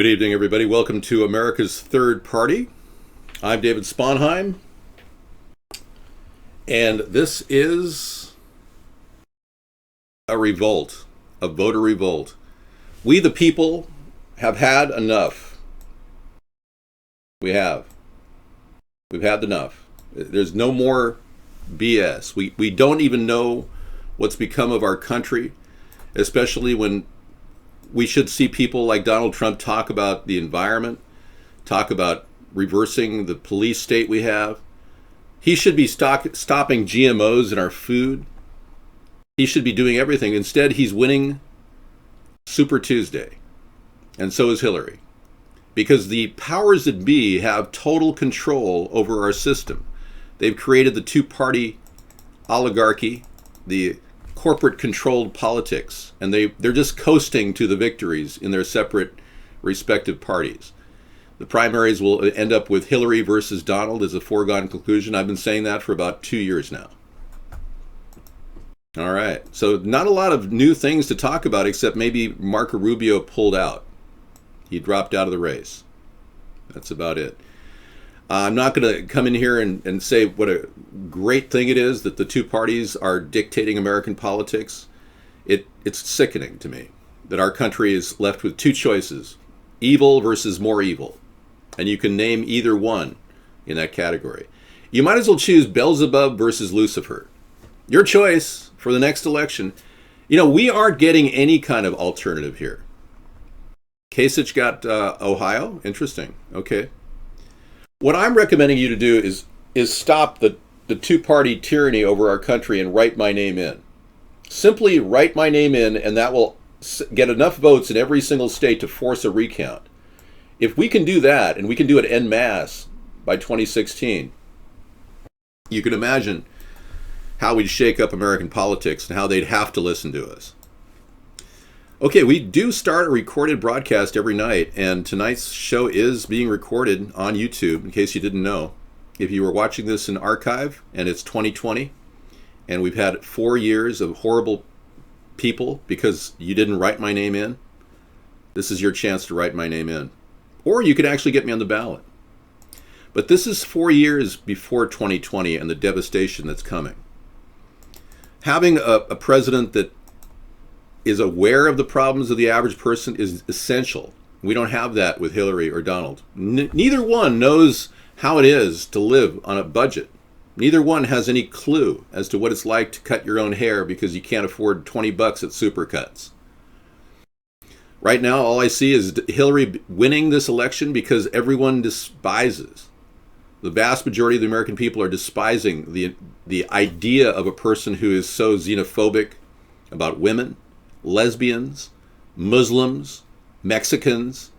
Good evening, everybody. Welcome to America's Third Party. I'm David Sponheim, and this is a revolt, a voter revolt. We, the people, have had enough. We've had enough. There's no more BS. We don't even know what's become of our country, especially when we should see people like Donald Trump talk about the environment, talk about reversing the police state we have. He should be stopping GMOs in our food. He should be doing everything. Instead, he's winning Super Tuesday. And so is Hillary. Because the powers that be have total control over our system. They've created the two-party oligarchy, the corporate-controlled politics, and they're just coasting to the victories in their separate respective parties. The primaries will end up with Hillary versus Donald as a foregone conclusion. I've been saying that for about 2 years now. All right, so not a lot of new things to talk about except maybe Marco Rubio pulled out. He dropped out of the race. That's about it. I'm not going to come in here and say what a great thing it is that the two parties are dictating American politics. It's sickening to me that our country is left with two choices, evil versus more evil. And you can name either one in that category. You might as well choose Beelzebub versus Lucifer. Your choice for the next election. You know, we aren't getting any kind of alternative here. Kasich got Ohio. Interesting. Okay. What I'm recommending you to do is stop the two-party tyranny over our country and write my name in. Simply write my name in, and that will get enough votes in every single state to force a recount. If we can do that, and we can do it en masse by 2016, you can imagine how we'd shake up American politics and how they'd have to listen to us. Okay, we do start a recorded broadcast every night, and tonight's show is being recorded on YouTube, in case you didn't know. If you were watching this in archive, and it's 2020, and we've had 4 years of horrible people because you didn't write my name in, this is your chance to write my name in. Or you could actually get me on the ballot. But this is 4 years before 2020 and the devastation that's coming. Having a president that is aware of the problems of the average person is essential. We don't have that with Hillary or Donald. Neither one knows how it is to live on a budget. Neither one has any clue as to what it's like to cut your own hair because you can't afford $20 at Supercuts. Right now, all I see is Hillary winning this election because everyone despises. The vast majority of the American people are despising the idea of a person who is so xenophobic about women, lesbians, Muslims, Mexicans,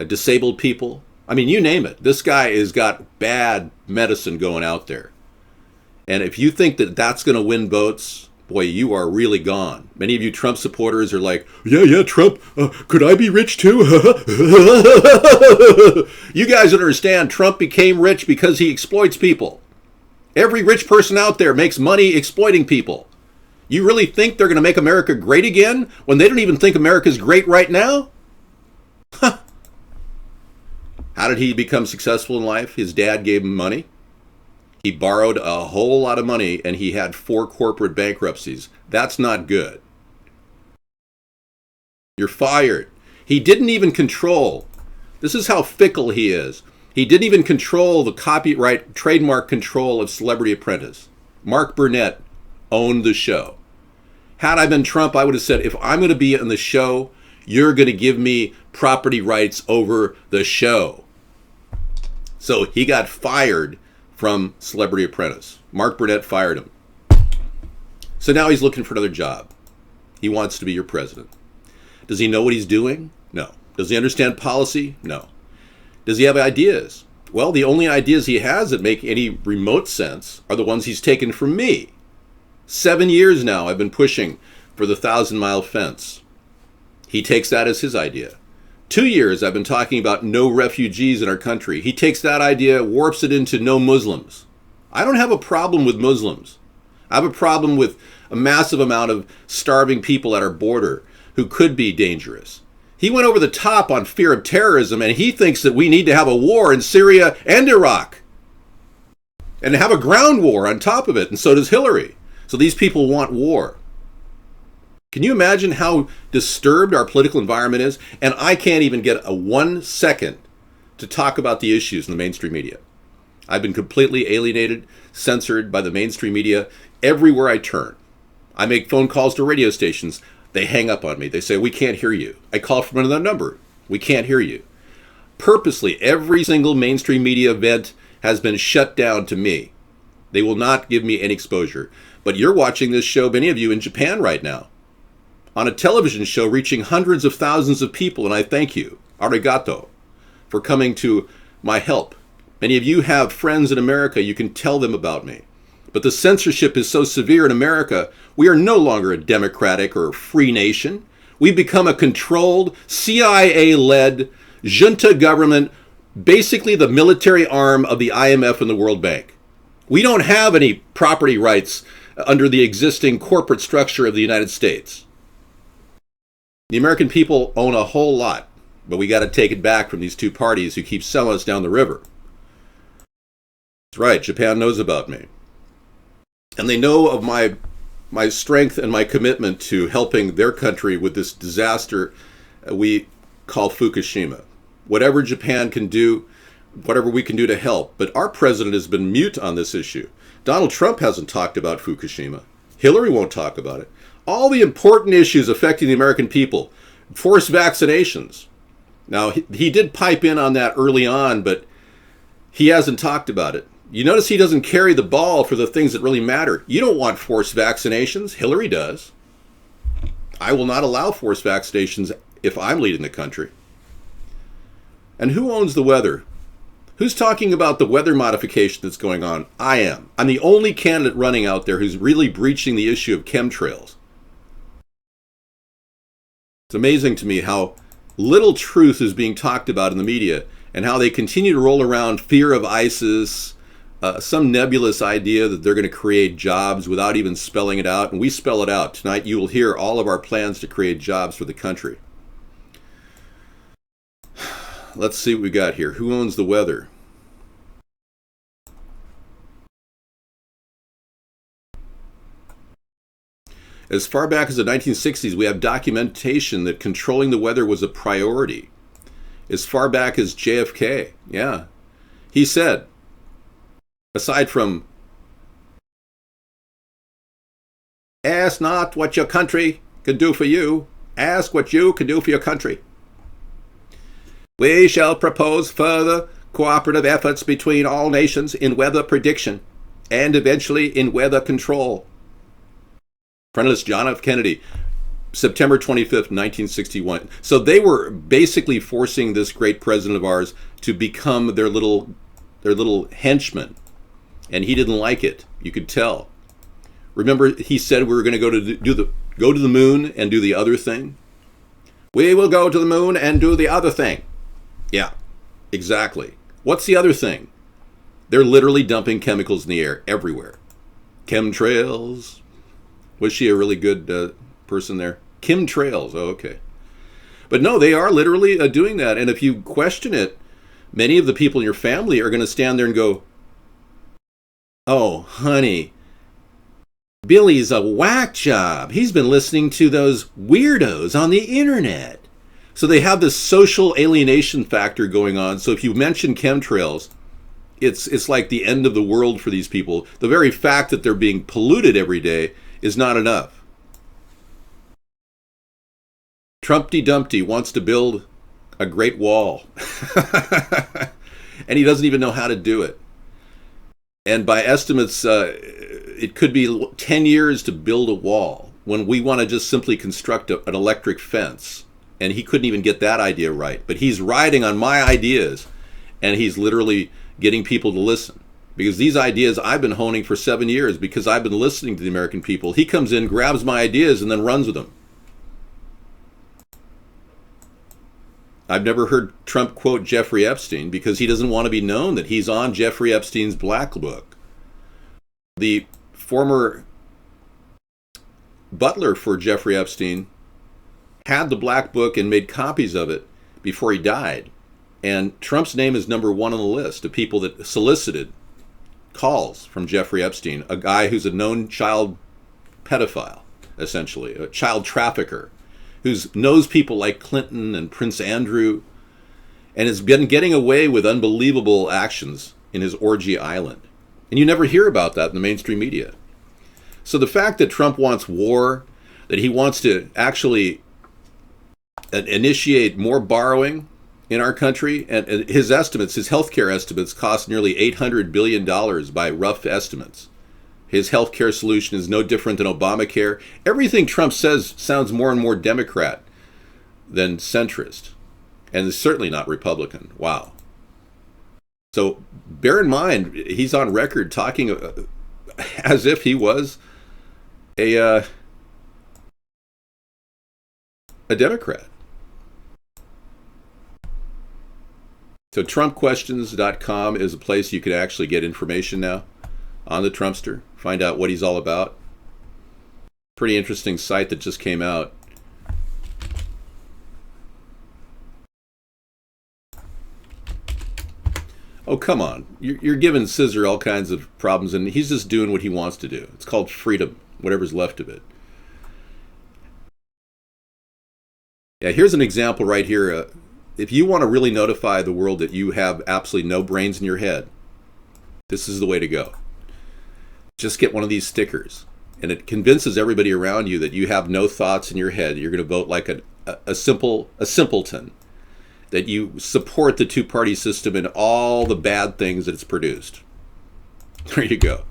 disabled people. I mean, you name it. This guy has got bad medicine going out there. And if you think that that's going to win votes, boy, you are really gone. Many of you Trump supporters are like, yeah, Trump, could I be rich too? You guys don't understand. Trump became rich because he exploits people. Every rich person out there makes money exploiting people. You really think they're going to make America great again when they don't even think America's great right now? Huh. How did he become successful in life? His dad gave him money. He borrowed a whole lot of money, and he had 4 corporate bankruptcies. That's not good. You're fired. He didn't even control. This is how fickle he is. He didn't even control the copyright, trademark control of Celebrity Apprentice. Mark Burnett owned the show. Had I been Trump, I would have said, if I'm going to be on the show, you're going to give me property rights over the show. So he got fired from Celebrity Apprentice. Mark Burnett fired him. So now he's looking for another job. He wants to be your president. Does he know what he's doing? No. Does he understand policy? No. Does he have ideas? Well, the only ideas he has that make any remote sense are the ones he's taken from me. 7 years now I've been pushing for the 1,000-mile fence. He takes that as his idea. 2 years I've been talking about no refugees in our country. He takes that idea, warps it into no Muslims. I don't have a problem with Muslims. I have a problem with a massive amount of starving people at our border who could be dangerous. He went over the top on fear of terrorism, and he thinks that we need to have a war in Syria and Iraq and have a ground war on top of it, and so does Hillary. So these people want war. Can you imagine how disturbed our political environment is? And I can't even get a 1 second to talk about the issues in the mainstream media. I've been completely alienated, censored by the mainstream media everywhere I turn. I make phone calls to radio stations. They hang up on me. They say, we can't hear you. I call from another number. We can't hear you. Purposely, every single mainstream media event has been shut down to me. They will not give me any exposure. But you're watching this show, many of you, in Japan right now, on a television show reaching hundreds of thousands of people, and I thank you, arigato, for coming to my help. Many of you have friends in America. You can tell them about me. But the censorship is so severe in America, we are no longer a democratic or a free nation. We've become a controlled, CIA-led junta government, basically the military arm of the IMF and the World Bank. We don't have any property rights under the existing corporate structure of the United States. The American people own a whole lot, but we got to take it back from these two parties who keep selling us down the river. That's right, Japan knows about me. And they know of my strength and my commitment to helping their country with this disaster we call Fukushima. Whatever Japan can do, whatever we can do to help. But our president has been mute on this issue. Donald Trump hasn't talked about Fukushima. Hillary won't talk about it. All the important issues affecting the American people, forced vaccinations. Now, he did pipe in on that early on, but he hasn't talked about it. You notice he doesn't carry the ball for the things that really matter. You don't want forced vaccinations. Hillary does. I will not allow forced vaccinations if I'm leading the country. And who owns the weather? Who's talking about the weather modification that's going on? I am. I'm the only candidate running out there who's really breaching the issue of chemtrails. It's amazing to me how little truth is being talked about in the media and how they continue to roll around fear of ISIS, some nebulous idea that they're going to create jobs without even spelling it out. And we spell it out. Tonight you will hear all of our plans to create jobs for the country. Let's see what we got here. Who owns the weather? As far back as the 1960s, we have documentation that controlling the weather was a priority. As far back as JFK, yeah. He said, aside from, ask not what your country can do for you, ask what you can do for your country. We shall propose further cooperative efforts between all nations in weather prediction and eventually in weather control. Apprentice John F. Kennedy, September 25th, 1961. So they were basically forcing this great president of ours to become their little henchman. And he didn't like it. You could tell. Remember, he said we were going to go to the moon and do the other thing? We will go to the moon and do the other thing. Yeah, exactly. What's the other thing? They're literally dumping chemicals in the air everywhere. Chemtrails. Was she a really good person there? Chemtrails. Oh, okay. But no, they are literally doing that. And if you question it, many of the people in your family are going to stand there and go, oh, honey, Billy's a whack job. He's been listening to those weirdos on the internet. So they have this social alienation factor going on. So if you mention chemtrails, it's like the end of the world for these people. The very fact that they're being polluted every day is not enough. Trumpty Dumpty wants to build a great wall. And he doesn't even know how to do it. And by estimates, it could be 10 years to build a wall when we want to just simply construct an electric fence. And he couldn't even get that idea right. But he's riding on my ideas, and he's literally getting people to listen. Because these ideas I've been honing for 7 years because I've been listening to the American people. He comes in, grabs my ideas, and then runs with them. I've never heard Trump quote Jeffrey Epstein because he doesn't want to be known that he's on Jeffrey Epstein's black book. The former butler for Jeffrey Epstein had the black book and made copies of it before he died. And Trump's name is number one on the list of people that solicited calls from Jeffrey Epstein, a guy who's a known child pedophile, essentially, a child trafficker, who knows people like Clinton and Prince Andrew, and has been getting away with unbelievable actions in his orgy island. And you never hear about that in the mainstream media. So the fact that Trump wants war, that he wants to actually initiate more borrowing in our country, and his estimates, his healthcare estimates, cost nearly $800 billion by rough estimates. His healthcare solution is no different than Obamacare. Everything Trump says sounds more and more Democrat than centrist, and is certainly not Republican. Wow. So bear in mind, he's on record talking as if he was a Democrat. So TrumpQuestions.com is a place you can actually get information now on the Trumpster, find out what he's all about. Pretty interesting site that just came out. Oh, come on. You're giving Scissor all kinds of problems, and he's just doing what he wants to do. It's called freedom, whatever's left of it. Yeah, here's an example right here. If you want to really notify the world that you have absolutely no brains in your head, this is the way to go. Just get one of these stickers, and it convinces everybody around you that you have no thoughts in your head. You're going to vote like a simpleton, that you support the two-party system and all the bad things that it's produced. There you go.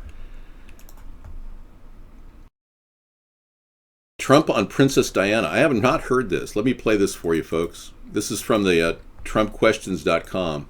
Trump on Princess Diana. I have not heard this. Let me play this for you, folks. This is from the TrumpQuestions.com.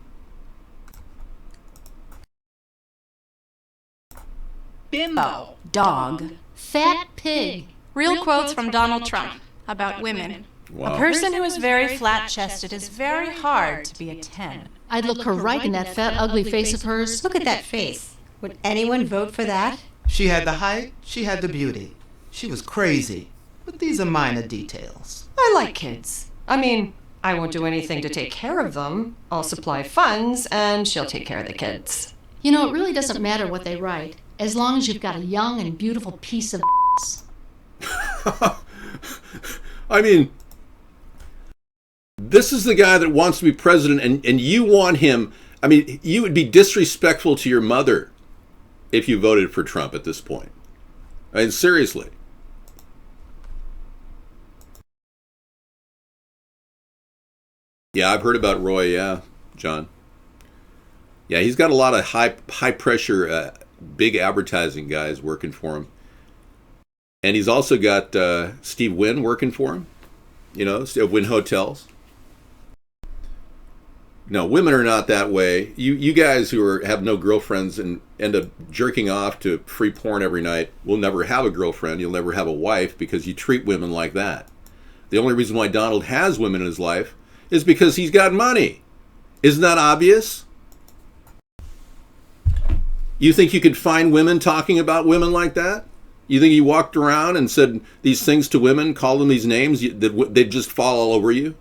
Bimbo. Dog. Fat pig. Real quotes from Donald Trump about women. Wow. A person who is very flat-chested is very hard to be a 10. I'd look her right in that fat, ugly face of hers. Look at that face. Would anyone vote for that? She had the height, she had the beauty. She was crazy. But these are minor details. I like kids. I mean, I won't do anything to take care of them. I'll supply funds, and she'll take care of the kids. You know, it really doesn't matter what they write, as long as you've got a young and beautiful piece of I mean, this is the guy that wants to be president, and you want him. I mean, you would be disrespectful to your mother if you voted for Trump at this point. I mean, seriously. Yeah, I've heard about Roy. Yeah, John. Yeah, he's got a lot of high pressure, big advertising guys working for him, and he's also got Steve Wynn working for him. You know, Wynn Hotels. No, women are not that way. You guys who have no girlfriends and end up jerking off to free porn every night will never have a girlfriend. You'll never have a wife because you treat women like that. The only reason why Donald has women in his life is because he's got money. Isn't that obvious? You think you could find women talking about women like that? You think he walked around and said these things to women, called them these names, that they'd just fall all over you?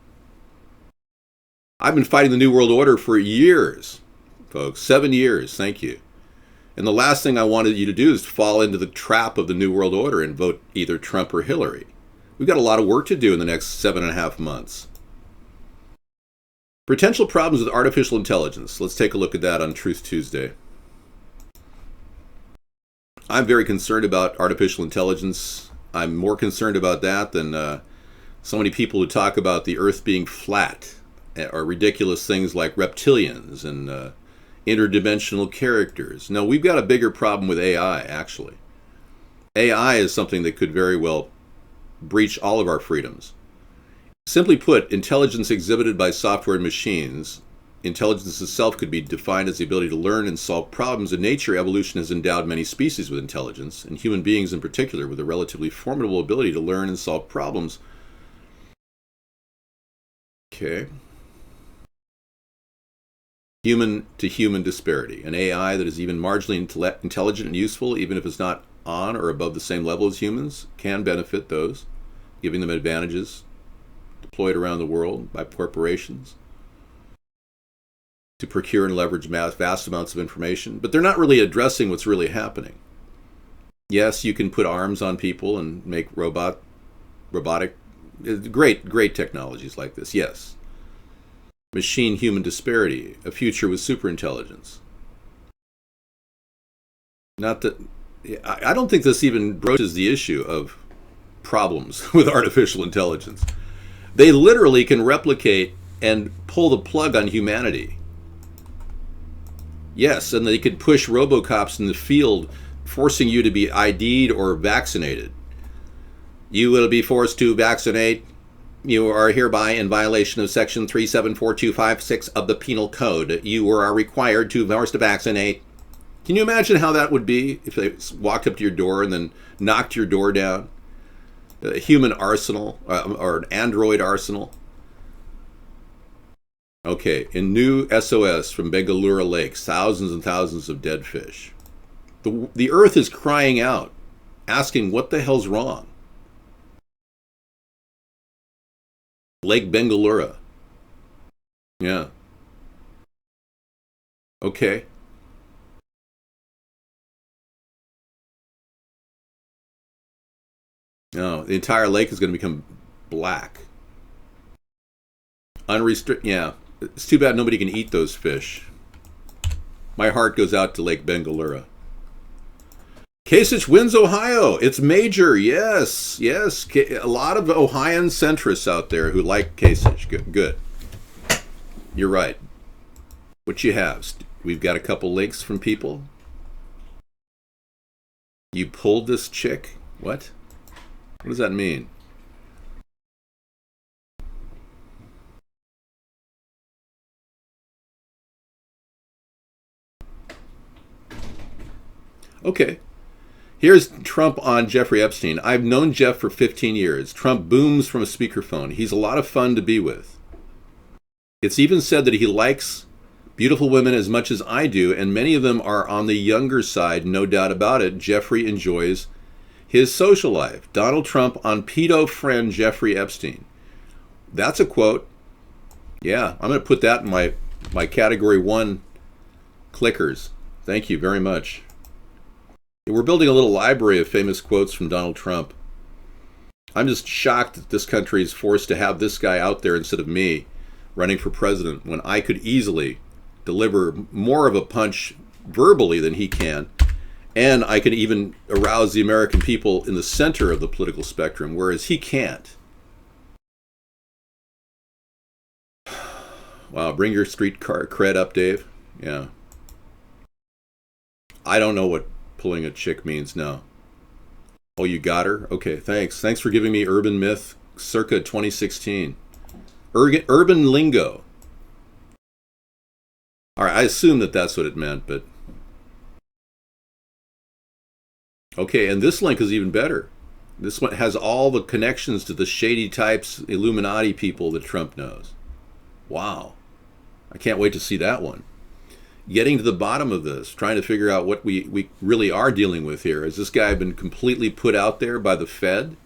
I've been fighting the New World Order for years, folks. 7 years, thank you. And the last thing I wanted you to do is fall into the trap of the New World Order and vote either Trump or Hillary. We've got a lot of work to do in the next 7.5 months. Potential problems with artificial intelligence. Let's take a look at that on Truth Tuesday. I'm very concerned about artificial intelligence. I'm more concerned about that than so many people who talk about the Earth being flat, or ridiculous things like reptilians and interdimensional characters. No, we've got a bigger problem with AI, actually. AI is something that could very well breach all of our freedoms. Simply put, intelligence exhibited by software and machines, intelligence itself could be defined as the ability to learn and solve problems. In nature, evolution has endowed many species with intelligence, and human beings in particular with a relatively formidable ability to learn and solve problems. Okay. Human-to-human disparity. An AI that is even marginally intelligent and useful, even if it's not on or above the same level as humans, can benefit those, giving them advantages deployed around the world by corporations to procure and leverage vast amounts of information, but they're not really addressing what's really happening. Yes, you can put arms on people and make robotic, great technologies like this, yes. Machine-human disparity, a future with superintelligence. Not that, I don't think this even broaches the issue of problems with artificial intelligence. They literally can replicate and pull the plug on humanity. Yes, and they could push RoboCops in the field, forcing you to be ID'd or vaccinated. You will be forced to vaccinate. You are hereby in violation of Section 374256 of the Penal Code. You are required to force to vaccinate. Can you imagine how that would be if they walked up to your door and then knocked your door down? A human arsenal or an android arsenal. Okay, in new SOS from Bengaluru Lake, thousands and thousands of dead fish. The earth is crying out, asking what the hell's wrong. Lake Bengaluru. Yeah. Okay. No, the entire lake is going to become black. Unrestricted, yeah. It's too bad nobody can eat those fish. My heart goes out to Lake Bengaluru. Kasich wins Ohio. It's major. Yes. A lot of Ohioan centrists out there who like Kasich. Good. You're right. What you have? We've got a couple links from people. You pulled this chick? What? What does that mean? Okay. Here's Trump on Jeffrey Epstein. I've known Jeff for 15 years. Trump booms from a speakerphone. He's a lot of fun to be with. It's even said that he likes beautiful women as much as I do, and many of them are on the younger side, no doubt about it. Jeffrey enjoys his social life. Donald Trump on pedo friend Jeffrey Epstein. That's a quote. Yeah, I'm going to put that in my category 1 clickers. Thank you very much. We're building a little library of famous quotes from Donald Trump. I'm just shocked that this country is forced to have this guy out there instead of me running for president when I could easily deliver more of a punch verbally than he can. And I can even arouse the American people in the center of the political spectrum, whereas he can't. Wow, bring your street car cred up, Dave. Yeah. I don't know what pulling a chick means now. Oh, you got her? Okay, thanks. Thanks for giving me urban myth circa 2016. Urban lingo. All right, I assume that that's what it meant, but... Okay, and this link is even better. This one has all the connections to the shady types, Illuminati people that Trump knows. Wow. I can't wait to see that one. Getting to the bottom of this, trying to figure out what we really are dealing with here. Has this guy been completely put out there by the Fed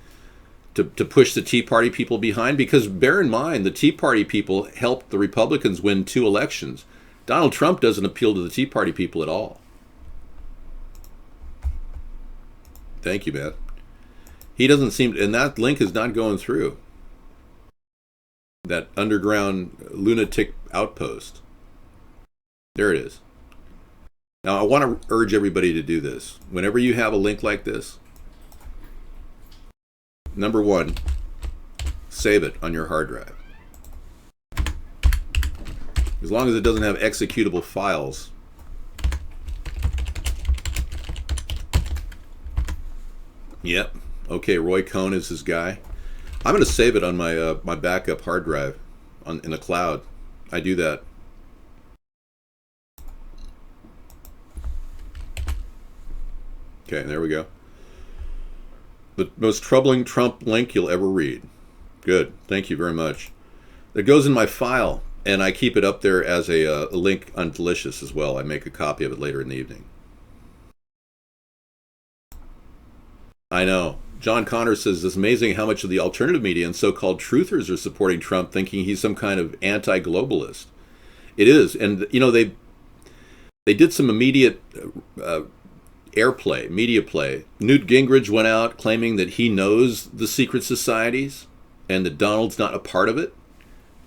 to push the Tea Party people behind? Because bear in mind, the Tea Party people helped the Republicans win 2 elections. Donald Trump doesn't appeal to the Tea Party people at all. Thank you, Matt. He doesn't seem, and that link is not going through. That underground lunatic outpost. There it is. Now, I want to urge everybody to do this. Whenever you have a link like this, number 1, save it on your hard drive. As long as it doesn't have executable files. Yep. Okay, Roy Cohn is his guy. I'm going to save it on my my backup hard drive in the cloud. I do that. Okay, there we go. The most troubling Trump link you'll ever read. Good. Thank you very much. It goes in my file, and I keep it up there as a link on Delicious as well. I make a copy of it later in the evening. I know. John Connor says it's amazing how much of the alternative media and so-called truthers are supporting Trump, thinking he's some kind of anti-globalist. It is, and they did some immediate media play. Newt Gingrich went out claiming that he knows the secret societies and that Donald's not a part of it.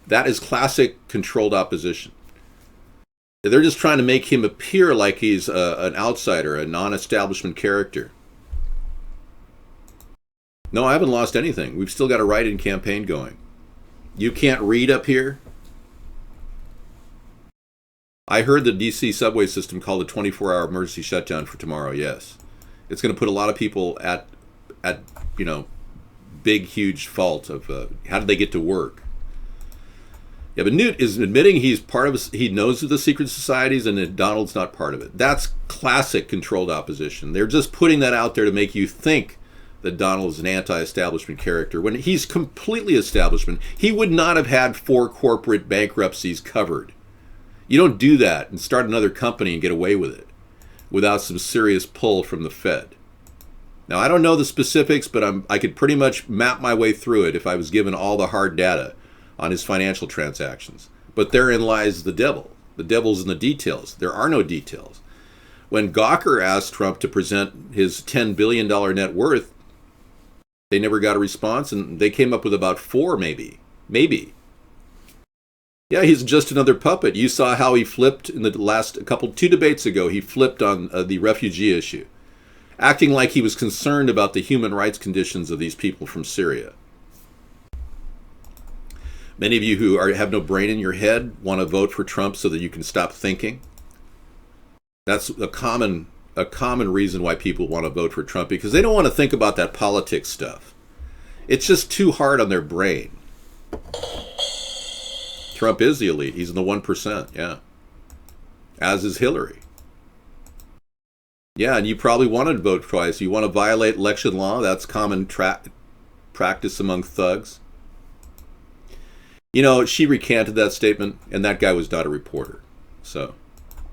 That is classic controlled opposition. They're just trying to make him appear like he's an outsider, a non-establishment character. No, I haven't lost anything. We've still got a write-in campaign going. You can't read up here? I heard the DC subway system called a 24-hour emergency shutdown for tomorrow, yes. It's going to put a lot of people at big, huge fault of how did they get to work. Yeah, but Newt is admitting he knows of the secret societies and that Donald's not part of it. That's classic controlled opposition. They're just putting that out there to make you think that Donald is an anti-establishment character when he's completely establishment. He would not have had 4 corporate bankruptcies covered. You don't do that and start another company and get away with it without some serious pull from the Fed. Now, I don't know the specifics, but I could pretty much map my way through it if I was given all the hard data on his financial transactions. But therein lies the devil. The devil's in the details. There are no details. When Gawker asked Trump to present his $10 billion net worth, they never got a response, and they came up with about 4, maybe. Yeah, he's just another puppet. You saw how he flipped in the last 2 debates ago. He flipped on the refugee issue, acting like he was concerned about the human rights conditions of these people from Syria. Many of you who have no brain in your head want to vote for Trump so that you can stop thinking. That's a common reason why people want to vote for Trump, because they don't want to think about that politics stuff. It's just too hard on their brain. Trump is the elite. He's in the 1%, yeah. As is Hillary. Yeah, and you probably wanted to vote twice. You want to violate election law? That's common practice among thugs. She recanted that statement, and that guy was not a reporter. So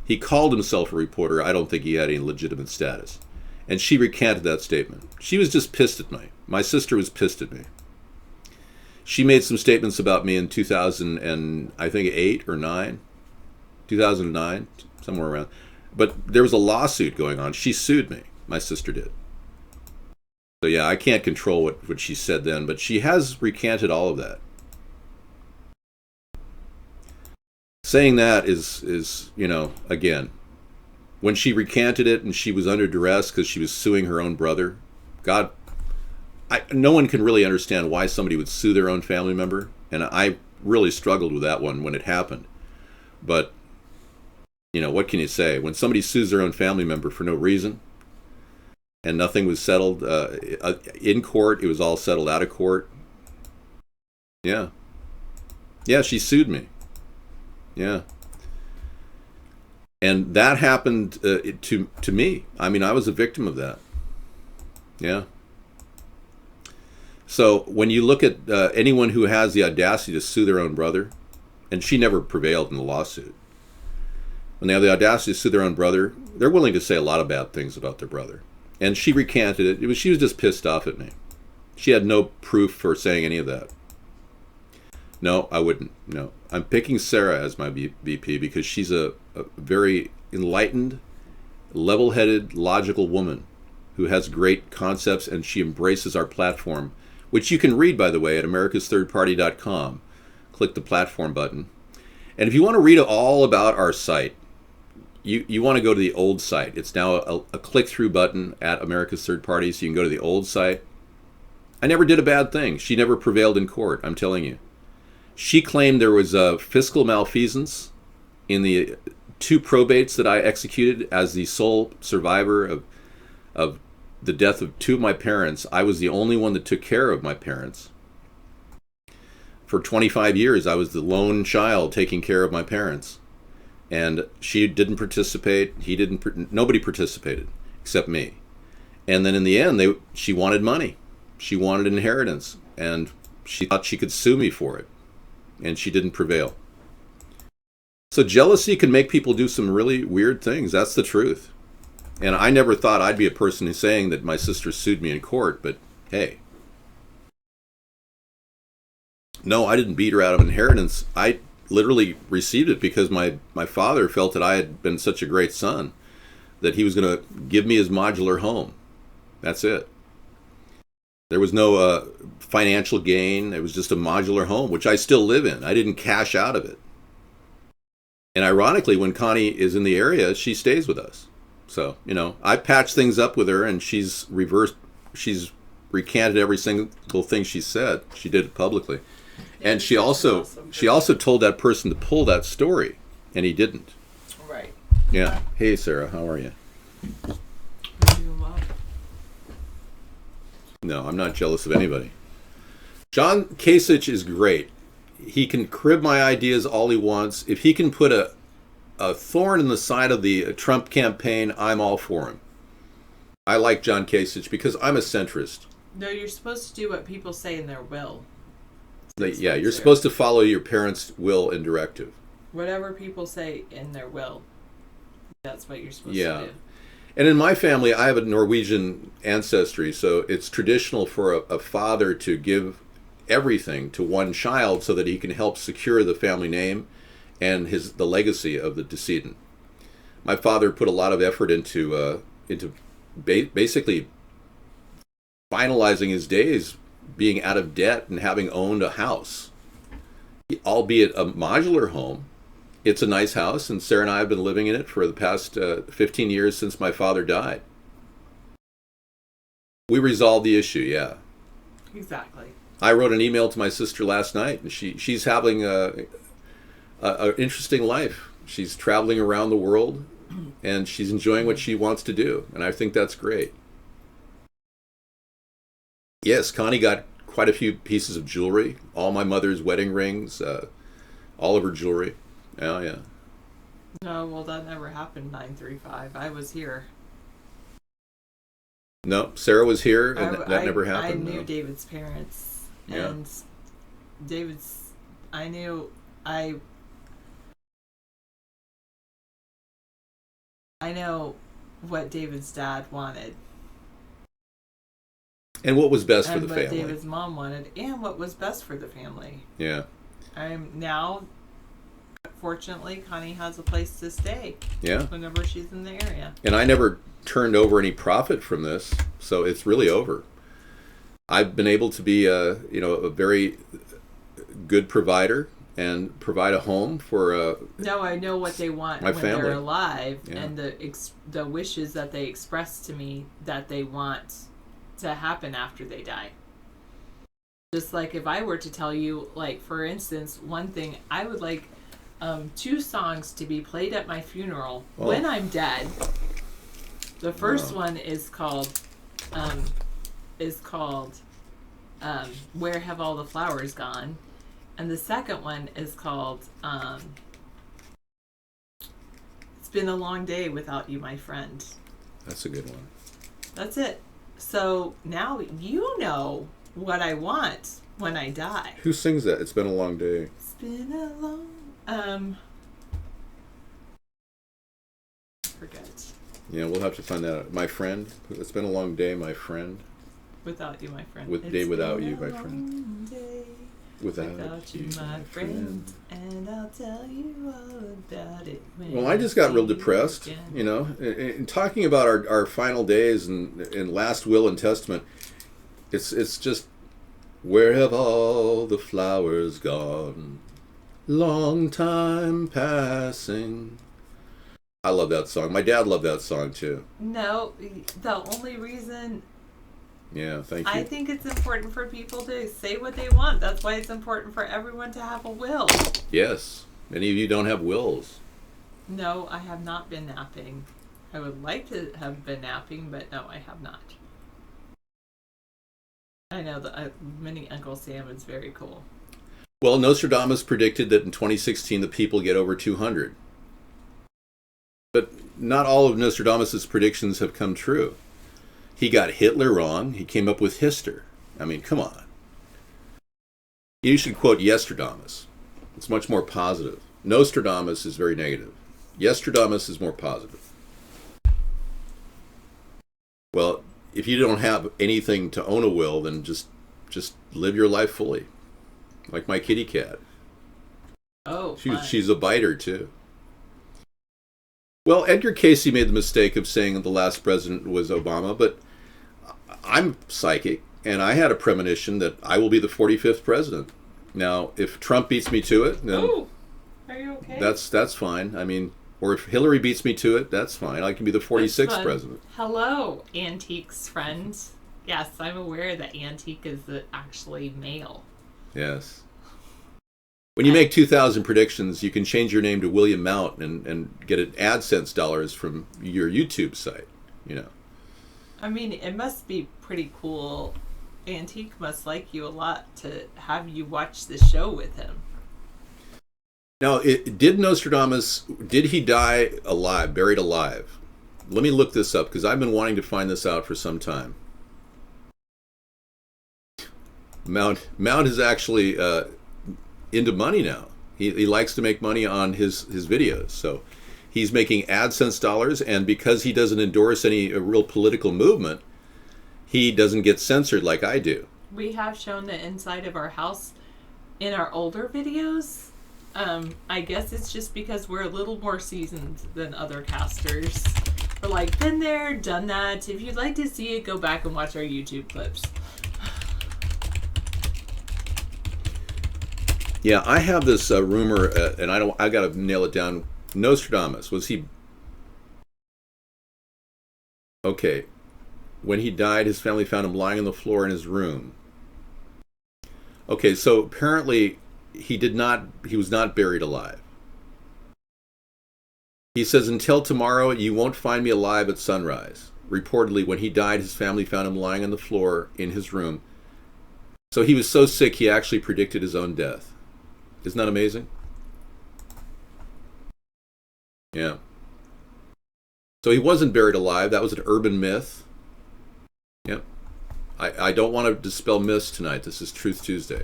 he called himself a reporter. I don't think he had any legitimate status. And she recanted that statement. She was just pissed at me. My sister was pissed at me. She made some statements about me in 2008 or 9, 2009, somewhere around. But there was a lawsuit going on. She sued me. My sister did. So yeah, I can't control what she said then, but she has recanted all of that. Saying that is again, when she recanted it and she was under duress because she was suing her own brother, God, no one can really understand why somebody would sue their own family member, and I really struggled with that one when it happened. But, what can you say? When somebody sues their own family member for no reason, and nothing was settled in court, it was all settled out of court. Yeah. Yeah, she sued me. Yeah. And that happened to me. I mean, I was a victim of that. Yeah. So when you look at anyone who has the audacity to sue their own brother, and she never prevailed in the lawsuit, when they have the audacity to sue their own brother, they're willing to say a lot of bad things about their brother. And she recanted it. She was just pissed off at me. She had no proof for saying any of that. No, I wouldn't. No. I'm picking Sarah as my VP because she's a very enlightened, level-headed, logical woman who has great concepts, and she embraces our platform, which you can read, by the way, at AmericasThirdParty.com. Click the platform button. And if you want to read all about our site, you want to go to the old site. It's now a click-through button at America's Third Party, so you can go to the old site. I never did a bad thing. She never prevailed in court, I'm telling you. She claimed there was a fiscal malfeasance in the 2 probates that I executed as the sole survivor of the death of 2 of my parents. I was the only one that took care of my parents. For 25 years, I was the lone child taking care of my parents. And she didn't participate. Nobody participated except me. And then in the end, she wanted money. She wanted inheritance. And she thought she could sue me for it. And she didn't prevail. So jealousy can make people do some really weird things. That's the truth. And I never thought I'd be a person who's saying that my sister sued me in court, but Hey. No, I didn't beat her out of inheritance. I literally received it because my father felt that I had been such a great son that he was going to give me his modular home. That's it. There was no financial gain. It was just a modular home, which I still live in. I didn't cash out of it. And ironically, when Connie is in the area, she stays with us. So, I patched things up with her, and she's recanted every single thing she said. She did it publicly. And she also told that person to pull that story, and he didn't. Right. Yeah. Hey, Sarah, how are you? Doing well. No, I'm not jealous of anybody. John Kasich is great. He can crib my ideas all he wants. If he can put a thorn in the side of the Trump campaign, I'm all for him. I like John Kasich because I'm a centrist. No, you're supposed to do what people say in their will. Yeah, you're supposed to follow your parents' will and directive. Whatever people say in their will, that's what you're supposed Yeah. to do. And in my family, I have a Norwegian ancestry, so it's traditional for a father to give everything to one child so that he can help secure the family name and the legacy of the decedent. My father put a lot of effort into basically finalizing his days being out of debt and having owned a house, albeit a modular home. It's a nice house, and Sarah and I have been living in it for the past 15 years since my father died. We resolved the issue, yeah. Exactly. I wrote an email to my sister last night, and she's having an interesting life. She's traveling around the world, and she's enjoying what she wants to do, and I think that's great. Yes, Connie got quite a few pieces of jewelry, all my mother's wedding rings, all of her jewelry. Oh, yeah. No, well, that never happened, 935. I was here. No, Sarah was here, and that never happened. I knew no. David's parents. Yeah. And David's... I know what David's dad wanted. And what was best for And the what family. David's mom wanted, and what was best for the family. Yeah. I'm now... Fortunately, Connie has a place to stay. Yeah. Whenever she's in the area. And I never turned over any profit from this, so it's really over. I've been able to be a very good provider and provide a home for No, I know what they want my when family. they're alive, Yeah. and the wishes that they express to me that they want to happen after they die. Just like if I were to tell you, like for instance, one thing I would like 2 songs to be played at my funeral when I'm dead. The first one is called Where Have All the Flowers Gone? And the second one is called It's Been a Long Day Without You, My Friend. That's a good one. That's it. So now you know what I want when I die. Who sings that? It's been a long day. It's been a long forget. Yeah, we'll have to find that out. My friend. It's been a long day, my friend. Without you, my friend. Day without you, my been a friend. long day Without you, my friend. And I'll tell you all about it when Well, I just got real see you depressed, again. in talking about our final days and last will and testament. It's just, where have all the flowers gone? Long time passing. I love that song. My dad loved that song too. No, the only reason Yeah, thank you. I think it's important for people to say what they want. That's why it's important for everyone to have a will. Yes. Many of you don't have wills. No, I have not been napping. I would like to have been napping, but no, I have not. I know that mini Uncle Sam is very cool. Well, Nostradamus predicted that in 2016 the people get over 200. But not all of Nostradamus' predictions have come true. He got Hitler wrong. He came up with Hister. I mean, come on. You should quote Yestradamus. It's much more positive. Nostradamus is very negative. Yestradamus is more positive. Well, if you don't have anything to own a will, then just live your life fully, like my kitty cat. Oh, She's a biter too. Well, Edgar Casey made the mistake of saying that the last president was Obama, but I'm psychic, and I had a premonition that I will be the 45th president. Now, if Trump beats me to it, then Ooh, are you okay? that's fine. I mean, or if Hillary beats me to it, that's fine. I can be the 46th president. Hello, Antique's friend. Yes, I'm aware that Antique is actually male. Yes. When you make 2,000 predictions, you can change your name to William Mount and get an AdSense dollars from your YouTube site, you know. I mean, it must be pretty cool. Antique must like you a lot to have you watch the show with him. Now, did Nostradamus, did he die alive, buried alive? Let me look this up, because I've been wanting to find this out for some time. Mount is actually into money now. He likes to make money on his videos. So he's making AdSense dollars, and because he doesn't endorse any real political movement, he doesn't get censored like I do. We have shown the inside of our house in our older videos. I guess it's just because we're a little more seasoned than other casters. We're like, been there, done that. If you'd like to see it, go back and watch our YouTube clips. Yeah, I have this rumor, and I got to nail it down. Nostradamus, was he? Okay, when he died, his family found him lying on the floor in his room. Okay, so apparently he was not buried alive. He says, until tomorrow, you won't find me alive at sunrise. Reportedly, when he died, his family found him lying on the floor in his room. So he was so sick, he actually predicted his own death. Isn't that amazing? Yeah. So he wasn't buried alive. That was an urban myth. Yep. I don't want to dispel myths tonight. This is Truth Tuesday.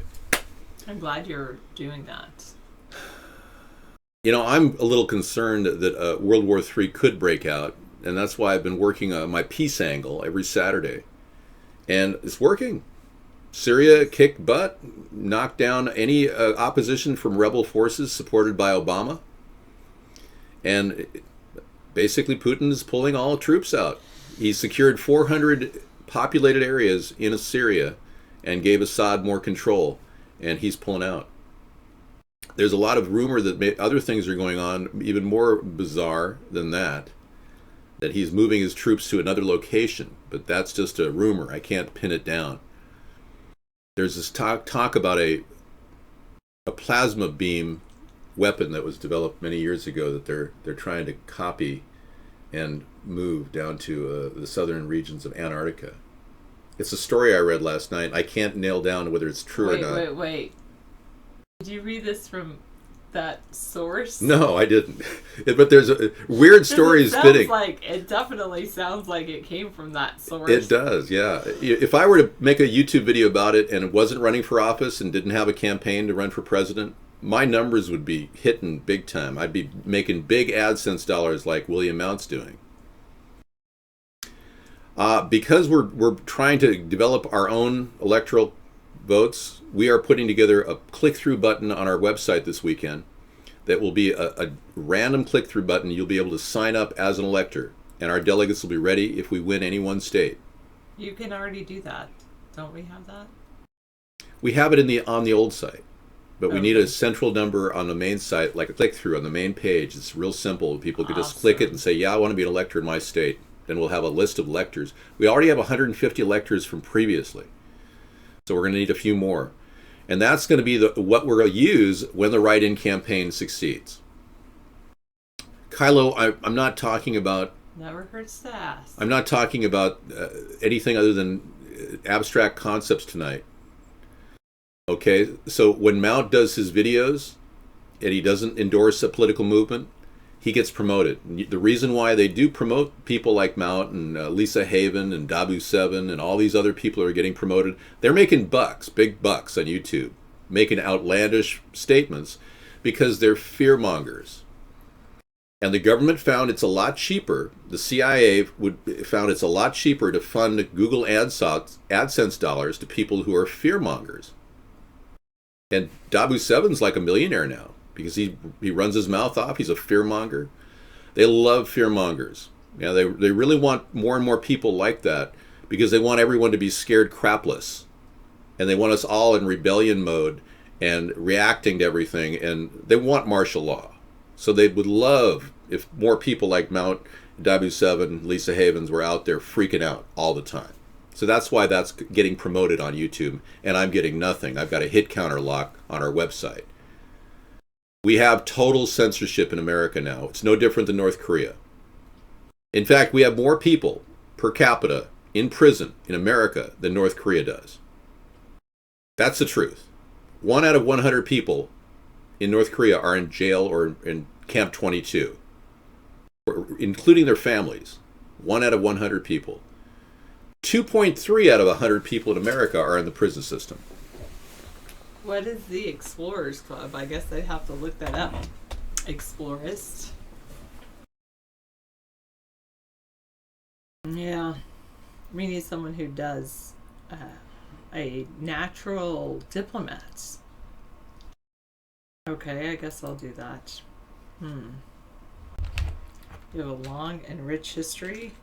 I'm glad you're doing that. You know, I'm a little concerned that World War III could break out, and that's why I've been working on my peace angle every Saturday. And it's working. Syria kicked butt, knocked down any opposition from rebel forces supported by Obama. And basically Putin is pulling all troops out. He secured 400 populated areas in Syria and gave Assad more control, and he's pulling out. There's a lot of rumor that other things are going on, even more bizarre than that he's moving his troops to another location, but that's just a rumor. I can't pin it down. There's this talk about a plasma beam weapon that was developed many years ago that they're trying to copy and move down to the southern regions of Antarctica. It's a story I read last night. I can't nail down whether it's true or not. Wait. Did you read this from that source? No, I didn't. But there's a weird stories spinning. It definitely sounds like it came from that source. It does, yeah. If I were to make a YouTube video about it and it wasn't running for office and didn't have a campaign to run for president, my numbers would be hitting big time. I'd be making big AdSense dollars like William Mount's doing. Because we're trying to develop our own electoral votes, we are putting together a click-through button on our website this weekend that will be a random click-through button. You'll be able to sign up as an elector, and our delegates will be ready if we win any one state. You can already do that. Don't we have that? We have it on the old site, but we need a central number on the main site, like a click-through on the main page. It's real simple. People can just click it and say, yeah, I want to be an elector in my state. Then we'll have a list of electors. We already have 150 electors from previously, so we're going to need a few more. And that's going to be what we're going to use when the write-in campaign succeeds. Kylo, I'm not talking about... Never hurts to ask. I'm not talking about anything other than abstract concepts tonight. Okay, so when Mount does his videos and he doesn't endorse a political movement, he gets promoted. The reason why they do promote people like Mount and Lisa Haven and Dabu 7 and all these other people who are getting promoted, they're making bucks, big bucks on YouTube, making outlandish statements because they're fear mongers. And the government found it's a lot cheaper. The CIA found it's a lot cheaper to fund Google AdSense dollars to people who are fearmongers. And Dabu 7's like a millionaire now because he runs his mouth off. He's a fearmonger. They love fearmongers. Yeah, they really want more and more people like that because they want everyone to be scared crapless. And they want us all in rebellion mode and reacting to everything. And they want martial law. So they would love if more people like Mount Dabu 7, Lisa Havens were out there freaking out all the time. So that's why that's getting promoted on YouTube, and I'm getting nothing. I've got a hit counter lock on our website. We have total censorship in America now. It's no different than North Korea. In fact, we have more people per capita in prison in America than North Korea does. That's the truth. 1 out of 100 people in North Korea are in jail or in Camp 22, including their families. 1 out of 100 people. 2.3 out of 100 people in America are in the prison system. What is the Explorers Club? I guess I'd have to look that up. Explorist. Yeah. We need someone who does a natural diplomat. Okay, I guess I'll do that. You have a long and rich history.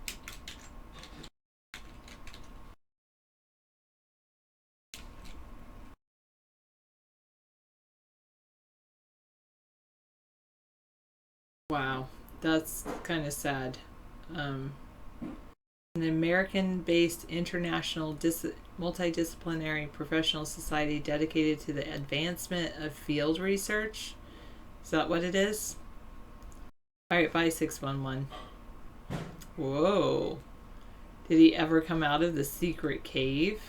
Wow, that's kind of sad. An American-based international multidisciplinary professional society dedicated to the advancement of field research. Is that what it is? All right, bye 611. Whoa. Did he ever come out of the secret cave?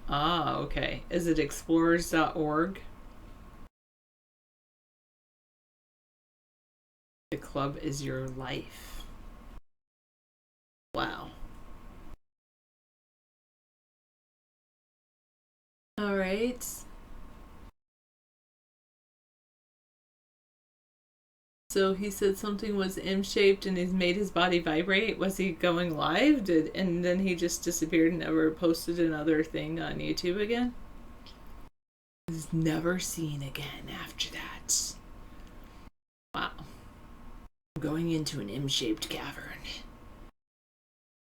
Ah, okay. Is it explorers.org? The club is your life. Wow. All right. So he said something was M-shaped and he's made his body vibrate. Was he going live? And then he just disappeared and never posted another thing on YouTube again? He's never seen again after that. Wow. Going into an M-shaped cavern.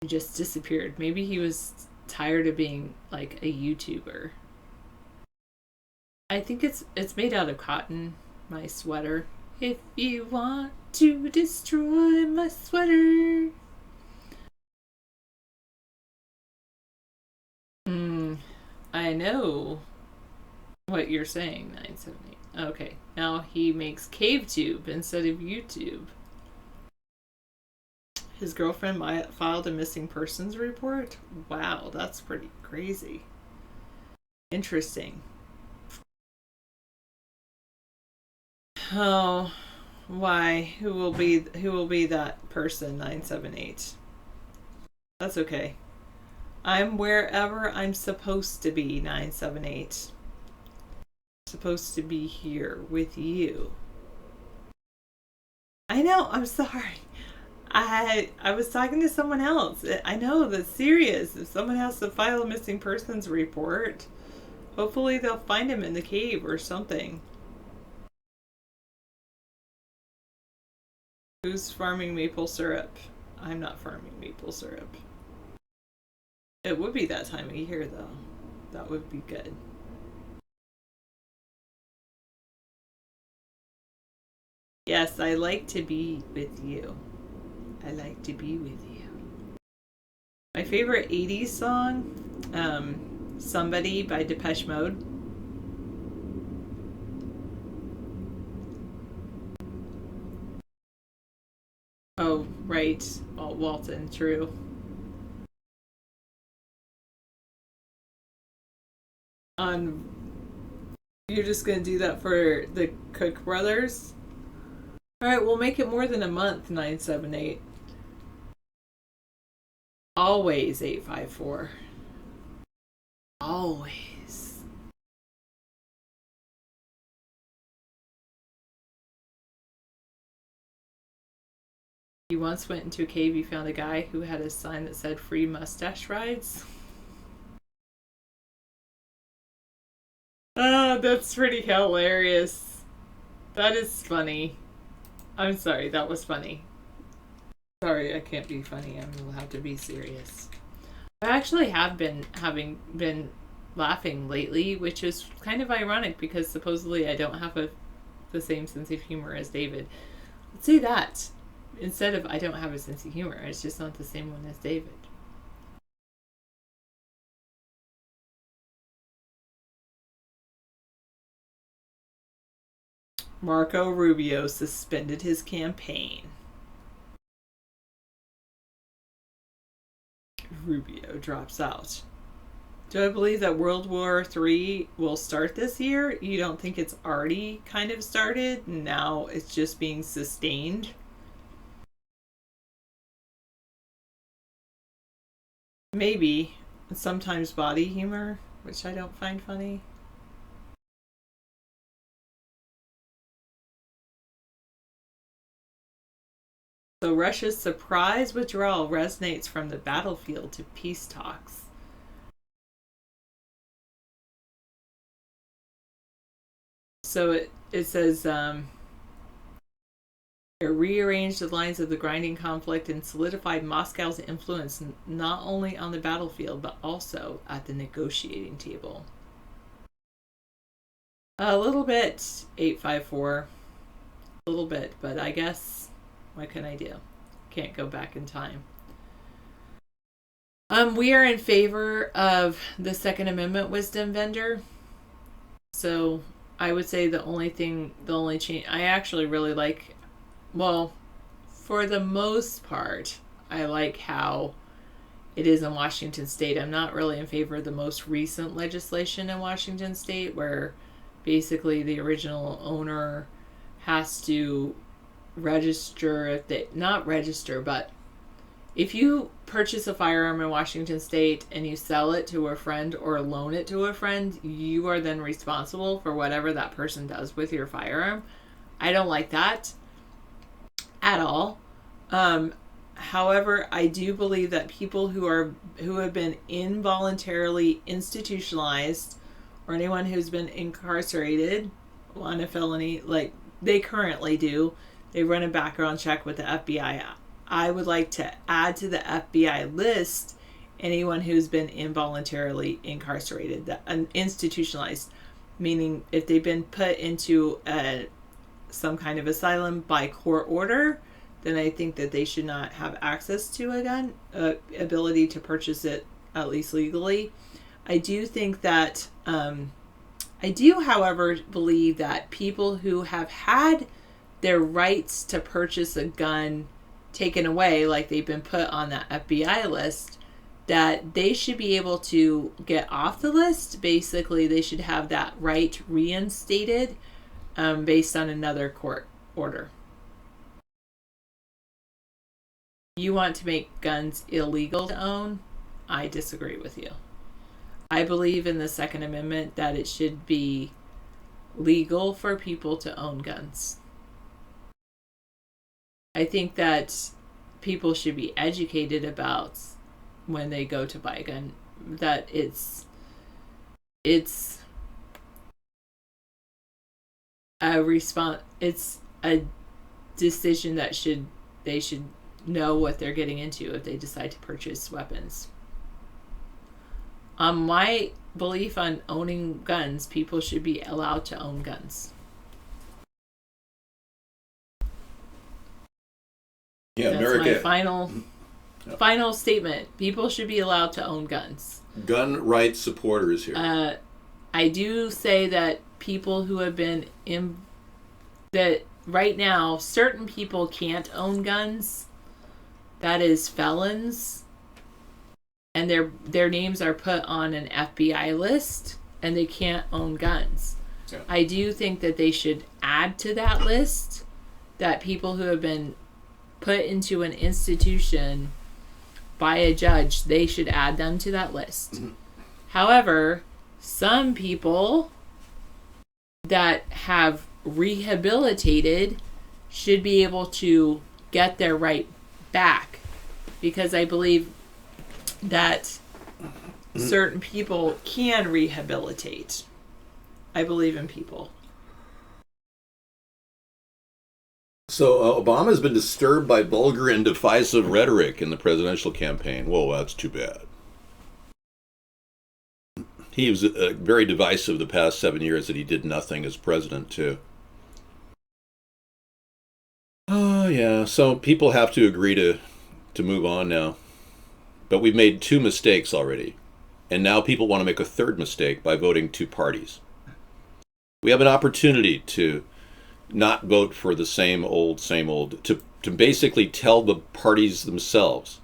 He just disappeared. Maybe he was tired of being like a YouTuber. I think it's made out of cotton, my sweater. If you want to destroy my sweater. I know what you're saying, 978. Okay, now he makes CaveTube instead of YouTube. His girlfriend filed a missing persons report? Wow, that's pretty crazy. Interesting. Oh, why? Who will be that person, 978? That's okay. I'm wherever I'm supposed to be, 978. I'm supposed to be here with you. I know, I'm sorry. I was talking to someone else. I know, that's serious. If someone has to file a missing persons report, hopefully they'll find him in the cave or something. Who's farming maple syrup? I'm not farming maple syrup. It would be that time of year, though. That would be good. Yes, I like to be with you. I like to be with you. My favorite 80s song, Somebody by Depeche Mode. Oh, right. Walton, true. You're just gonna do that for the Cook Brothers? Alright, we'll make it more than a month, 978. Always 854. Always. He once went into a cave. He found a guy who had a sign that said "Free mustache rides." Oh, that's pretty hilarious. That is funny. I'm sorry, that was funny. Sorry, I can't be funny. I'm allowed to be serious. I actually have been laughing lately, which is kind of ironic because supposedly I don't have the same sense of humor as David. Let's say that. Instead of I don't have a sense of humor, it's just not the same one as David. Marco Rubio suspended his campaign. Rubio drops out. Do I believe that World War III will start this year? You don't think it's already kind of started? Now it's just being sustained? Maybe. Sometimes body humor, which I don't find funny. So Russia's surprise withdrawal resonates from the battlefield to peace talks. So it says it rearranged the lines of the grinding conflict and solidified Moscow's influence not only on the battlefield but also at the negotiating table. A little bit, 854. A little bit, but I guess what can I do? Can't go back in time. We are in favor of the Second Amendment wisdom vendor. So I would say the only change I actually really like, well, for the most part, I like how it is in Washington State. I'm not really in favor of the most recent legislation in Washington State where basically the original owner has to register, but if you purchase a firearm in Washington State and you sell it to a friend or loan it to a friend, you are then responsible for whatever that person does with your firearm. I don't like that at all. However, I do believe that people who have been involuntarily institutionalized or anyone who's been incarcerated on a felony, like they currently do, they run a background check with the FBI. I would like to add to the FBI list anyone who's been involuntarily incarcerated, institutionalized, meaning if they've been put into some kind of asylum by court order, then I think that they should not have access to a gun, ability to purchase it, at least legally. I do think that, I do, however, believe that people who have had their rights to purchase a gun taken away, like they've been put on that FBI list, that they should be able to get off the list. Basically, they should have that right reinstated based on another court order. You want to make guns illegal to own? I disagree with you. I believe in the Second Amendment that it should be legal for people to own guns. I think that people should be educated about when they go to buy a gun, that it's a decision that they should know what they're getting into if they decide to purchase weapons. My belief on owning guns, people should be allowed to own guns. Yeah, that's my final statement. People should be allowed to own guns. Gun rights supporters here. I do say that people who have been that right now, certain people can't own guns. That is felons. And their names are put on an FBI list and they can't own guns. Yeah. I do think that they should add to that list that people who have been put into an institution by a judge, they should add them to that list. Mm-hmm. However, some people that have rehabilitated should be able to get their right back, because I believe that certain people can rehabilitate. I believe in people. So Obama's been disturbed by vulgar and divisive rhetoric in the presidential campaign. Whoa, that's too bad. He was very divisive the past 7 years that he did nothing as president, too. Oh, yeah. So people have to agree to move on now. But we've made 2 mistakes already. And now people want to make a 3rd mistake by voting 2 parties. We have an opportunity to not vote for the same old, to basically tell the parties themselves,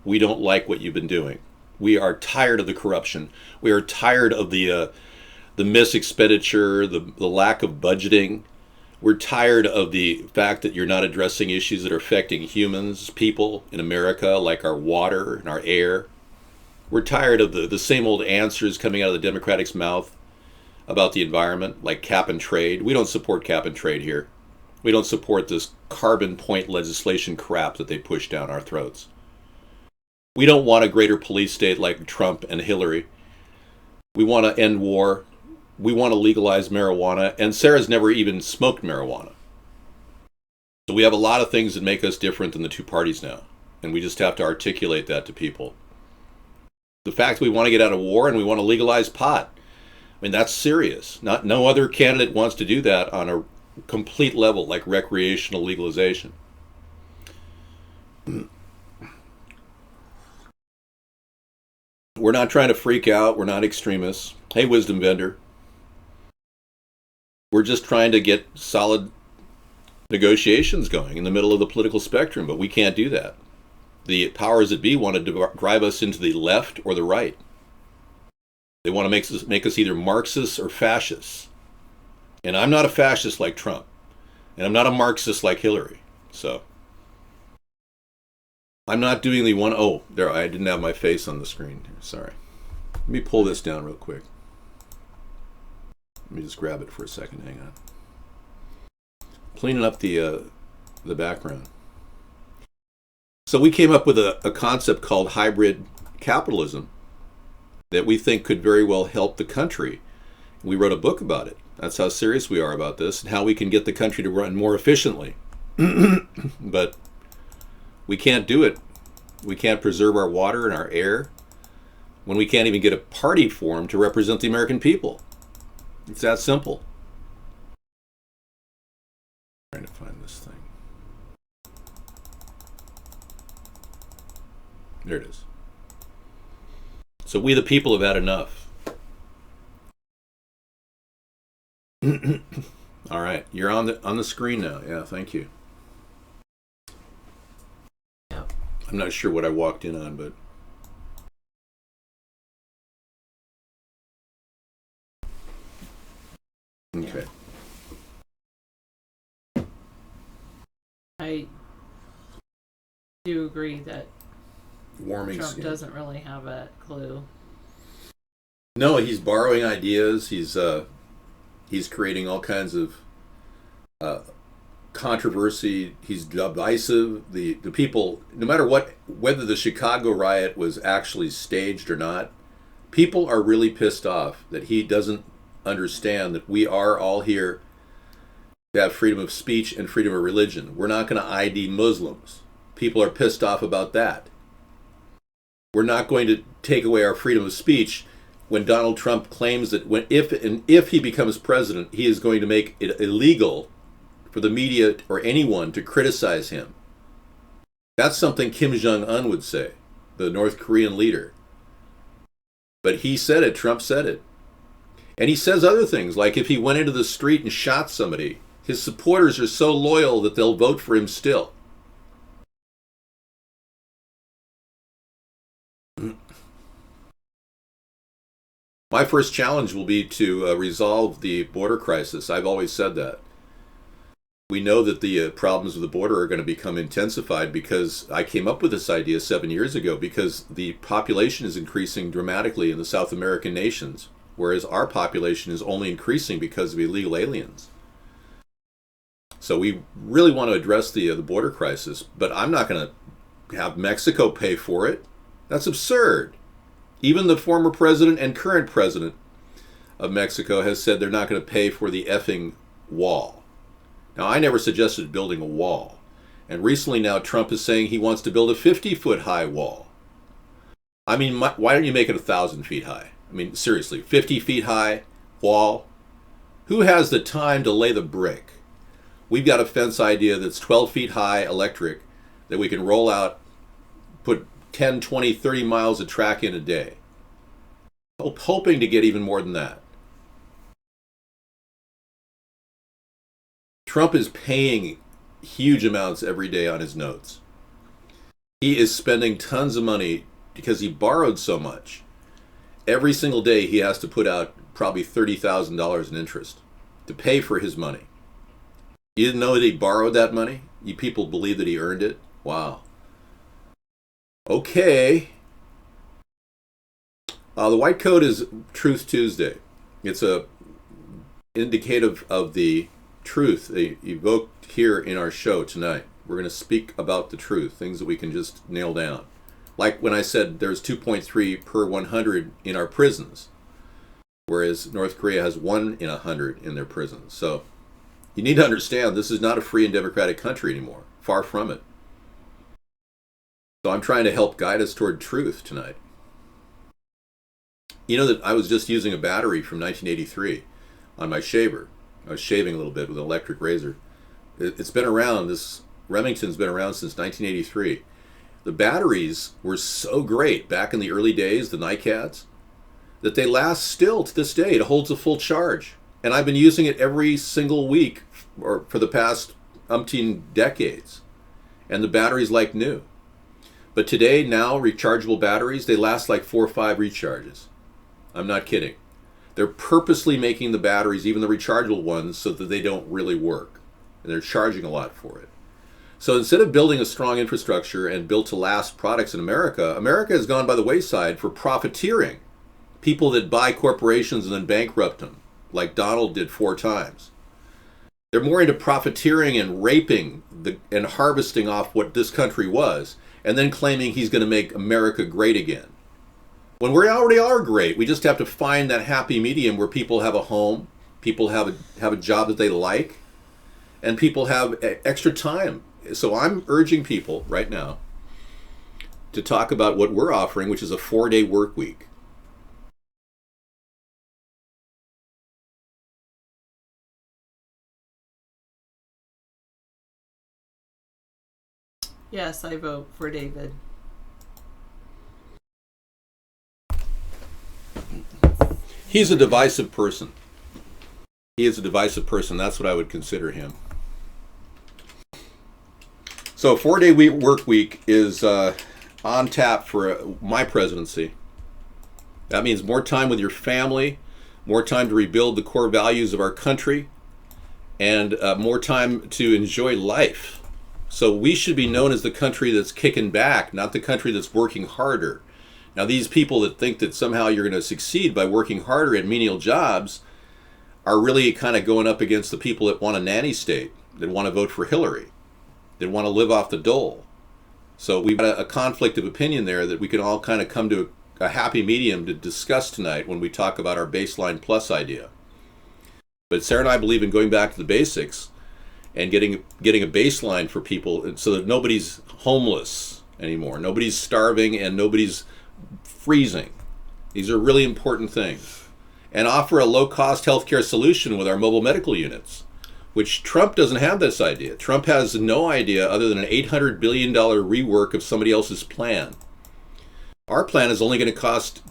we don't like what you've been doing. We are tired of the corruption. We are tired of the misexpenditure, the lack of budgeting. We're tired of the fact that you're not addressing issues that are affecting humans, people in America, like our water and our air. We're tired of the same old answers coming out of the Democrats' mouth about the environment, like cap and trade. We don't support cap and trade here. We don't support this carbon point legislation crap that they push down our throats. We don't want a greater police state like Trump and Hillary. We want to end war. We want to legalize marijuana. And Sarah's never even smoked marijuana. So we have a lot of things that make us different than the 2 parties now. And we just have to articulate that to people. The fact we want to get out of war and we want to legalize pot. I mean, that's serious. No other candidate wants to do that on a complete level, like recreational legalization. We're not trying to freak out. We're not extremists. Hey, wisdom vendor. We're just trying to get solid negotiations going in the middle of the political spectrum, but we can't do that. The powers that be want to drive us into the left or the right. They want to make us either Marxists or fascists. And I'm not a fascist like Trump. And I'm not a Marxist like Hillary. So I'm not doing the one, oh, there, I didn't have my face on the screen. Sorry. Let me pull this down real quick. Let me just grab it for a second. Hang on. Cleaning up the background. So we came up with a concept called hybrid capitalism that we think could very well help the country. We wrote a book about it. That's how serious we are about this and how we can get the country to run more efficiently. But we can't do it. We can't preserve our water and our air when we can't even get a party formed to represent the American people. It's that simple. I'm trying to find this thing. There it is. So we the people have had enough. All right, you're on the screen now. Yeah, thank you. Yep. I'm not sure what I walked in on, but okay. I do agree that Warming Trump skin. doesn't really have a clue. No, he's borrowing ideas. He's creating all kinds of controversy. He's divisive. The people, no matter whether the Chicago riot was actually staged or not, people are really pissed off that he doesn't understand that we are all here to have freedom of speech and freedom of religion. We're not going to ID Muslims. People are pissed off about that. We're not going to take away our freedom of speech when Donald Trump claims that if he becomes president, he is going to make it illegal for the media or anyone to criticize him. That's something Kim Jong-un would say, the North Korean leader. But he said it, Trump said it. And he says other things, like if he went into the street and shot somebody, his supporters are so loyal that they'll vote for him still. My first challenge will be to resolve the border crisis. I've always said that. We know that the problems with the border are going to become intensified because I came up with this idea 7 years ago because the population is increasing dramatically in the South American nations, whereas our population is only increasing because of illegal aliens. So we really want to address the border crisis, but I'm not going to have Mexico pay for it. That's absurd. Even the former president and current president of Mexico has said they're not going to pay for the effing wall. Now, I never suggested building a wall. And recently now Trump is saying he wants to build a 50-foot high wall. I mean, why don't you make it 1,000 feet high? I mean, seriously, 50 feet high wall? Who has the time to lay the brick? We've got a fence idea that's 12 feet high, electric, that we can roll out, put 10, 20, 30 miles of track in a day. Hoping to get even more than that. Trump is paying huge amounts every day on his notes. He is spending tons of money because he borrowed so much. Every single day he has to put out probably $30,000 in interest to pay for his money. You didn't know that he borrowed that money? You people believe that he earned it? Wow. Okay. The white coat is Truth Tuesday. It's a indicative of the truth evoked here in our show tonight. We're going to speak about the truth, things that we can just nail down. Like when I said there's 2.3 per 100 in our prisons, whereas North Korea has 1 in 100 in their prisons. So you need to understand this is not a free and democratic country anymore. Far from it. So I'm trying to help guide us toward truth tonight. You know that I was just using a battery from 1983 on my shaver. I was shaving a little bit with an electric razor. It's been around, this Remington's been around since 1983. The batteries were so great back in the early days, the NiCads, that they last still to this day. It holds a full charge. And I've been using it every single week or for the past umpteen decades. And the battery's like new. But today, now, rechargeable batteries, they last like 4 or 5 recharges. I'm not kidding. They're purposely making the batteries, even the rechargeable ones, so that they don't really work. And they're charging a lot for it. So instead of building a strong infrastructure and built-to-last products in America, America has gone by the wayside for profiteering. People that buy corporations and then bankrupt them, like Donald did 4 times. They're more into profiteering and raping and harvesting off what this country was, and then claiming he's going to make America great again. When we already are great, we just have to find that happy medium where people have a home, people have a job that they like, and people have extra time. So I'm urging people right now to talk about what we're offering, which is a 4-day work week. Yes, I vote for David. He's a divisive person. He is a divisive person. That's what I would consider him. So 4-day work week is on tap for my presidency. That means more time with your family, more time to rebuild the core values of our country, and more time to enjoy life. So we should be known as the country that's kicking back, not the country that's working harder. Now, these people that think that somehow you're going to succeed by working harder at menial jobs are really kind of going up against the people that want a nanny state, that want to vote for Hillary, that want to live off the dole. So we've got a conflict of opinion there that we can all kind of come to a happy medium to discuss tonight when we talk about our baseline plus idea. But Sarah and I believe in going back to the basics and getting a baseline for people so that nobody's homeless anymore, nobody's starving, and nobody's freezing. These are really important things. And offer a low-cost healthcare solution with our mobile medical units, which Trump doesn't have this idea. Trump has no idea other than an $800 billion rework of somebody else's plan. Our plan is only going to cost,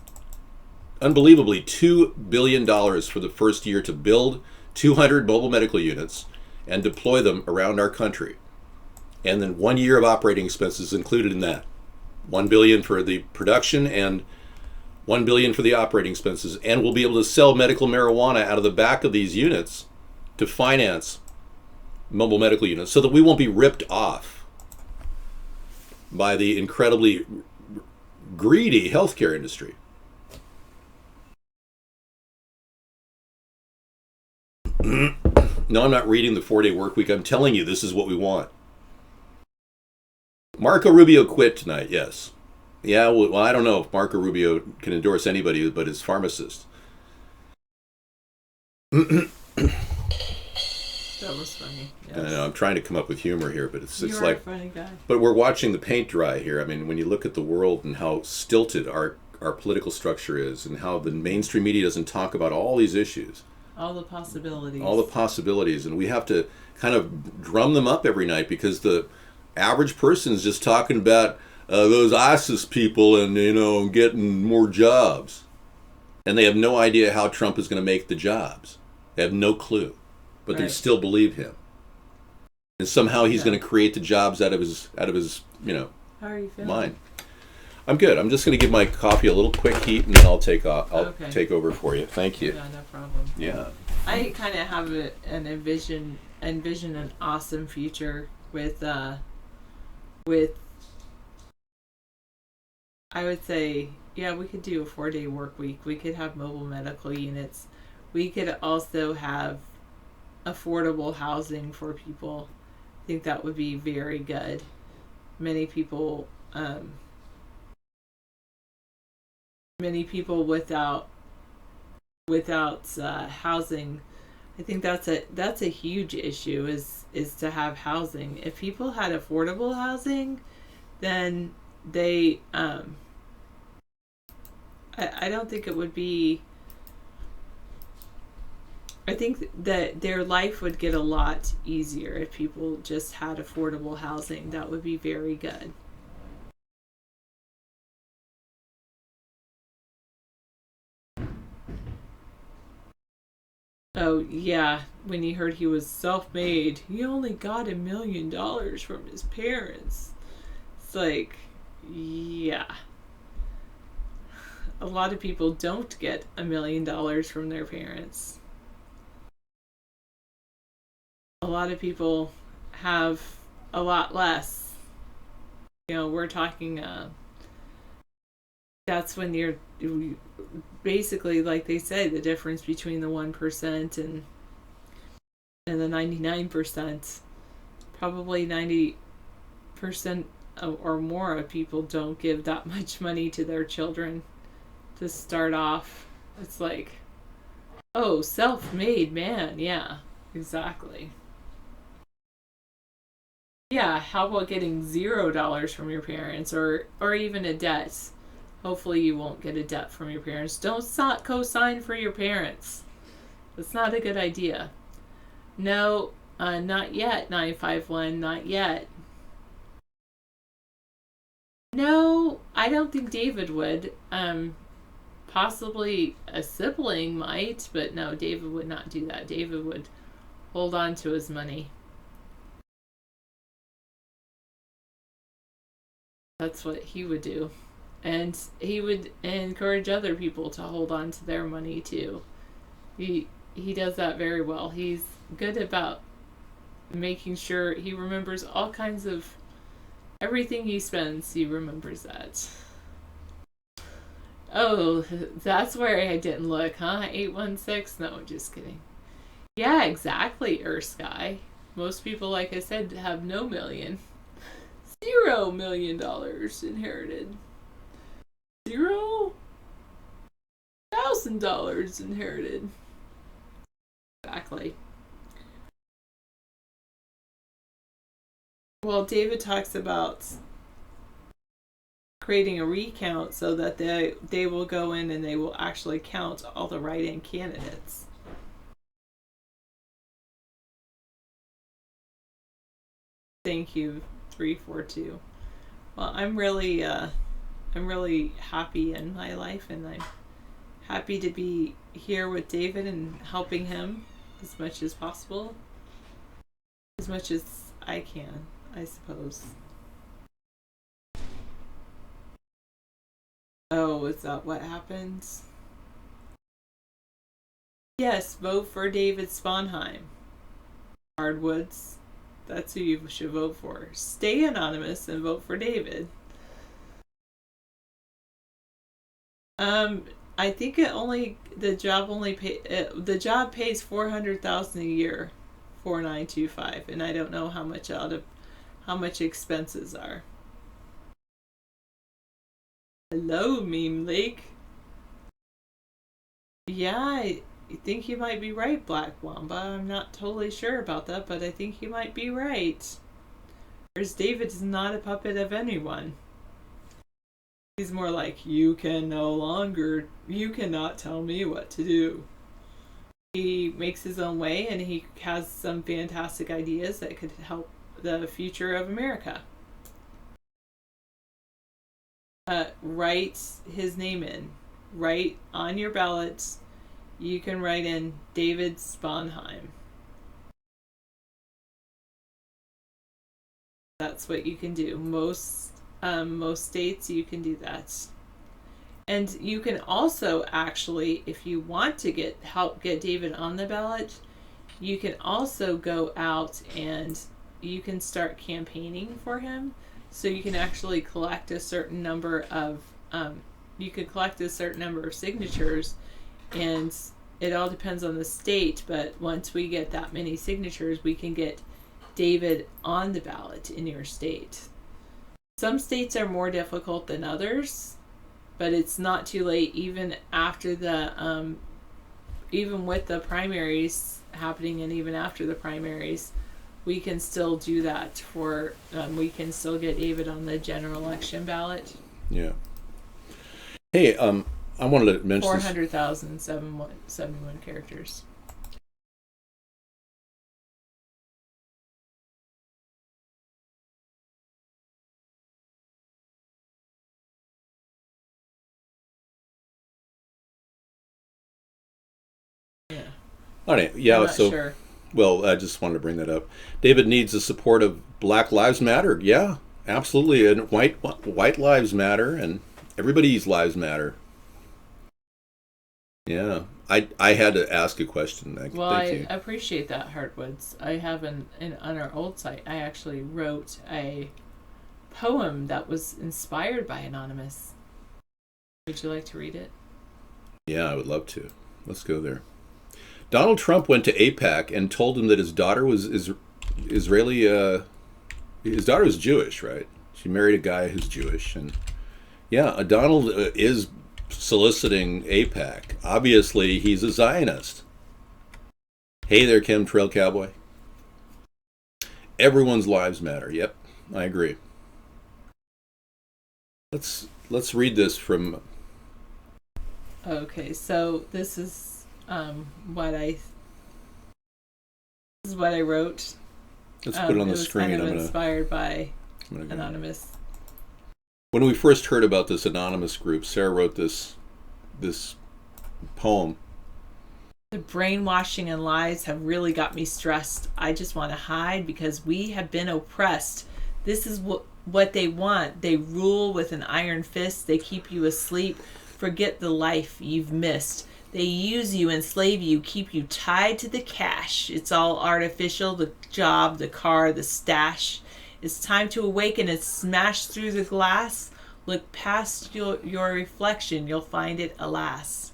unbelievably, $2 billion for the first year to build 200 mobile medical units and deploy them around our country. And then 1 year of operating expenses included in that. $1 billion for the production and $1 billion for the operating expenses. And we'll be able to sell medical marijuana out of the back of these units to finance mobile medical units so that we won't be ripped off by the incredibly greedy healthcare industry. No, I'm not reading the 4-day work week. I'm telling you this is what we want. Marco Rubio quit tonight, yes. Yeah, well, I don't know if Marco Rubio can endorse anybody but his pharmacist. That was funny. Yes. I know, I'm trying to come up with humor here, but it's You're like, a funny guy. but we're watching the paint dry here. I mean, when you look at the world and how stilted our political structure is, and how the mainstream media doesn't talk about all these issues, All the possibilities. all the possibilities, and we have to kind of drum them up every night because the average person's just talking about those ISIS people and getting more jobs, and they have no idea how Trump is going to make the jobs. They have no clue, but they Right. still believe him, and somehow he's Yeah. going to create the jobs out of his How are you feeling? mind. I'm good. I'm just going to give my coffee a little quick heat, and then I'll take off. I'll Okay. take over for you. Thank you. Yeah, no problem. Yeah. I kind of have an envision an awesome future with I would say, yeah, we could do a 4-day work week. We could have mobile medical units. We could also have affordable housing for people. I think that would be very good. Many people without housing. I think that's a huge issue is to have housing. If people had affordable housing, then they I don't think it would be. I think that their life would get a lot easier if people just had affordable housing. That would be very good. Oh, yeah. When he heard he was self-made, he only got $1 million from his parents. It's like, yeah. A lot of people don't get $1 million from their parents. A lot of people have a lot less. We're talking, that's when you're basically, like they say, the difference between the 1% and the 99%. Probably 90% or more of people don't give that much money to their children to start off. It's like, oh, self-made man. Yeah, exactly. Yeah, how about getting $0 from your parents or even a debt? Hopefully you won't get a debt from your parents. Don't co-sign for your parents. That's not a good idea. No, not yet, 951, not yet. No, I don't think David would. Possibly a sibling might, but no, David would not do that. David would hold on to his money. That's what he would do. And he would encourage other people to hold on to their money too. He does that very well. He's good about making sure he remembers all kinds of everything he spends. He remembers that. Oh, that's where I didn't look, huh? 816? No, just kidding. Yeah, exactly, Ersky. Most people, like I said, have no million. $0 million inherited. $0,000 inherited. Exactly. Well, David talks about creating a recount so that they will go in and they will actually count all the write-in candidates. Thank you, 342. Well, I'm really happy in my life, and I'm happy to be here with David and helping him as much as possible, as much as I can, I suppose. Oh, is that what happens? Yes, vote for David Sponheim. Hardwoods. That's who you should vote for. Stay anonymous and vote for David. I think the job pays $400,000 a year, 4925, and I don't know how much expenses are. Hello, Meme Lake. Yeah, I think you might be right, Black Wamba. I'm not totally sure about that, but I think you might be right. Whereas David is not a puppet of anyone. He's more like, you cannot tell me what to do. He makes his own way, and he has some fantastic ideas that could help the future of America. Write his name in. Write on your ballots. You can write in David Sponheim. That's what you can do. Most states you can do that. And you can also actually, if you want to help get David on the ballot, you can also go out and you can start campaigning for him. So you can actually collect a certain number of signatures, and it all depends on the state. But once we get that many signatures, we can get David on the ballot in your state. Some states are more difficult than others, but it's not too late. Even after even with the primaries happening, and even after the primaries, we can still do that. We can still get David on the general election ballot. Yeah. Hey, I wanted to mention 400,071 characters. Yeah. All right. Yeah. I'm not So. sure. Well, I just wanted to bring that up. David needs the support of Black Lives Matter. Yeah, absolutely. And white lives matter, and everybody's lives matter. Yeah. I had to ask a question. Thank you. I appreciate that, Hardwoods. I have on our old site, I actually wrote a poem that was inspired by Anonymous. Would you like to read it? Yeah, I would love to. Let's go there. Donald Trump went to AIPAC and told him that his daughter was Israeli. His daughter was Jewish, right? She married a guy who's Jewish, and yeah, Donald is soliciting AIPAC. Obviously, he's a Zionist. Hey there, chemtrail cowboy. Everyone's lives matter. Yep, I agree. Let's read this from. Okay, so this is what I wrote. Let's put it on the screen. Kind of inspired by Anonymous. When we first heard about this Anonymous group, Sarah wrote this poem. The brainwashing and lies have really got me stressed. I just want to hide because we have been oppressed. This is what they want. They rule with an iron fist. They keep you asleep. Forget the life you've missed. They use you, enslave you, keep you tied to the cash. It's all artificial, the job, the car, the stash. It's time to awaken and smash through the glass. Look past your reflection, you'll find it, alas.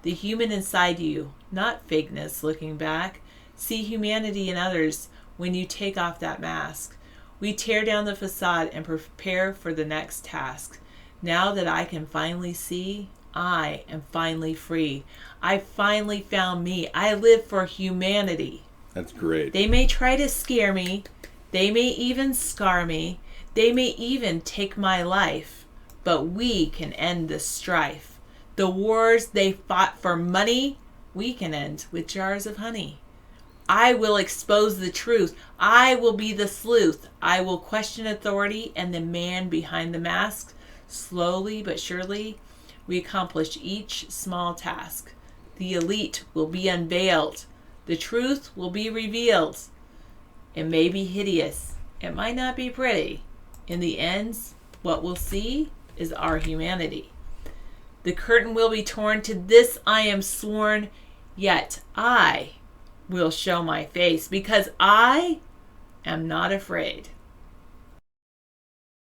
The human inside you, not fakeness looking back. See humanity in others when you take off that mask. We tear down the facade and prepare for the next task. Now that I can finally see, I am finally free. I finally found me. I live for humanity. That's great. They may try to scare me. They may even scar me. They may even take my life. But we can end the strife. The wars they fought for money, we can end with jars of honey. I will expose the truth. I will be the sleuth. I will question authority and the man behind the mask. Slowly but surely, we accomplish each small task. The elite will be unveiled. The truth will be revealed. It may be hideous. It might not be pretty. In the end, what we'll see is our humanity. The curtain will be torn. To this I am sworn. Yet I will show my face because I am not afraid.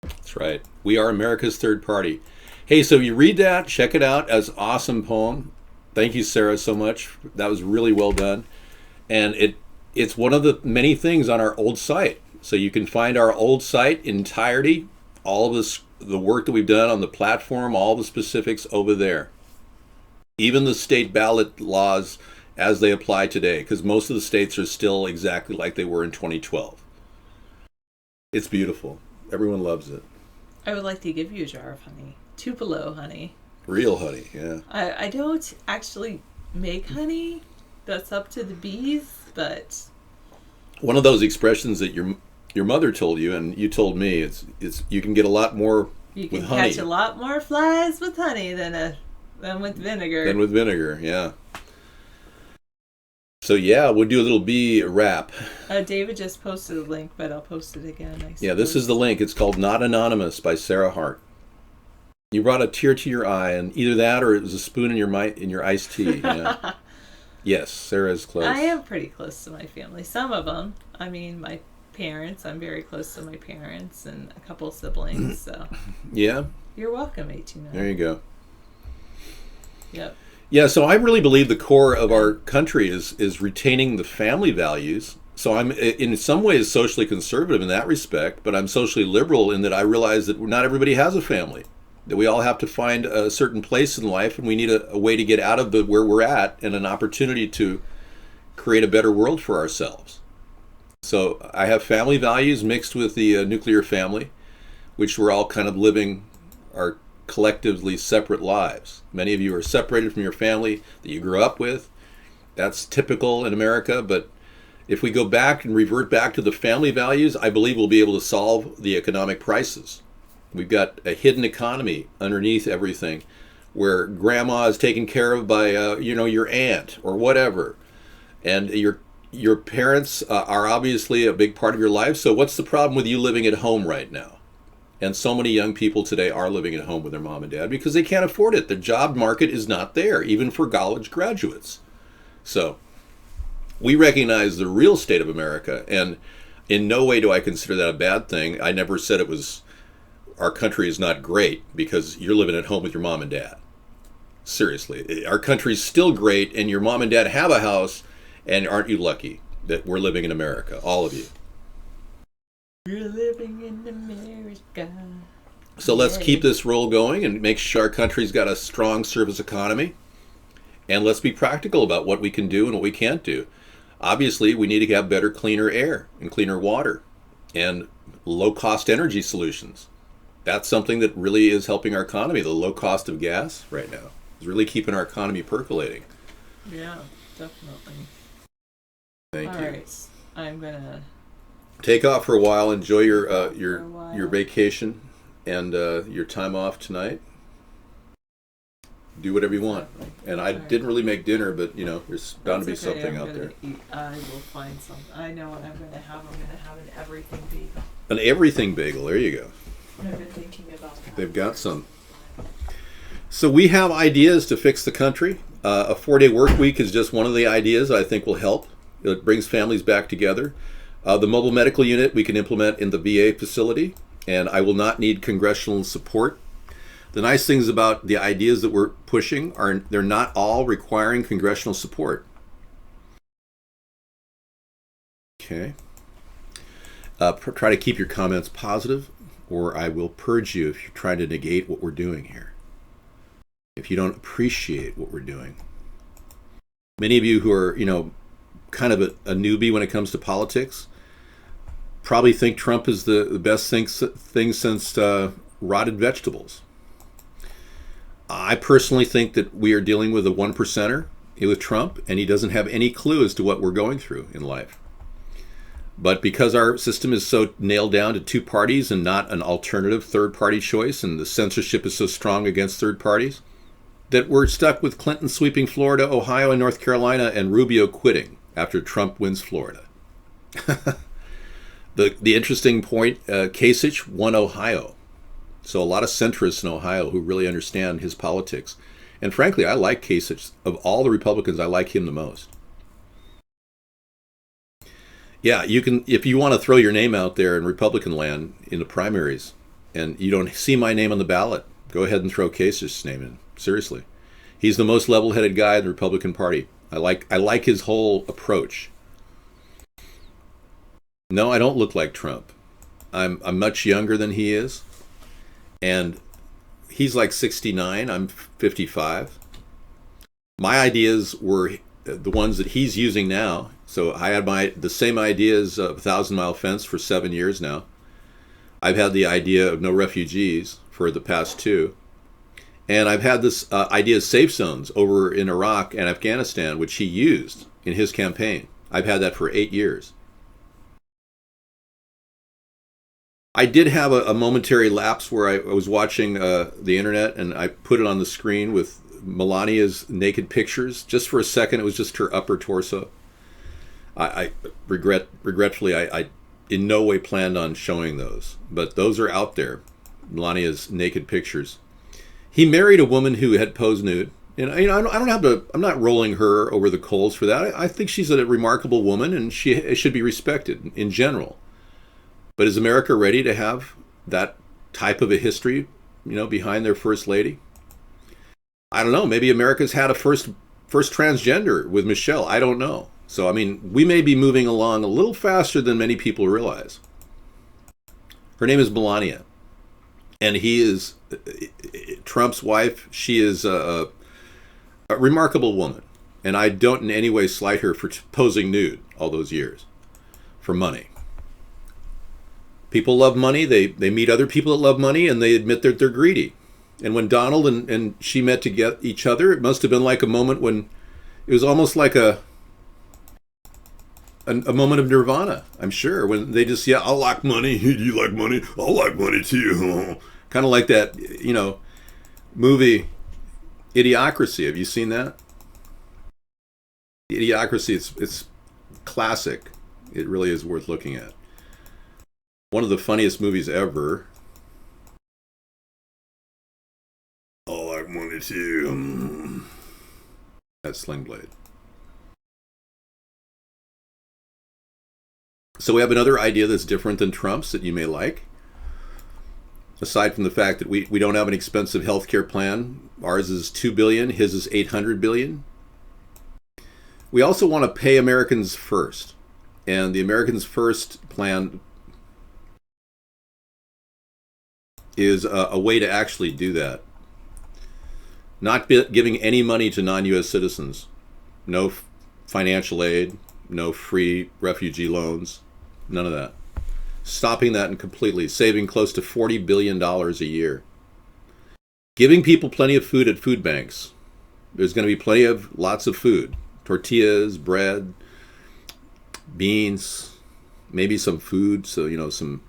That's right. We are America's third party. Hey, so you read that, check it out as awesome poem. Thank you, Sarah, so much. That was really well done. And it's one of the many things on our old site. So you can find our old site in entirety, all of the work that we've done on the platform, all the specifics over there. Even the state ballot laws as they apply today, because most of the states are still exactly like they were in 2012. It's beautiful. Everyone loves it. I would like to give you a jar of honey. Tupelo honey. Real honey, yeah. I don't actually make honey. That's up to the bees, but One of those expressions that your mother told you and you told me, it's you can get a lot more you with can honey catch a lot more flies with honey than with vinegar. than with vinegar, yeah. So yeah, we'll do a little bee wrap. David just posted a link, but I'll post it again. Yeah, this is the link. It's called Not Anonymous by Sarah Hart. You brought a tear to your eye, and either that or it was a spoon in your iced tea. Yeah. Yes, Sarah's close. I am pretty close to my family. Some of them. I mean, my parents. I'm very close to my parents and a couple siblings. So Yeah, you're welcome, 829. there you go. Yep. Yeah, so I really believe the core of our country is retaining the family values. So I'm in some ways socially conservative in that respect, but I'm socially liberal in that I realize that not everybody has a family, that we all have to find a certain place in life, and we need a way to get out of where we're at and an opportunity to create a better world for ourselves. So I have family values mixed with the nuclear family, which we're all kind of living our collectively separate lives. Many of you are separated from your family that you grew up with. That's typical in America, but if we go back and revert back to the family values, I believe we'll be able to solve the economic crisis. We've got a hidden economy underneath everything where grandma is taken care of by your aunt or whatever, and your parents are obviously a big part of your life. So what's the problem with you living at home right now? And so many young people today are living at home with their mom and dad because they can't afford it. The job market is not there, even for college graduates. So we recognize the real state of America, and in no way do I consider that a bad thing. I never said our country is not great because you're living at home with your mom and dad. Seriously, our country's still great, and your mom and dad have a house, and aren't you lucky that we're living in America, all of you? We're living in America. So let's keep this roll going and make sure our country's got a strong service economy. And let's be practical about what we can do and what we can't do. Obviously, we need to have better, cleaner air and cleaner water and low-cost energy solutions. That's something that really is helping our economy. The low cost of gas right now is really keeping our economy percolating. Yeah, definitely. Thank All you. right, I'm gonna Take off for a while. Enjoy your For a while. your vacation and your time off tonight. Do whatever you want. And I didn't really make dinner, but there's bound to be That's okay, something I'm out gonna there. Eat. I will find something. I know what I'm gonna have. I'm gonna have an everything bagel. An everything bagel. There you go. I've been thinking about that. They've got some. So we have ideas to fix the country. A 4-day work week is just one of the ideas I think will help. It brings families back together. The mobile medical unit we can implement in the VA facility, and I will not need congressional support. The nice things about the ideas that we're pushing are they're not all requiring congressional support. Okay. Try to keep your comments positive, or I will purge you if you're trying to negate what we're doing here. If you don't appreciate what we're doing. Many of you who are, kind of a newbie when it comes to politics probably think Trump is the best thing since rotted vegetables. I personally think that we are dealing with a one percenter with Trump, and he doesn't have any clue as to what we're going through in life. But because our system is so nailed down to two parties and not an alternative third party choice, and the censorship is so strong against third parties, that we're stuck with Clinton sweeping Florida, Ohio, and North Carolina, and Rubio quitting after Trump wins Florida. The interesting point, Kasich won Ohio. So a lot of centrists in Ohio who really understand his politics. And frankly, I like Kasich. Of all the Republicans, I like him the most. Yeah, you can, if you want to throw your name out there in Republican land in the primaries and you don't see my name on the ballot, go ahead and throw Kasich's name in. Seriously. He's the most level-headed guy in the Republican Party. I like his whole approach. No, I don't look like Trump. I'm much younger than he is. And he's like 69, I'm 55. My ideas were the ones that he's using now. So I had the same ideas of 1,000-mile fence for 7 years now. I've had the idea of no refugees for the past 2. And I've had this idea of safe zones over in Iraq and Afghanistan, which he used in his campaign. I've had that for 8 years. I did have a momentary lapse where I was watching the internet, and I put it on the screen with Melania's naked pictures. Just for a second, it was just her upper torso. I regretfully, I in no way planned on showing those, but those are out there, Melania's naked pictures. He married a woman who had posed nude. And I don't have to. I'm not rolling her over the coals for that. I think she's a remarkable woman, and she should be respected in general. But is America ready to have that type of a history, behind their first lady? I don't know. Maybe America's had a first transgender with Michelle. I don't know. So, we may be moving along a little faster than many people realize. Her name is Melania, and he is Trump's wife. She is a remarkable woman, and I don't in any way slight her for posing nude all those years for money. People love money. They meet other people that love money, and they admit that they're greedy. And when Donald and she met to get each other, it must have been like a moment when it was almost like a moment of nirvana, I'm sure, when they just, I like money. Do you like money? I like money too. Kind of like that, movie Idiocracy. Have you seen that? Idiocracy, it's classic. It really is worth looking at. One of the funniest movies ever. I like money too. That's Sling Blade. So we have another idea that's different than Trump's that you may like. Aside from the fact that we don't have an expensive healthcare plan. Ours is $2 billion, his is $800 billion. We also want to pay Americans first. And the Americans First plan is a way to actually do that. Not giving any money to non-U.S. citizens. No financial aid, no free refugee loans, none of that. Stopping that and completely, saving close to $40 billion a year. Giving people plenty of food at food banks. There's going to be lots of food. Tortillas, bread, beans, maybe some food, so, some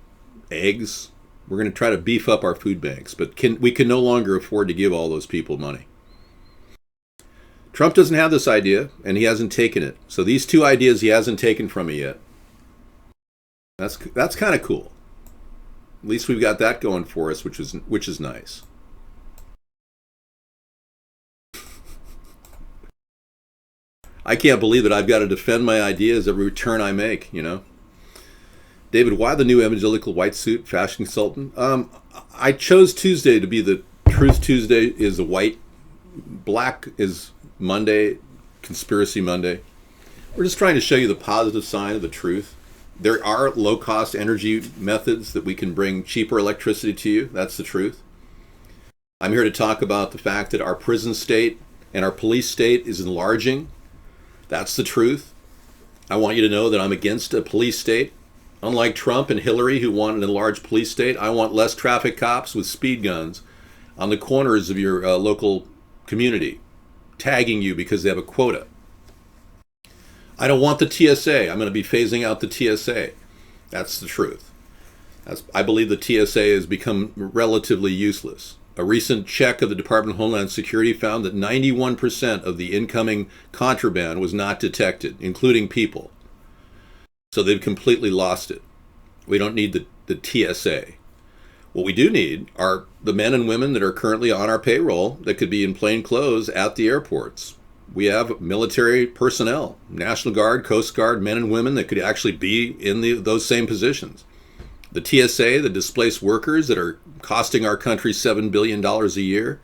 eggs. We're going to try to beef up our food banks, but we can no longer afford to give all those people money. Trump doesn't have this idea, and he hasn't taken it. So these two ideas he hasn't taken from me yet. That's kind of cool. At least we've got that going for us, which is nice. I can't believe that I've got to defend my ideas every return I make, David, why the new evangelical white suit fashion consultant? I chose Tuesday to be the Truth Tuesday is a white. Black is Monday, Conspiracy Monday. We're just trying to show you the positive side of the truth. There are low-cost energy methods that we can bring cheaper electricity to you. That's the truth. I'm here to talk about the fact that our prison state and our police state is enlarging. That's the truth. I want you to know that I'm against a police state. Unlike Trump and Hillary, who want an enlarged police state, I want less traffic cops with speed guns on the corners of your local community, tagging you because they have a quota. I don't want the TSA. I'm going to be phasing out the TSA. That's the truth. I believe the TSA has become relatively useless. A recent check of the Department of Homeland Security found that 91% of the incoming contraband was not detected, including people. So they've completely lost it. We don't need the TSA. What we do need are the men and women that are currently on our payroll that could be in plain clothes at the airports. We have military personnel, National Guard, Coast Guard, men and women that could actually be in those same positions. The TSA, the displaced workers that are costing our country $7 billion a year,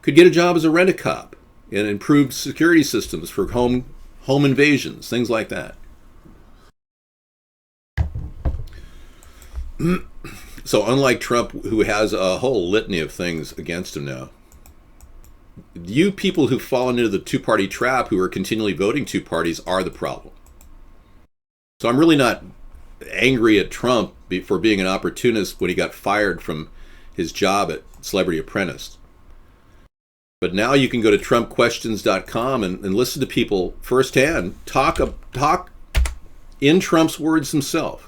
could get a job as a rent-a-cop and improved security systems for home invasions, things like that. So unlike Trump, who has a whole litany of things against him now, you people who've fallen into the two-party trap, who are continually voting two parties, are the problem. So I'm really not angry at Trump for being an opportunist when he got fired from his job at Celebrity Apprentice. But now you can go to TrumpQuestions.com and listen to people firsthand talk in Trump's words himself.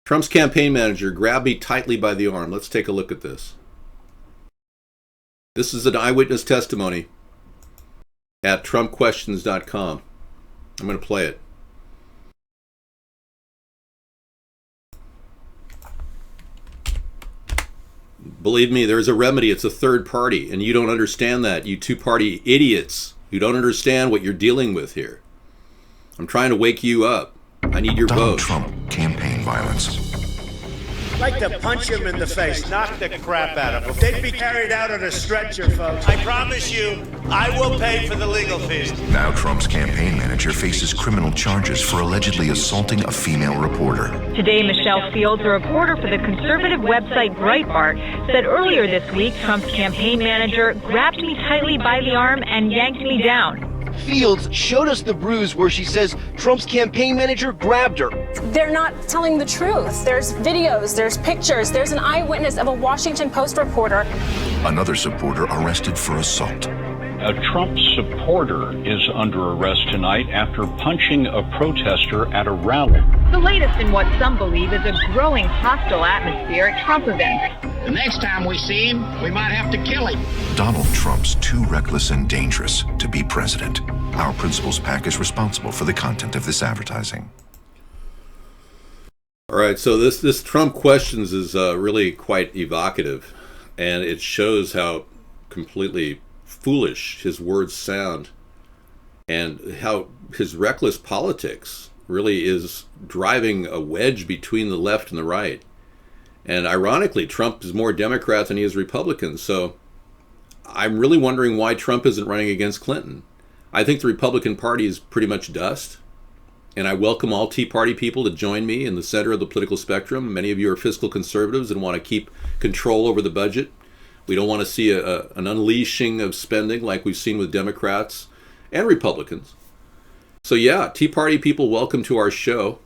Trump's campaign manager grabbed me tightly by the arm. Let's take a look at this. This is an eyewitness testimony at TrumpQuestions.com. I'm going to play it. Believe me, there's a remedy. It's a third party, and you don't understand that, you two-party idiots. You don't understand what you're dealing with here. I'm trying to wake you up. I need your Donald vote. Trump campaign violence. I'd like to punch him in the face, knock the crap out of him. They'd be carried out on a stretcher, folks. I promise you, I will pay for the legal fees. Now Trump's campaign manager faces criminal charges for allegedly assaulting a female reporter. Today, Michelle Fields, a reporter for the conservative website Breitbart, said earlier this week Trump's campaign manager grabbed me tightly by the arm and yanked me down. Fields showed us the bruise where she says Trump's campaign manager grabbed her. They're not telling the truth. There's videos, there's pictures, there's an eyewitness of a Washington Post reporter. Another supporter arrested for assault. A Trump supporter is under arrest tonight after punching a protester at a rally. The latest in what some believe is a growing hostile atmosphere at Trump events. The next time we see him, we might have to kill him. Donald Trump's too reckless and dangerous to be president. Our Principles PAC is responsible for the content of this advertising. All right, so this Trump Questions is really quite evocative, and it shows how completely foolish his words sound and how his reckless politics really is driving a wedge between the left and the right. And ironically, Trump is more Democrat than he is Republican. So I'm really wondering why Trump isn't running against Clinton. I think the Republican Party is pretty much dust. And I welcome all Tea Party people to join me in the center of the political spectrum. Many of you are fiscal conservatives and want to keep control over the budget. We don't want to see an unleashing of spending like we've seen with Democrats and Republicans. So yeah, Tea Party people, welcome to our show.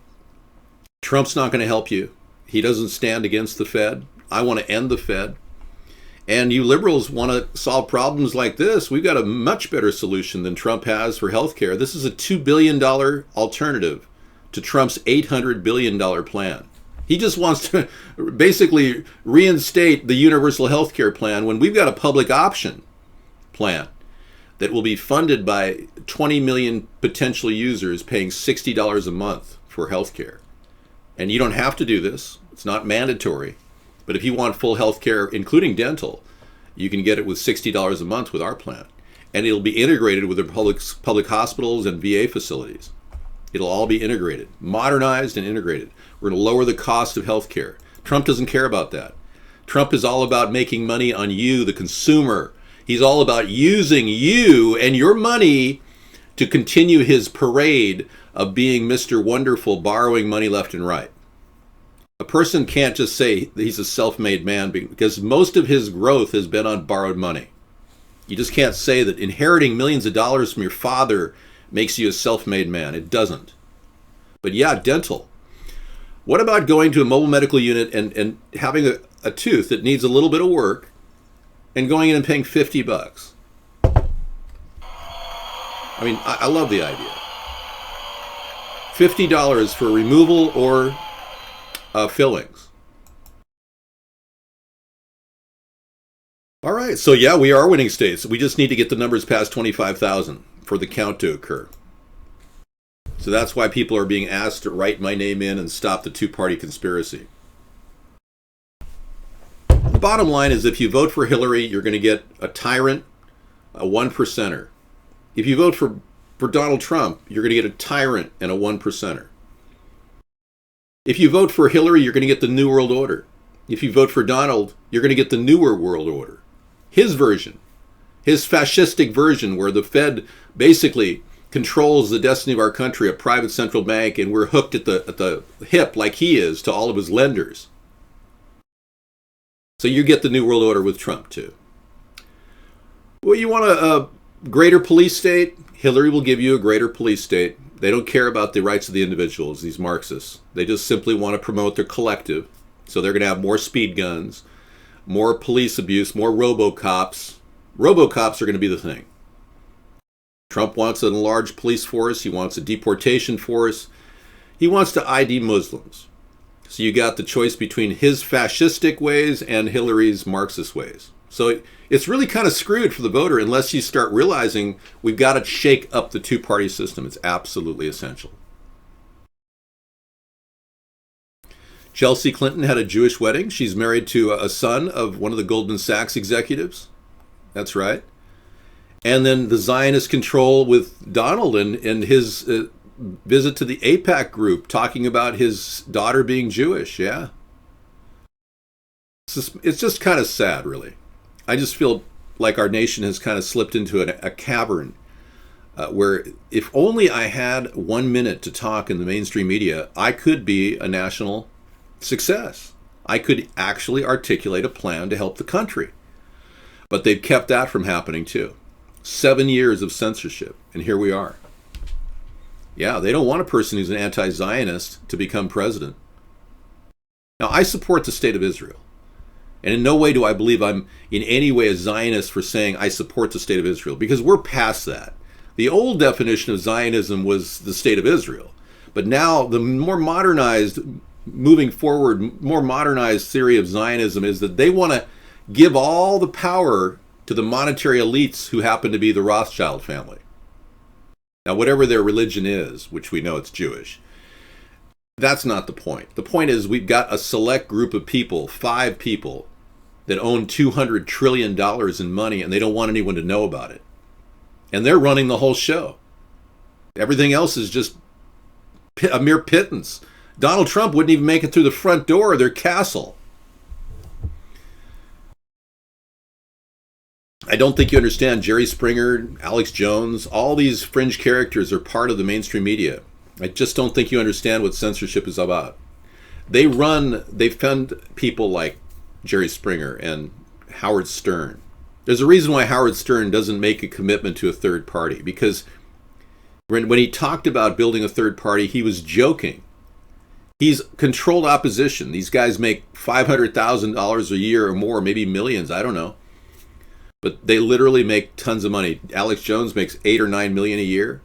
Trump's not going to help you. He doesn't stand against the Fed. I want to end the Fed. And you liberals want to solve problems like this. We've got a much better solution than Trump has for healthcare. This is a $2 billion alternative to Trump's $800 billion plan. He just wants to basically reinstate the universal healthcare plan when we've got a public option plan that will be funded by 20 million potential users paying $60 a month for healthcare. And you don't have to do this. It's not mandatory. But if you want full health care, including dental, you can get it with $60 a month with our plan. And it'll be integrated with the public hospitals and VA facilities. It'll all be integrated, modernized and integrated. We're going to lower the cost of health care. Trump doesn't care about that. Trump is all about making money on you, the consumer. He's all about using you and your money to continue his parade of being Mr. Wonderful, borrowing money left and right. A person can't just say he's a self-made man because most of his growth has been on borrowed money. You just can't say that inheriting millions of dollars from your father makes you a self-made man. It doesn't. But yeah, dental. What about going to a mobile medical unit and having a tooth that needs a little bit of work and going in and paying $50? I mean, I love the idea. $50 for removal or fillings. All right, so yeah, we are winning states. We just need to get the numbers past 25,000 for the count to occur. So that's why people are being asked to write my name in and stop the two-party conspiracy. The bottom line is if you vote for Hillary, you're going to get a tyrant, a one-percenter. If you vote for Donald Trump, you're going to get a tyrant and a one-percenter. If you vote for Hillary, you're going to get the New World Order. If you vote for Donald, you're going to get the newer world order. His version, his fascistic version, where the Fed basically controls the destiny of our country, a private central bank, and we're hooked at the hip like he is to all of his lenders. So you get the New World Order with Trump too. Well, you want a greater police state? Hillary will give you a greater police state. They don't care about the rights of the individuals, these Marxists. They just simply want to promote their collective. So they're going to have more speed guns, more police abuse, more robocops. Robocops are going to be the thing. Trump wants an enlarged police force. He wants a deportation force. He wants to ID Muslims. So you got the choice between his fascistic ways and Hillary's Marxist ways. So it's really kind of screwed for the voter unless you start realizing we've got to shake up the two-party system. It's absolutely essential. Chelsea Clinton had a Jewish wedding. She's married to a son of one of the Goldman Sachs executives. That's right. And then the Zionist control with Donald and his visit to the AIPAC group, talking about his daughter being Jewish. Yeah. It's just kind of sad, really. I just feel like our nation has kind of slipped into a cavern where if only I had 1 minute to talk in the mainstream media, I could be a national success. I could actually articulate a plan to help the country. But they've kept that from happening too. 7 years of censorship, and here we are. Yeah, they don't want a person who's an anti-Zionist to become president. Now, I support the state of Israel. And in no way do I believe I'm in any way a Zionist for saying I support the state of Israel, because we're past that. The old definition of Zionism was the state of Israel. But now the more modernized, moving forward, more modernized theory of Zionism is that they want to give all the power to the monetary elites who happen to be the Rothschild family. Now, whatever their religion is, which we know it's Jewish, that's not the point. The point is we've got a select group of people, 5 people, that own $200 trillion in money, and they don't want anyone to know about it. And they're running the whole show. Everything else is just a mere pittance. Donald Trump wouldn't even make it through the front door of their castle. I don't think you understand. Jerry Springer, Alex Jones, all these fringe characters are part of the mainstream media. I just don't think you understand what censorship is about. They fund people like Jerry Springer and Howard Stern. There's a reason why Howard Stern doesn't make a commitment to a third party, because when he talked about building a third party, he was joking. He's controlled opposition. These guys make $500,000 a year or more, maybe millions, I don't know. But they literally make tons of money. Alex Jones makes $8 or $9 million a year,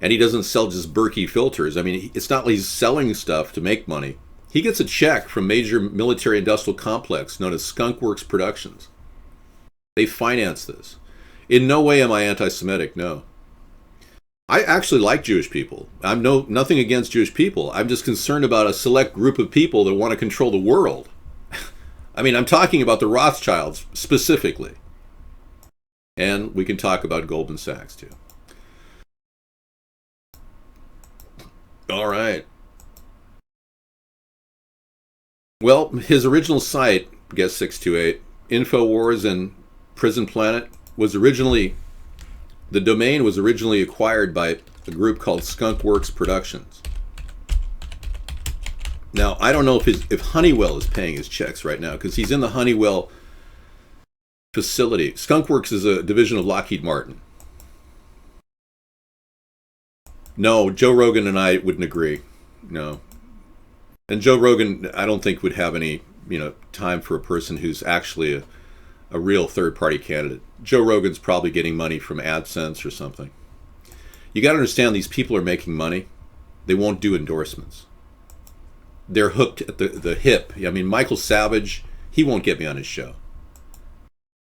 and he doesn't sell just Berkey filters. I mean, it's not like he's selling stuff to make money. He gets a check from major military industrial complex known as Skunk Works Productions. They finance this. In no way am I anti-Semitic, no. I actually like Jewish people. I'm nothing against Jewish people. I'm just concerned about a select group of people that want to control the world. I mean, I'm talking about the Rothschilds specifically. And we can talk about Goldman Sachs too. All right. Well, his original site, Guest 628, InfoWars and Prison Planet, the domain was originally acquired by a group called Skunk Works Productions. Now, I don't know if Honeywell is paying his checks right now, because he's in the Honeywell facility. Skunk Works is a division of Lockheed Martin. No, Joe Rogan and I wouldn't agree. No. And Joe Rogan, I don't think would have any, time for a person who's actually a real third-party candidate. Joe Rogan's probably getting money from AdSense or something. You got to understand, these people are making money. They won't do endorsements. They're hooked at the hip. I mean, Michael Savage, he won't get me on his show.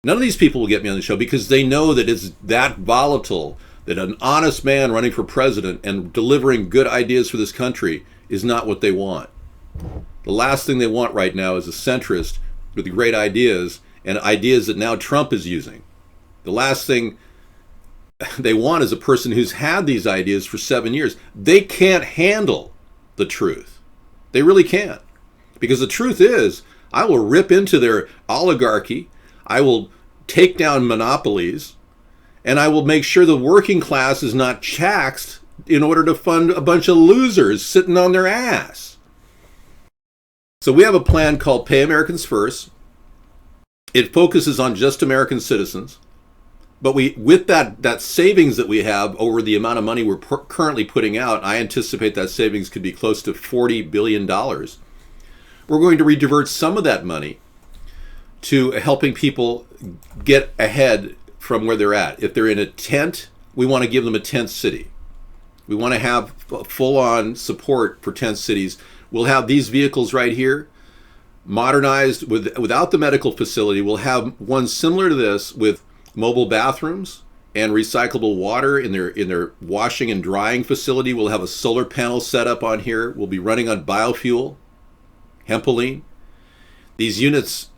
None of these people will get me on the show because they know that it's that volatile, that an honest man running for president and delivering good ideas for this country is not what they want. The last thing they want right now is a centrist with great ideas and ideas that now Trump is using. The last thing they want is a person who's had these ideas for 7 years. They can't handle the truth. They really can't. Because the truth is, I will rip into their oligarchy. I will take down monopolies, And I will make sure the working class is not taxed in order to fund a bunch of losers sitting on their ass. So we have a plan called Pay Americans First. It focuses on just American citizens. But with that savings that we have over the amount of money we're currently putting out, I anticipate that savings could be close to $40 billion. We're going to redivert some of that money to helping people get ahead from where they're at. If they're in a tent, we want to give them a tent city. We want to have full-on support for tent cities. We'll have these vehicles right here, modernized without the medical facility. We'll have one similar to this with mobile bathrooms and recyclable water in their washing and drying facility. We'll have a solar panel set up on here. We'll be running on biofuel, hempoline. These units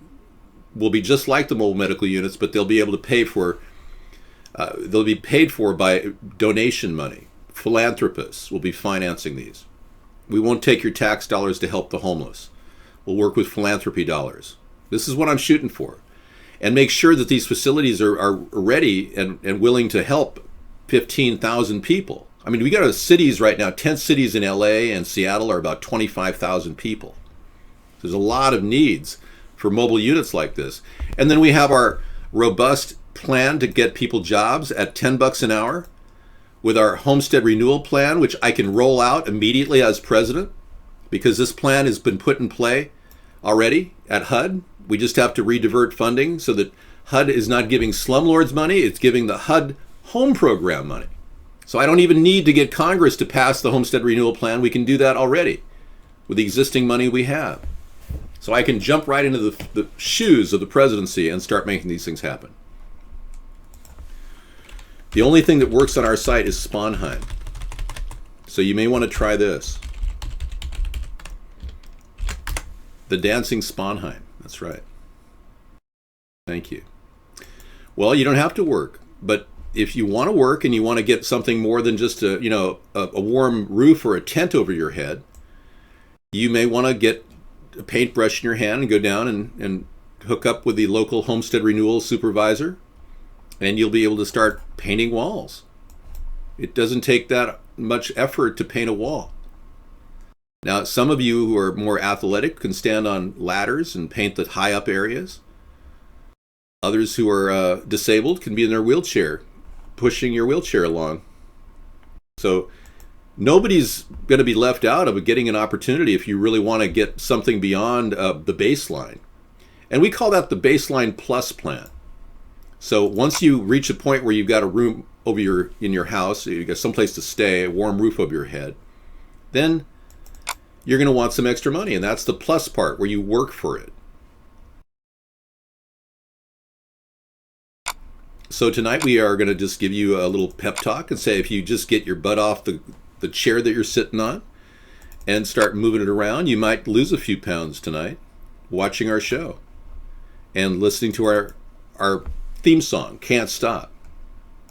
will be just like the mobile medical units, but they'll be able to pay for. They'll be paid for by donation money. Philanthropists will be financing these. We won't take your tax dollars to help the homeless. We'll work with philanthropy dollars. This is what I'm shooting for. And make sure that these facilities are ready and willing to help 15,000 people. I mean, we got cities right now, 10 cities in LA and Seattle are about 25,000 people. There's a lot of needs for mobile units like this. And then we have our robust plan to get people jobs at $10 an hour with our homestead renewal plan, which I can roll out immediately as president because this plan has been put in play already at HUD. We just have to redivert funding so that HUD is not giving slumlords money, it's giving the HUD home program money. So I don't even need to get Congress to pass the homestead renewal plan. We can do that already with the existing money we have. So I can jump right into the shoes of the presidency and start making these things happen. The only thing that works on our site is Sponheim. So you may want to try this. The dancing Sponheim. That's right. Thank you. Well, you don't have to work, but if you want to work and you want to get something more than just a warm roof or a tent over your head, you may want to get a paintbrush in your hand and go down and hook up with the local homestead renewal supervisor, and you'll be able to start painting walls. It doesn't take that much effort to paint a wall. Now, some of you who are more athletic can stand on ladders and paint the high up areas. Others who are disabled can be in their wheelchair, pushing your wheelchair along. So nobody's going to be left out of getting an opportunity if you really want to get something beyond the baseline. And we call that the Baseline Plus plan. So once you reach a point where you've got a room in your house, you've got someplace to stay, a warm roof over your head, then you're going to want some extra money, and that's the plus part where you work for it. So tonight we are going to just give you a little pep talk and say if you just get your butt off the chair that you're sitting on and start moving it around, you might lose a few pounds tonight watching our show and listening to our theme song, Can't Stop.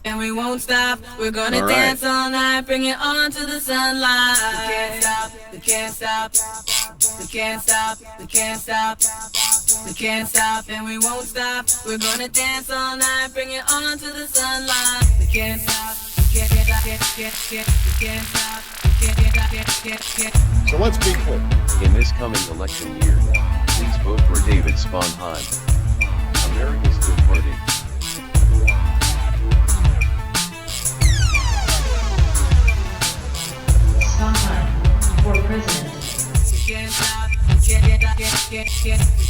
And we won't stop, we're gonna dance all night, bring it on to the sunlight. We can't stop, we can't stop, we can't stop, we can't stop, we can't stop, and we won't stop. We're gonna dance all night, bring it on to the sunlight. We can't stop, we can't stop, we can't. So let's be clear. In this coming election year, please vote for David Sponheim. America's Third Party. Sponheim for president. We can't stop, we can't stop, we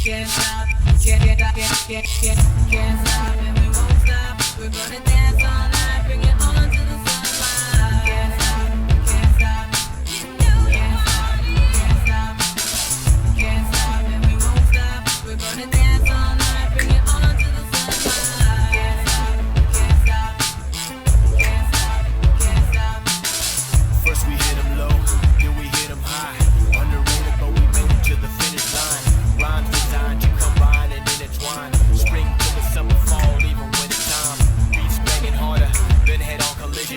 can't stop, and we won't stop. We're gonna dance all night, bring it on to the sunlight. We can't stop, we can't stop, we can't stop, we can't stop, and we won't stop. We're gonna dance all night, bring it on to the sunlight. We can't stop, we can't stop, we can't stop, we can't stop. First we hit them low, then we hit them high. Underrated, but we made it to the finish line. Rhymes designed to combine and intertwine. Spring to the summer, fall, even winter time. Beats banging harder, then head on collision.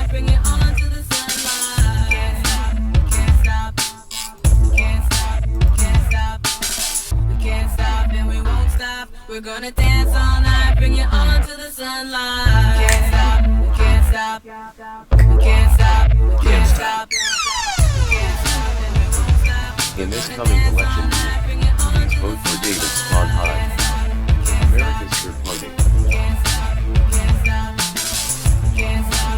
night, bring it on to the sunlight. Can't stop, can't stop, can't stop, we can't stop, and we won't stop. We're gonna dance all night, bring it on to the sunlight. Can't stop, we can't stop, we can't stop, we can't stop, we can't stop, and we won't stop. In this coming election year, please vote for David Sponheim, America's Third Party. Can't stop,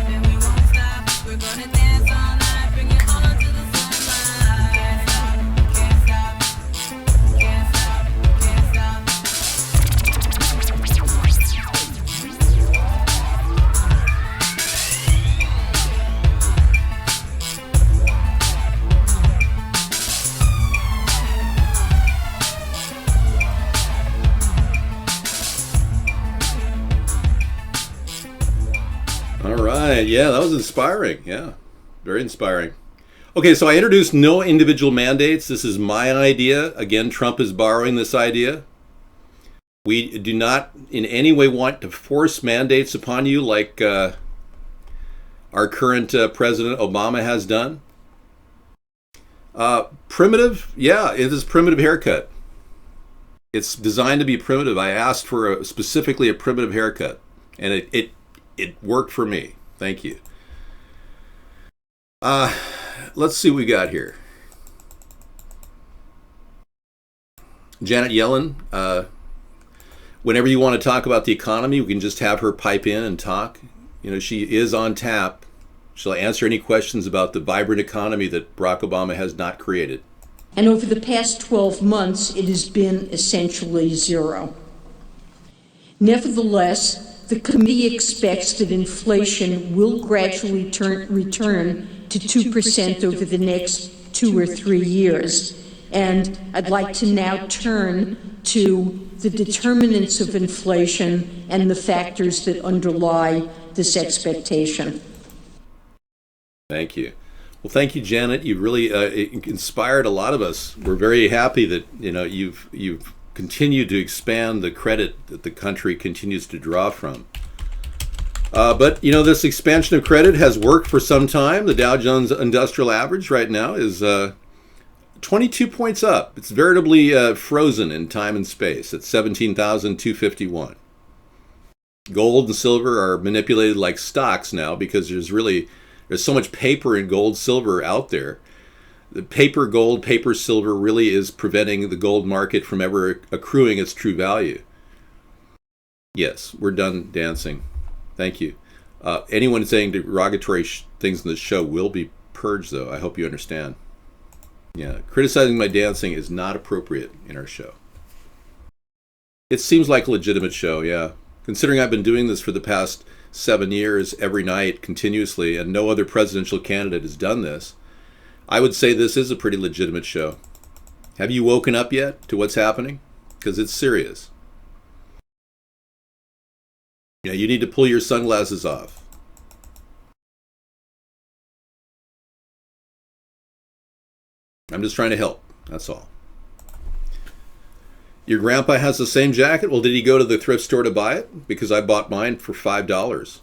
and we won't stop. We're gonna dance all night, bring it on to the sunlight. Can't stop, can't stop, can't stop, can't stop. All right. Yeah, that was inspiring. Yeah, very inspiring. Okay, so I introduced no individual mandates. This is my idea. Again, Trump is borrowing this idea. We do not in any way want to force mandates upon you like our current President Obama has done. Primitive? Yeah, it is primitive haircut. It's designed to be primitive. I asked for specifically a primitive haircut, and it worked for me. Thank you. Let's see what we got here. Janet Yellen, whenever you want to talk about the economy, we can just have her pipe in and talk. You know, she is on tap. She'll answer any questions about the vibrant economy that Barack Obama has not created. And over the past 12 months, it has been essentially zero. Nevertheless, the committee expects that inflation will gradually return to 2% over the next 2 or 3 years. And I'd like to now turn to the determinants of inflation and the factors that underlie this expectation. Thank you. Well, thank you, Janet. You really inspired a lot of us. We're very happy that you've continued to expand the credit that the country continues to draw from. But this expansion of credit has worked for some time. The Dow Jones Industrial Average right now is 22 points up. It's veritably frozen in time and space at 17,251. Gold and silver are manipulated like stocks now because there's so much paper and gold, silver out there. The paper gold, paper silver really is preventing the gold market from ever accruing its true value. Yes, we're done dancing. Thank you. Anyone saying derogatory things in the show will be purged, though. I hope you understand. Yeah, criticizing my dancing is not appropriate in our show. It seems like a legitimate show, yeah. Considering I've been doing this for the past 7 years, every night, continuously, and no other presidential candidate has done this, I would say this is a pretty legitimate show. Have you woken up yet to what's happening? Because it's serious. Yeah, you need to pull your sunglasses off. I'm just trying to help, that's all. Your grandpa has the same jacket? Well, did he go to the thrift store to buy it? Because I bought mine for $5.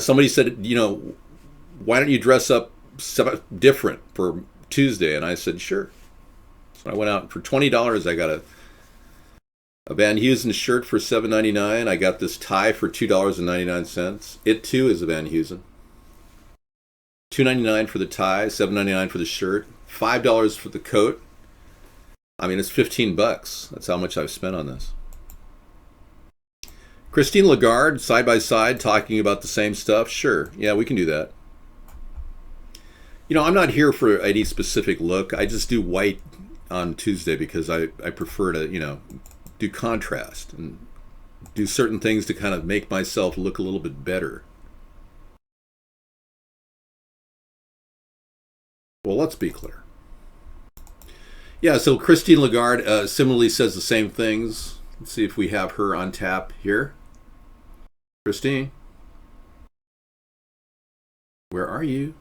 Somebody said, why don't you dress up different for Tuesday? And I said, sure. So I went out for $20. I got a Van Heusen shirt for $7.99. I got this tie for $2.99. It too is a Van Heusen. $2.99 for the tie, $7.99 for the shirt, $5 for the coat. I mean, it's $15. That's how much I've spent on this. Christine Lagarde, side by side, talking about the same stuff. Sure, yeah, we can do that. I'm not here for any specific look. I just do white on Tuesday because I prefer to, do contrast and do certain things to kind of make myself look a little bit better. Well, let's be clear. Yeah, so Christine Lagarde similarly says the same things. Let's see if we have her on tap here. Christine? Where are you?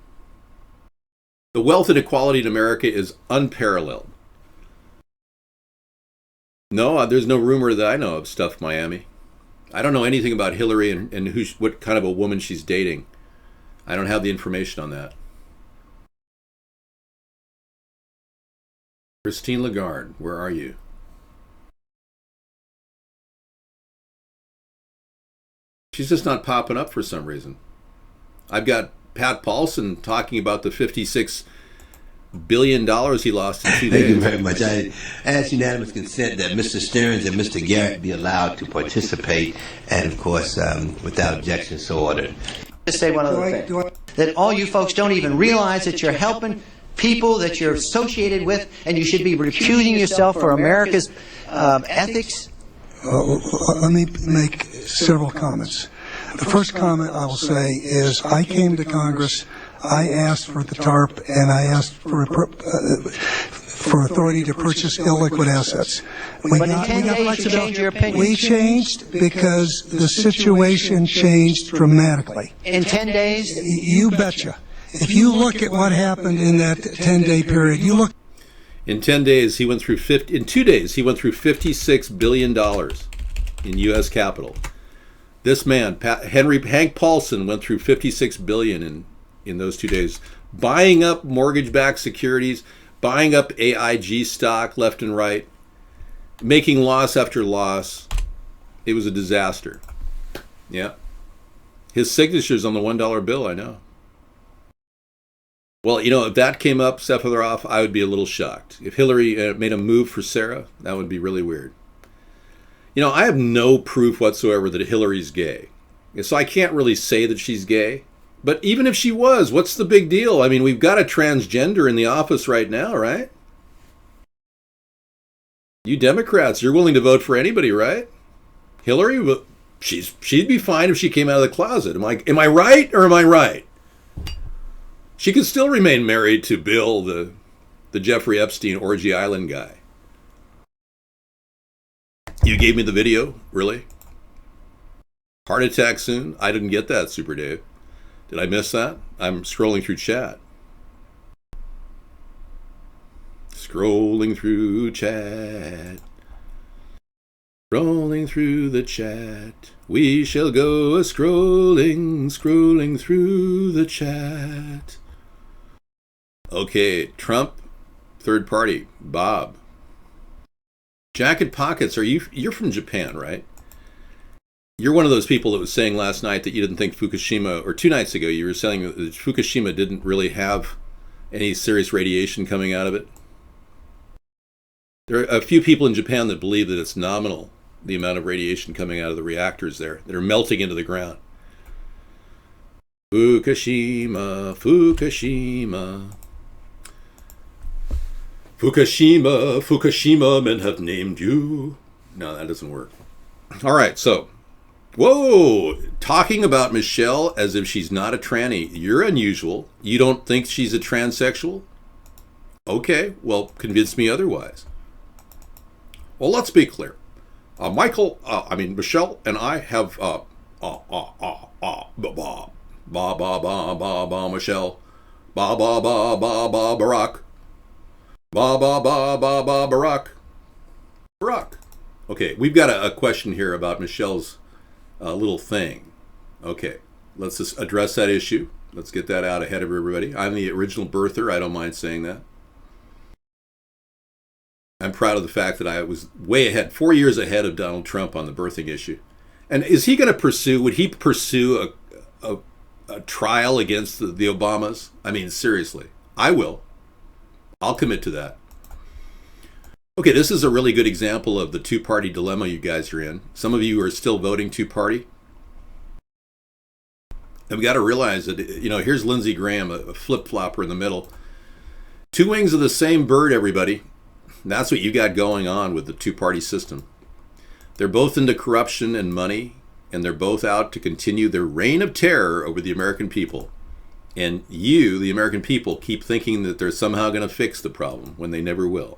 The wealth inequality in America is unparalleled. No, there's no rumor that I know of stuff Miami. I don't know anything about Hillary and what kind of a woman she's dating. I don't have the information on that. Christine Lagarde, where are you? She's just not popping up for some reason. I've got Pat Paulson talking about the $56 billion he lost in 2 days. Thank you very much. I ask unanimous consent that Mr. Stearns and Mr. Garrett be allowed to participate, and of course, without objection, so ordered. Just say one other thing. That all you folks don't even realize that you're helping people that you're associated with, and you should be recusing yourself for America's ethics. Let me make several comments. The first comment I will say is I came to Congress, I asked for the TARP, and I asked for authority to purchase illiquid assets. But in 10 days you changed your opinion. We changed because the situation changed dramatically. In 10 days? You betcha. If you look at what happened in that 10-day period, you look. In 10 days, he went through in 2 days, he went through $56 billion in U.S. capital. This man, Hank Paulson, went through $56 billion in those 2 days, buying up mortgage-backed securities, buying up AIG stock left and right, making loss after loss. It was a disaster. Yeah. His signature's on the $1 bill, I know. Well, you know, if that came up, Sephiroth, I would be a little shocked. If Hillary made a move for Sarah, that would be really weird. You know, I have no proof whatsoever that Hillary's gay. So I can't really say that she's gay. But even if she was, what's the big deal? I mean, we've got a transgender in the office right now, right? You Democrats, you're willing to vote for anybody, right? Hillary, she'd be fine if she came out of the closet. Am I right or am I right? She could still remain married to Bill, the Jeffrey Epstein Orgy Island guy. You gave me the video? Really? Heart attack soon? I didn't get that, Super Dave. Did I miss that? I'm scrolling through chat. Scrolling through chat. Scrolling through the chat. We shall go scrolling through the chat. Okay, Trump, third party, Bob. Jacket Pockets, you're from Japan, right? You're one of those people that was saying last night that you didn't think Fukushima, or 2 nights ago, you were saying that Fukushima didn't really have any serious radiation coming out of it. There are a few people in Japan that believe that it's nominal, the amount of radiation coming out of the reactors there that are melting into the ground. Fukushima, Fukushima. Fukushima, Fukushima, men have named you. No, that doesn't work. All right, so, whoa, talking about Michelle as if she's not a tranny. You're unusual. You don't think she's a transsexual? Okay, well, convince me otherwise. Well, let's be clear. Michelle and I have, Michelle, Barack. Barack. Okay, we've got a question here about Michelle's little thing. Okay, let's just address that issue. Let's get that out ahead of everybody. I'm the original birther. I don't mind saying that. I'm proud of the fact that I was way ahead, 4 years ahead of Donald Trump on the birthing issue. And is he going to would he pursue a trial against the Obamas? I mean, seriously, I will. I'll commit to that. Okay, this is a really good example of the two-party dilemma you guys are in. Some of you are still voting two-party. And we got to realize that, you know, here's Lindsey Graham, a flip-flopper in the middle. Two wings of the same bird, everybody. And that's what you got going on with the two-party system. They're both into corruption and money, and they're both out to continue their reign of terror over the American people. And you, the American people, keep thinking that they're somehow going to fix the problem when they never will.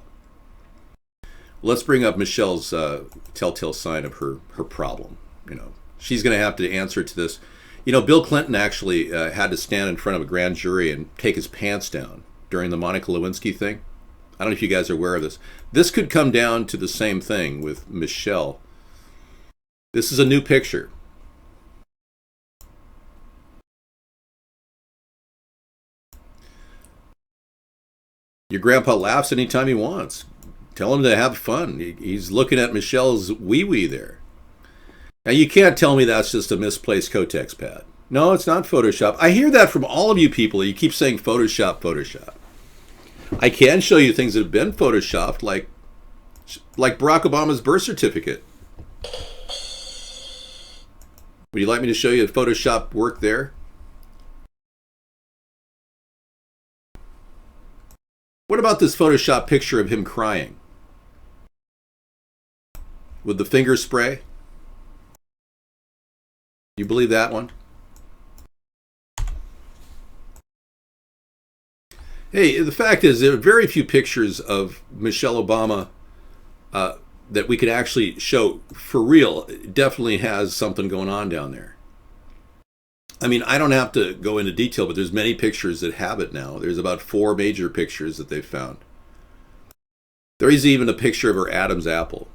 Let's bring up Michelle's telltale sign of her problem. You know, she's going to have to answer to this. You know, Bill Clinton actually had to stand in front of a grand jury and take his pants down during the Monica Lewinsky thing. I don't know if you guys are aware of this. This could come down to the same thing with Michelle. This is a new picture. Your grandpa laughs anytime he wants. Tell him to have fun. He's looking at Michelle's wee-wee there. Now, you can't tell me that's just a misplaced Kotex pad. No, it's not Photoshop. I hear that from all of you people. You keep saying Photoshop, Photoshop. I can show you things that have been Photoshopped, like Barack Obama's birth certificate. Would you like me to show you the Photoshop work there? What about this Photoshop picture of him crying? With the finger spray? You believe that one? Hey, the fact is there are very few pictures of Michelle Obama that we could actually show for real. It definitely has something going on down there. I mean, I don't have to go into detail, but there's many pictures that have it now. There's about 4 major pictures that they've found. There is even a picture of her Adam's apple.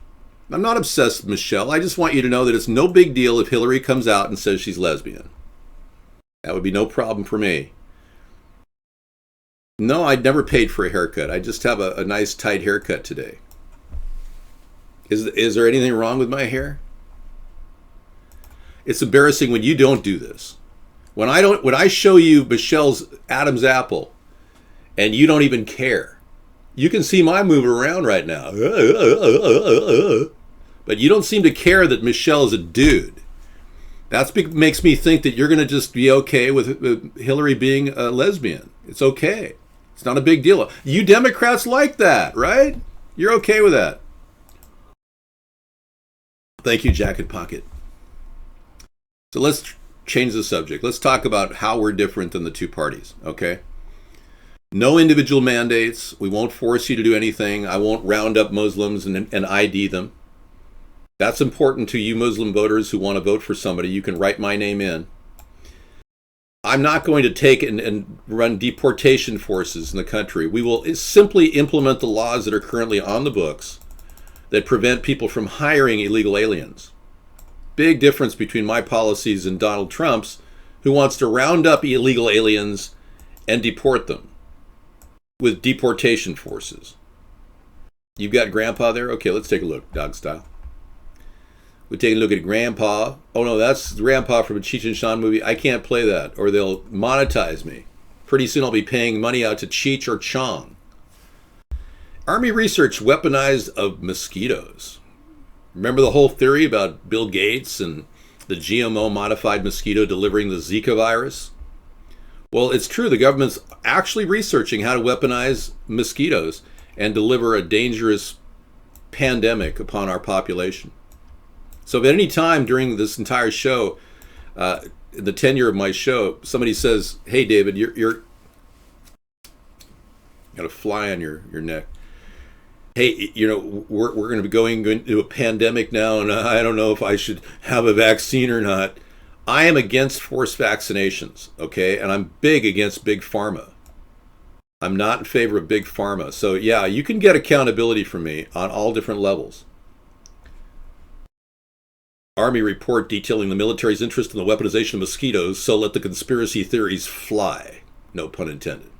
I'm not obsessed with Michelle. I just want you to know that it's no big deal if Hillary comes out and says she's lesbian. That would be no problem for me. No, I'd never paid for a haircut. I just have a nice tight haircut today. Is there anything wrong with my hair? It's embarrassing when you don't do this. When I show you Michelle's Adam's apple and you don't even care. You can see my move around right now. But you don't seem to care that Michelle is a dude. That makes me think that you're going to just be okay with Hillary being a lesbian. It's okay. It's not a big deal. You Democrats like that, right? You're okay with that. Thank you, Jacket Pocket. So let's change the subject. Let's talk about how we're different than the two parties, okay? No individual mandates. We won't force you to do anything. I won't round up Muslims and ID them. That's important to you Muslim voters who want to vote for somebody. You can write my name in. I'm not going to take and run deportation forces in the country. We will simply implement the laws that are currently on the books that prevent people from hiring illegal aliens. Big difference between my policies and Donald Trump's, who wants to round up illegal aliens and deport them with deportation forces. You've got Grandpa there? Okay, let's take a look, dog style. We take a look at Grandpa. Oh no, that's Grandpa from a Cheech and Chong movie. I can't play that, or they'll monetize me. Pretty soon I'll be paying money out to Cheech or Chong. Army research weaponized of mosquitoes. Remember the whole theory about Bill Gates and the GMO modified mosquito delivering the Zika virus? Well, it's true. The government's actually researching how to weaponize mosquitoes and deliver a dangerous pandemic upon our population. So if at any time during this entire show, the tenure of my show, somebody says, "Hey, David, you're got a fly on your neck. Hey, you know, we're going to be going into a pandemic now, and I don't know if I should have a vaccine or not." I am against forced vaccinations, okay? And I'm big against big pharma. I'm not in favor of big pharma. So yeah, you can get accountability from me on all different levels. Army report detailing the military's interest in the weaponization of mosquitoes, so let the conspiracy theories fly. No pun intended.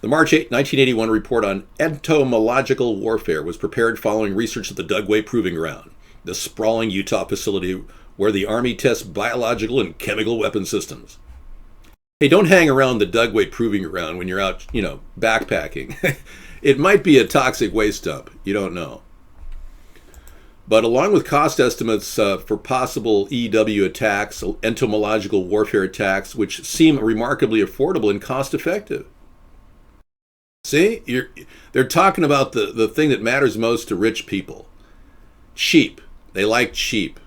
The March 8, 1981 report on entomological warfare was prepared following research at the Dugway Proving Ground, the sprawling Utah facility where the Army tests biological and chemical weapon systems. Hey, don't hang around the Dugway Proving Ground when you're out, backpacking. It might be a toxic waste dump. You don't know. But along with cost estimates for possible EW attacks, entomological warfare attacks, which seem remarkably affordable and cost-effective. See, they're talking about the thing that matters most to rich people. Cheap. They like cheap.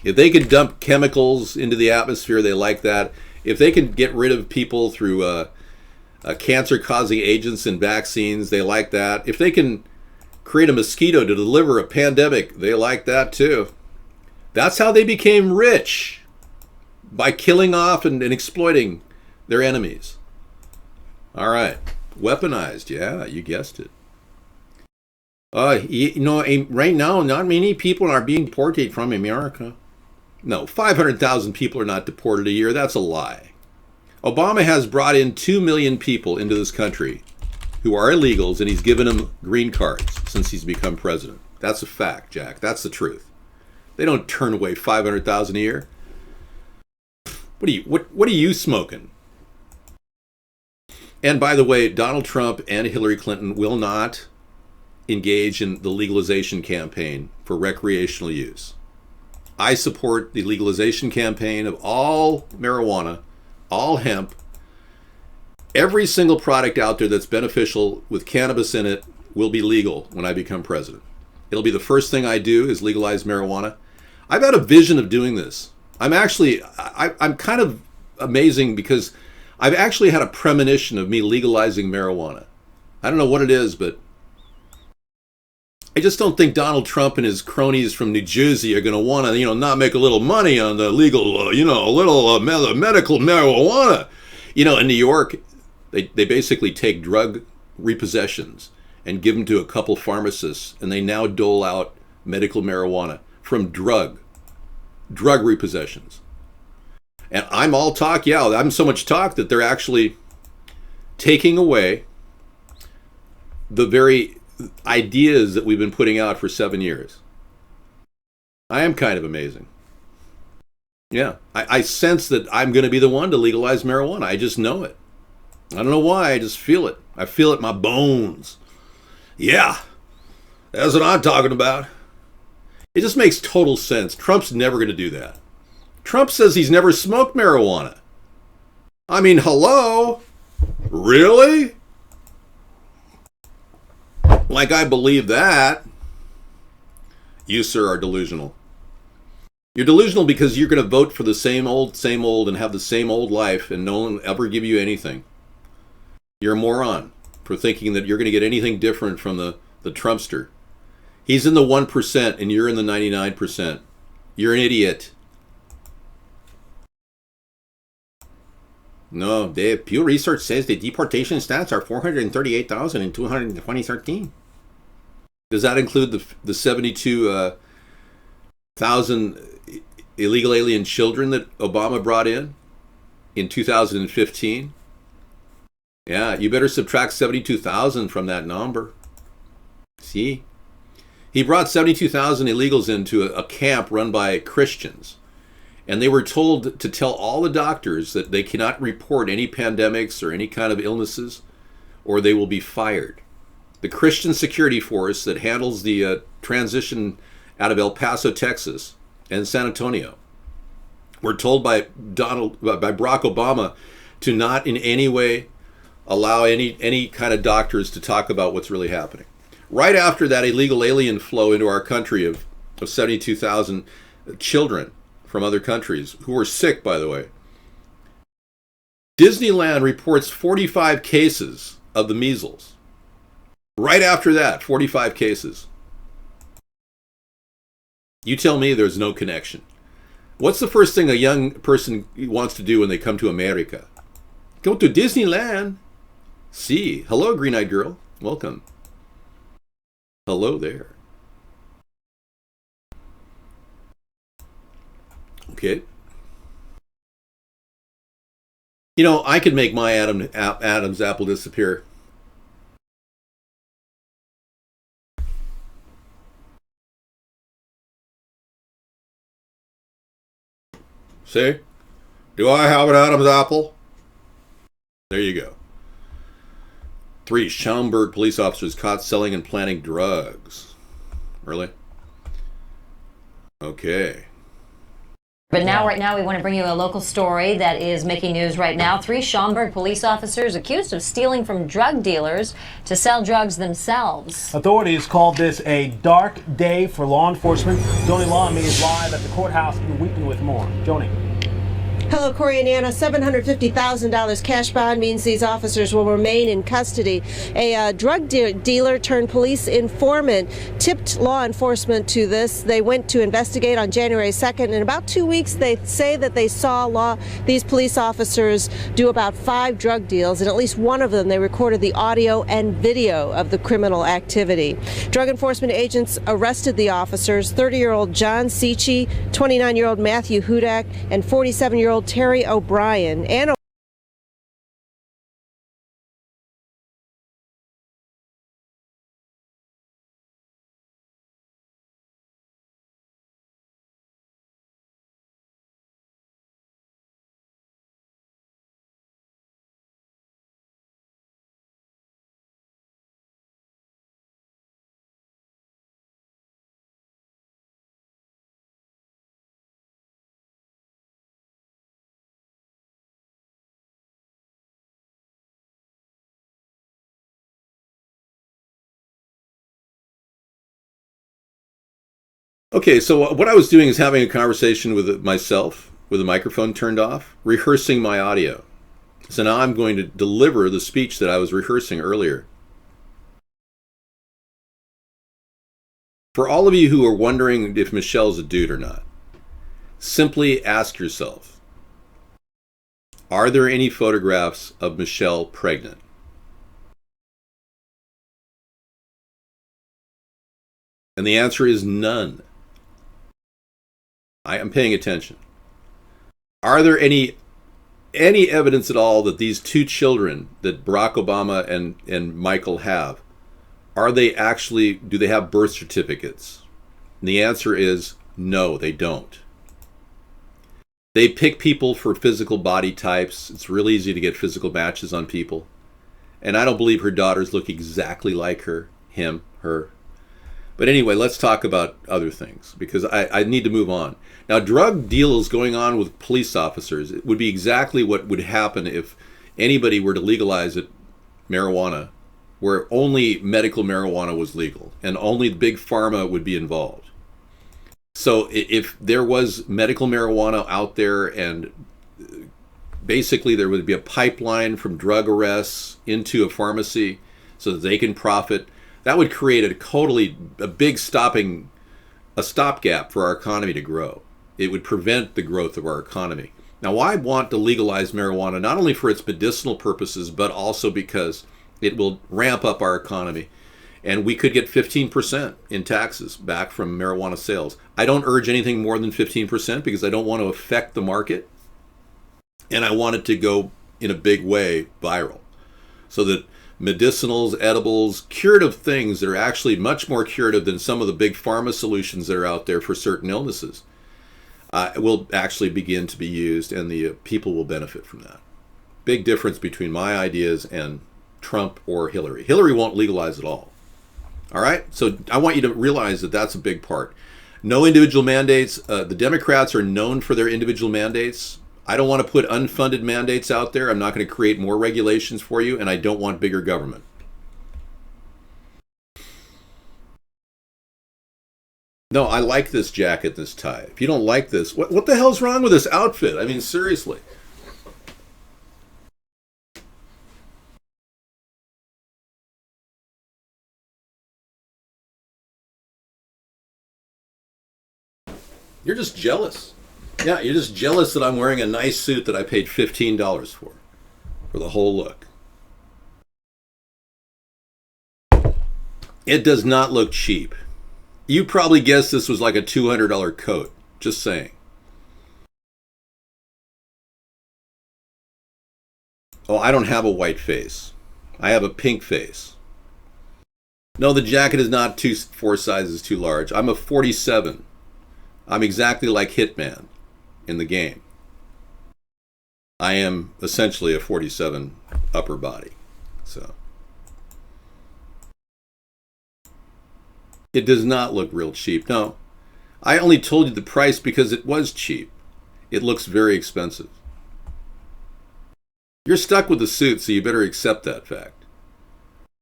If they can dump chemicals into the atmosphere, they like that. If they can get rid of people through cancer-causing agents and vaccines, they like that. If they can create a mosquito to deliver a pandemic, they like that too. That's how they became rich, by killing off and exploiting their enemies. All right, weaponized, yeah, you guessed it. Right now, not many people are being deported from America. No, 500,000 people are not deported a year. That's a lie. Obama has brought in 2 million people into this country who are illegals, and he's given them green cards since he's become president. That's a fact, Jack. That's the truth. They don't turn away 500,000 a year. What are you smoking? And by the way, Donald Trump and Hillary Clinton will not engage in the legalization campaign for recreational use. I support the legalization campaign of all marijuana, all hemp, every single product out there that's beneficial with cannabis in it will be legal when I become president. It'll be the first thing I do is legalize marijuana. I've had a vision of doing this. I'm kind of amazing because I've actually had a premonition of me legalizing marijuana. I don't know what it is, but I just don't think Donald Trump and his cronies from New Jersey are going to want to, not make a little money on the legal, medical marijuana. In New York, they basically take drug repossessions and give them to a couple pharmacists, and they now dole out medical marijuana from drug repossessions. And I'm all talk, I'm so much talk that they're actually taking away the very ideas that we've been putting out for 7 years. I am kind of amazing. Yeah, I sense that I'm going to be the one to legalize marijuana. I just know it. I don't know why, I just feel it. I feel it in my bones. Yeah, that's what I'm talking about. It just makes total sense. Trump's never going to do that. Trump says he's never smoked marijuana. I mean, hello? Really? Like I believe that. You, sir, are delusional. You're delusional because you're going to vote for the same old, and have the same old life, and no one will ever give you anything. You're a moron for thinking that you're going to get anything different from the Trumpster. He's in the 1% and you're in the 99%. You're an idiot. No, Pew Research says the deportation stats are 438,000 in 2013. Does that include the 72,000 illegal alien children that Obama brought in 2015? Yeah, you better subtract 72,000 from that number. See? He brought 72,000 illegals into a camp run by Christians. And they were told to tell all the doctors that they cannot report any pandemics or any kind of illnesses, or they will be fired. The Christian security force that handles the transition out of El Paso, Texas, and San Antonio were told by Barack Obama to not in any way allow any kind of doctors to talk about what's really happening. Right after that illegal alien flow into our country of 72,000 children from other countries who were sick, by the way, Disneyland reports 45 cases of the measles. Right after that, 45 cases. You tell me there's no connection. What's the first thing a young person wants to do when they come to America? Go to Disneyland. See. Hello, green-eyed girl. Welcome. Hello there. Okay. I could make my Adam's apple disappear. See? Do I have an Adam's apple? There you go. 3 Schaumburg police officers caught selling and planting drugs. Really? Okay. But now, right now, we want to bring you a local story that is making news right now. 3 Schaumburg police officers accused of stealing from drug dealers to sell drugs themselves. Authorities called this a dark day for law enforcement. Joni Lawme is live at the courthouse in Wheaton with more. Joni. Hello, Corey and Anna. $750,000 cash bond means these officers will remain in custody. A drug dealer turned police informant tipped law enforcement to this. They went to investigate on January 2nd. In about 2 weeks, they say that they saw these police officers do about 5 drug deals, and at least one of them they recorded the audio and video of the criminal activity. Drug enforcement agents arrested the officers, 30-year-old John Seachy, 29-year-old Matthew Hudak, and 47-year-old Terry O'Brien, and Okay, so what I was doing is having a conversation with myself with the microphone turned off, rehearsing my audio. So now I'm going to deliver the speech that I was rehearsing earlier. For all of you who are wondering if Michelle's a dude or not, simply ask yourself, are there any photographs of Michelle pregnant? And the answer is none. I am paying attention. Are there any evidence at all that these two children that Barack Obama and Michael have, do they have birth certificates? And the answer is no, they don't. They pick people for physical body types. It's really easy to get physical matches on people. And I don't believe her daughters look exactly like her. But anyway, let's talk about other things because I need to move on. Now, drug deals going on with police officers, it would be exactly what would happen if anybody were to legalize marijuana, where only medical marijuana was legal and only the big pharma would be involved. So if there was medical marijuana out there and basically there would be a pipeline from drug arrests into a pharmacy so that they can profit, that would create a big stopgap for our economy to grow. It would prevent the growth of our economy. Now, I want to legalize marijuana not only for its medicinal purposes, but also because it will ramp up our economy. And we could get 15% in taxes back from marijuana sales. I don't urge anything more than 15% because I don't want to affect the market. And I want it to go in a big way viral so that medicinals, edibles, curative things that are actually much more curative than some of the big pharma solutions that are out there for certain illnesses will actually begin to be used, and the people will benefit from that. Big difference between my ideas and Trump or Hillary. Hillary won't legalize it all. All right? So I want you to realize that that's a big part. No individual mandates. The Democrats are known for their individual mandates. I don't want to put unfunded mandates out there. I'm not going to create more regulations for you, and I don't want bigger government. No, I like this jacket, this tie. If you don't like this, what the hell's wrong with this outfit? I mean, seriously. You're just jealous. Yeah, you're just jealous that I'm wearing a nice suit that I paid $15 for the whole look. It does not look cheap. You probably guessed this was like a $200 coat. Just saying. Oh, I don't have a white face. I have a pink face. No, the jacket is not 4 sizes too large. I'm a 47. I'm exactly like Hitman in the game. I am essentially a 47 upper body. So it does not look real cheap. No, I only told you the price because it was cheap. It looks very expensive. You're stuck with the suit, so you better accept that fact.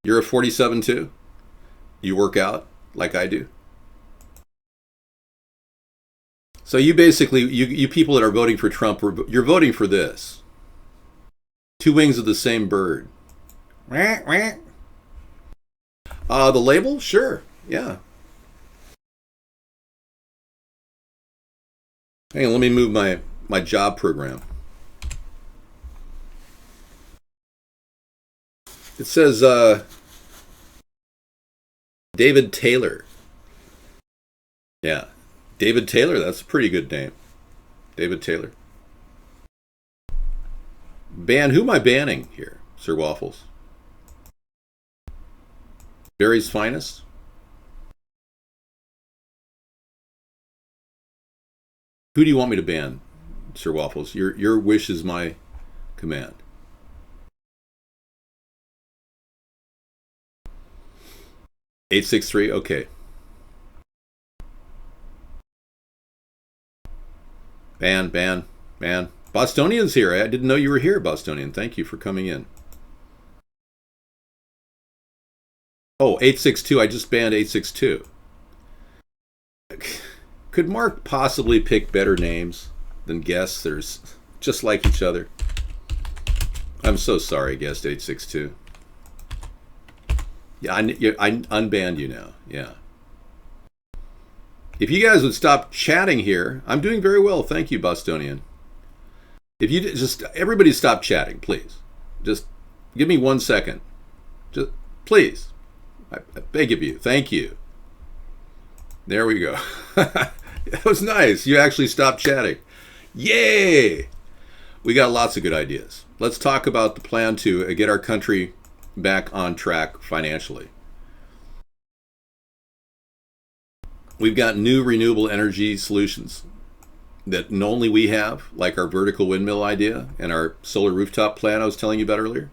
You're a 47 too? You work out like I do? So you basically, you people that are voting for Trump, you're voting for this. Two wings of the same bird. The label? Sure. Yeah. Hang on, let me move my job program. It says David Taylor. Yeah. David Taylor, that's a pretty good name. David Taylor. Who am I banning here, Sir Waffles? Barry's Finest? Who do you want me to ban, Sir Waffles? Your wish is my command. $863, okay. Ban. Bostonian's here. I didn't know you were here, Bostonian. Thank you for coming in. Oh, 862. I just banned 862. Could Mark possibly pick better names than guests? There's just like each other. I'm so sorry, guest 862. Yeah, I unbanned you now. Yeah. If you guys would stop chatting here, I'm doing very well. Thank you, Bostonian. If you just, everybody stop chatting, please. Just give me 1 second. Just, please. I beg of you. Thank you. There we go. That was nice. You actually stopped chatting. Yay! We got lots of good ideas. Let's talk about the plan to get our country back on track financially. We've got new renewable energy solutions that only we have, like our vertical windmill idea and our solar rooftop plan I was telling you about earlier.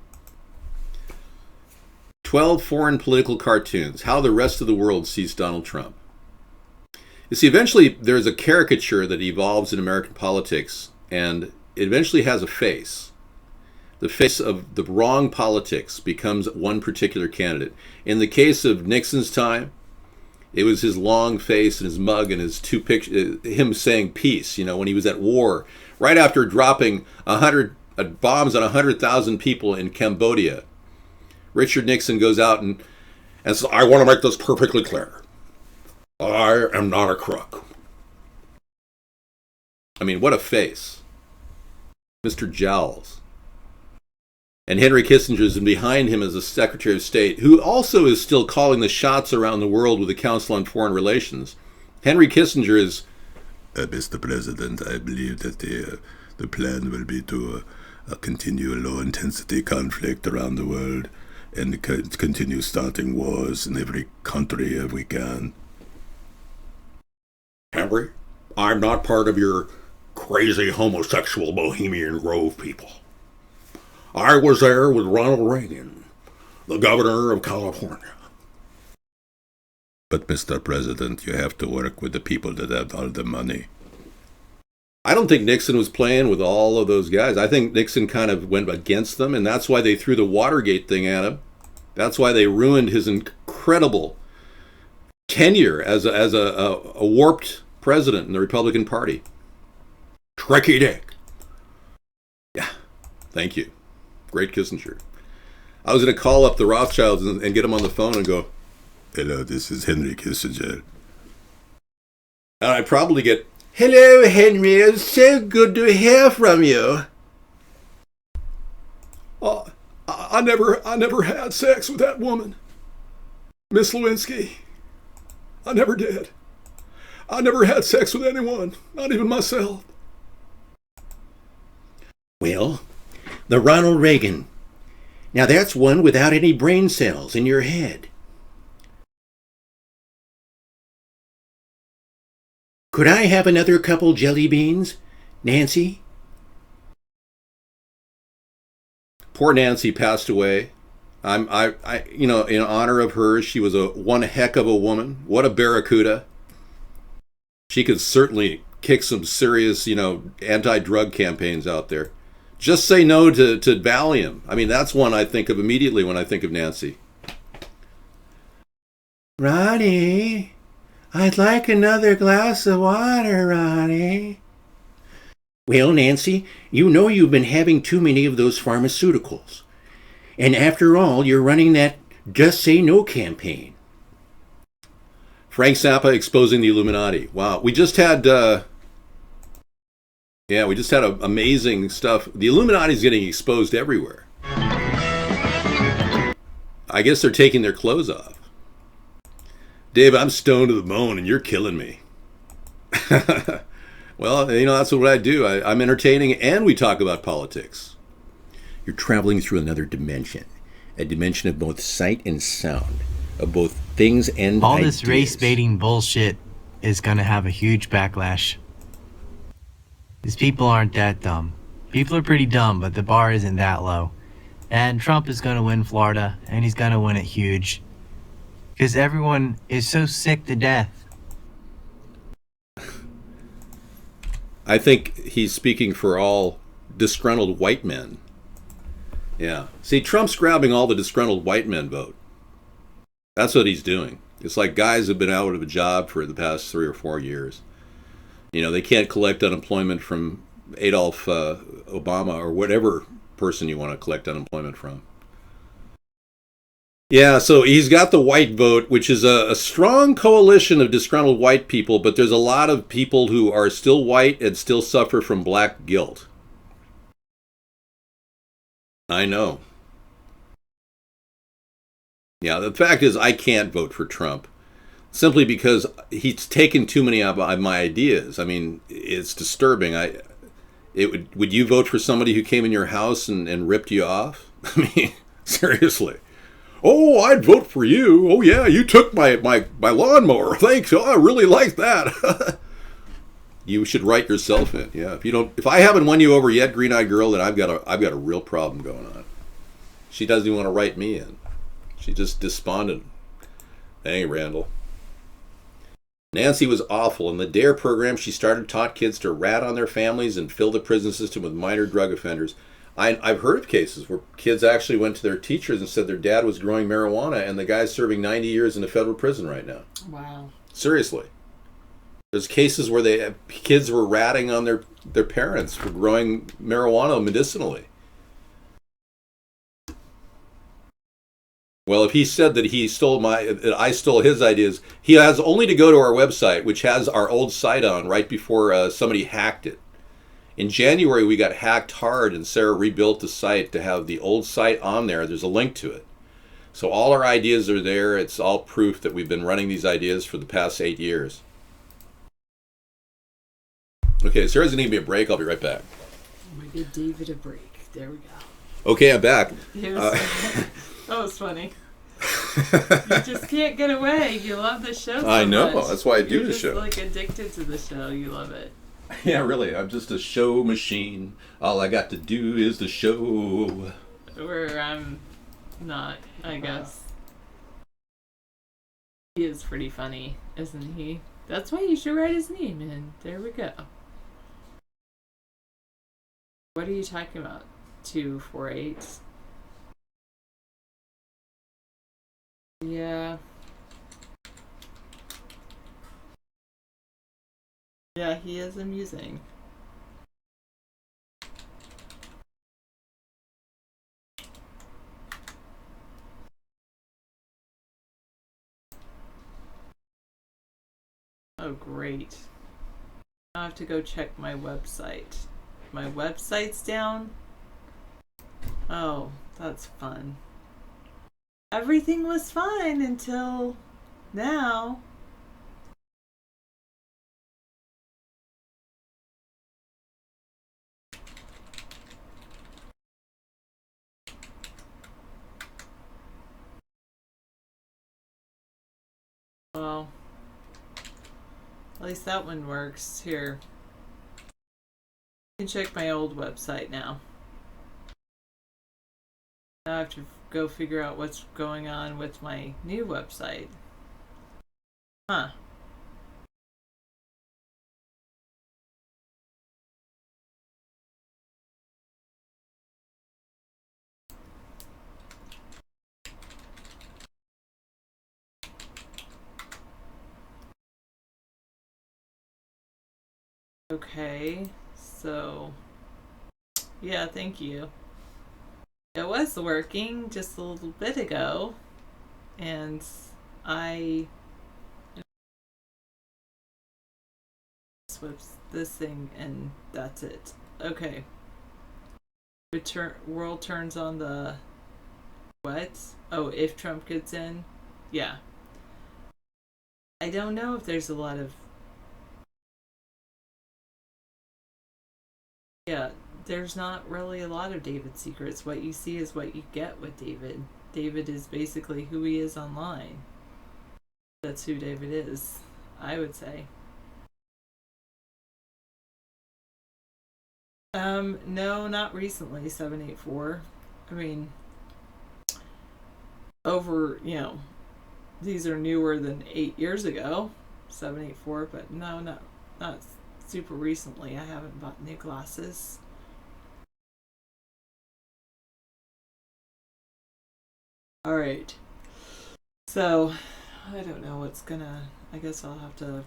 12 foreign political cartoons, how the rest of the world sees Donald Trump. You see, eventually there's a caricature that evolves in American politics, and it eventually has a face. The face of the wrong politics becomes one particular candidate. In the case of Nixon's time, it was his long face and his mug and his two pictures, him saying peace, you know, when he was at war, right after dropping 100 bombs on 100,000 people in Cambodia. Richard Nixon goes out and says, I want to make this perfectly clear. I am not a crook. I mean, what a face. Mr. Jowls. And Henry Kissinger is behind him as a Secretary of State, who also is still calling the shots around the world with the Council on Foreign Relations. Henry Kissinger is... Mr. President, I believe that the plan will be to continue a low-intensity conflict around the world and continue starting wars in every country if we can. Henry, I'm not part of your crazy homosexual Bohemian Grove people. I was there with Ronald Reagan, the governor of California. But, Mr. President, you have to work with the people that have all the money. I don't think Nixon was playing with all of those guys. I think Nixon kind of went against them, and that's why they threw the Watergate thing at him. That's why they ruined his incredible tenure as a warped president in the Republican Party. Tricky Dick. Yeah, thank you. Great Kissinger. I was going to call up the Rothschilds and get them on the phone and go, hello, this is Henry Kissinger. And I'd probably get, hello, Henry, it's so good to hear from you. Oh, I never had sex with that woman, Miss Lewinsky. I never did. I never had sex with anyone, not even myself. Well, the Ronald Reagan. Now that's one without any brain cells in your head. Could I have another couple jelly beans, Nancy? Poor Nancy passed away. I you know, in honor of her, she was one heck of a woman. What a barracuda. She could certainly kick some serious, you know, anti-drug campaigns out there. Just say no to Valium. I mean, that's one I think of immediately when I think of Nancy. Ronnie, I'd like another glass of water, Ronnie. Well, Nancy, you know you've been having too many of those pharmaceuticals. And after all, you're running that Just Say No campaign. Frank Zappa exposing the Illuminati. Wow, we just had... we just had amazing stuff. The Illuminati is getting exposed everywhere. I guess they're taking their clothes off. Dave, I'm stoned to the bone and you're killing me. Well, you know, that's what I do. I'm entertaining and we talk about politics. You're traveling through another dimension. A dimension of both sight and sound. Of both things and all ideas. This race-baiting bullshit is going to have a huge backlash. These people aren't that dumb. People are pretty dumb, but the bar isn't that low. And Trump is going to win Florida, and he's going to win it huge. Because everyone is so sick to death. I think he's speaking for all disgruntled white men. Yeah. See, Trump's grabbing all the disgruntled white men vote. That's what he's doing. It's like guys have been out of a job for the past 3 or 4 years. You know, they can't collect unemployment from Adolf Obama or whatever person you want to collect unemployment from. Yeah, so he's got the white vote, which is a strong coalition of disgruntled white people, but there's a lot of people who are still white and still suffer from black guilt. I know. Yeah, the fact is I can't vote for Trump simply because he's taken too many of my ideas. I mean, it's disturbing. Would you vote for somebody who came in your house and ripped you off? I mean, seriously. Oh, I'd vote for you. Oh yeah, you took my lawnmower. Thanks. Oh, I really like that. You should write yourself in. Yeah. If I haven't won you over yet, green-eyed girl, then I've got a real problem going on. She doesn't even want to write me in. She's just despondent. Hey, Randall. Nancy was awful. In the DARE program, she taught kids to rat on their families and fill the prison system with minor drug offenders. I've heard of cases where kids actually went to their teachers and said their dad was growing marijuana, and the guy's serving 90 years in a federal prison right now. Wow. Seriously. There's cases where kids were ratting on their parents for growing marijuana medicinally. Well, if he said that I stole his ideas, he has only to go to our website, which has our old site on right before somebody hacked it. In January, we got hacked hard, and Sarah rebuilt the site to have the old site on there. There's a link to it. So all our ideas are there. It's all proof that we've been running these ideas for the past 8 years. Okay, Sarah's going to give me a break. I'll be right back. I'm going to give David a break. There we go. Okay, I'm back. That was funny. You just can't get away. You love the show so I know. much. That's why I do the show. You're just like addicted to the show. You love it. Yeah, really. I'm just a show machine. All I got to do is the show. Where I'm not, I guess. He is pretty funny, isn't he? That's why you should write his name in. There we go. What are you talking about? 248? Yeah. Yeah, he is amusing. Oh, great. Now I have to go check my website. My website's down? Oh, that's fun. Everything was fine until now. Well, at least that one works. Here. You can check my old website now. Now I have to go figure out what's going on with my new website. Huh. Okay, so yeah, thank you. It was working just a little bit ago, and I switched this thing, and that's it. Okay. World turns on the what? Oh, if Trump gets in? Yeah. I don't know if there's a lot of there's not really a lot of David secrets. What you see is what you get with David. David is basically who he is online. That's who David is, I would say. No, not recently, 784. I mean, these are newer than 8 years ago, 784, but no, not super recently. I haven't bought new glasses. All right. So, I don't know what's gonna, I guess I'll have to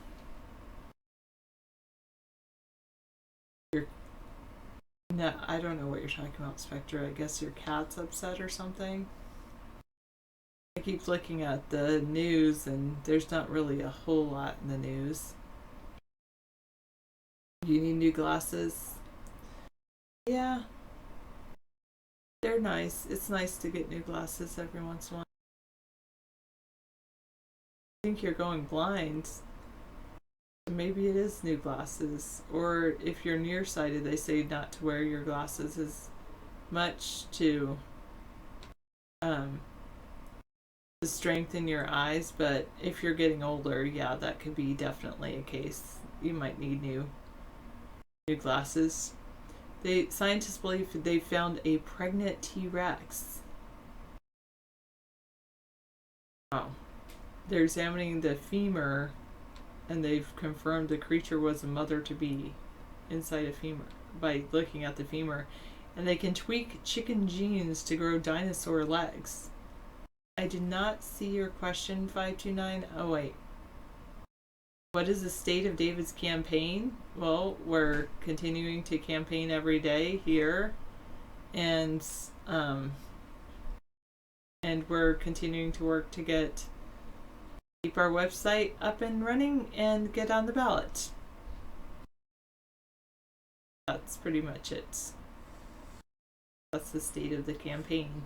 No, I don't know what you're talking about, Spectre. I guess your cat's upset or something. I keep looking at the news and there's not really a whole lot in the news. You need new glasses? Yeah. They're nice. It's nice to get new glasses every once in a while. I think you're going blind. Maybe it is new glasses. Or if you're nearsighted, they say not to wear your glasses as much to strengthen your eyes. But if you're getting older, yeah, that could be definitely a case. You might need new glasses. Scientists believe they found a pregnant T-Rex. Wow. They're examining the femur, and they've confirmed the creature was a mother-to-be inside a femur by looking at the femur. And they can tweak chicken genes to grow dinosaur legs. I did not see your question, 529. Oh, wait. What is the state of David's campaign? Well, we're continuing to campaign every day here, and we're continuing to work to keep our website up and running and get on the ballot. That's pretty much it. That's the state of the campaign.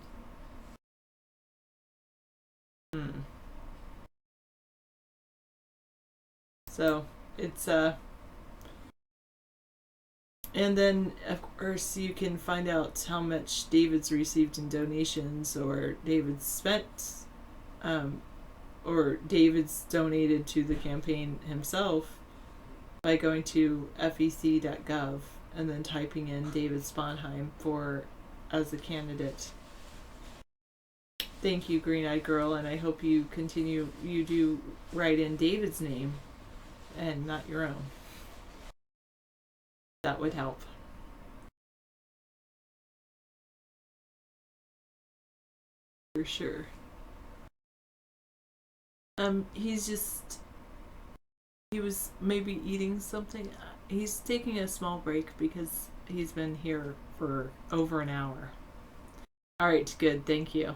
So it's and then of course you can find out how much David's received in donations, or David's spent, or David's donated to the campaign himself by going to fec.gov and then typing in David Sponheim as a candidate. Thank you, Green Eyed Girl, and I hope you do write in David's name and not your own. That would help. For sure. He was maybe eating something. He's taking a small break because he's been here for over an hour. All right, good. Thank you.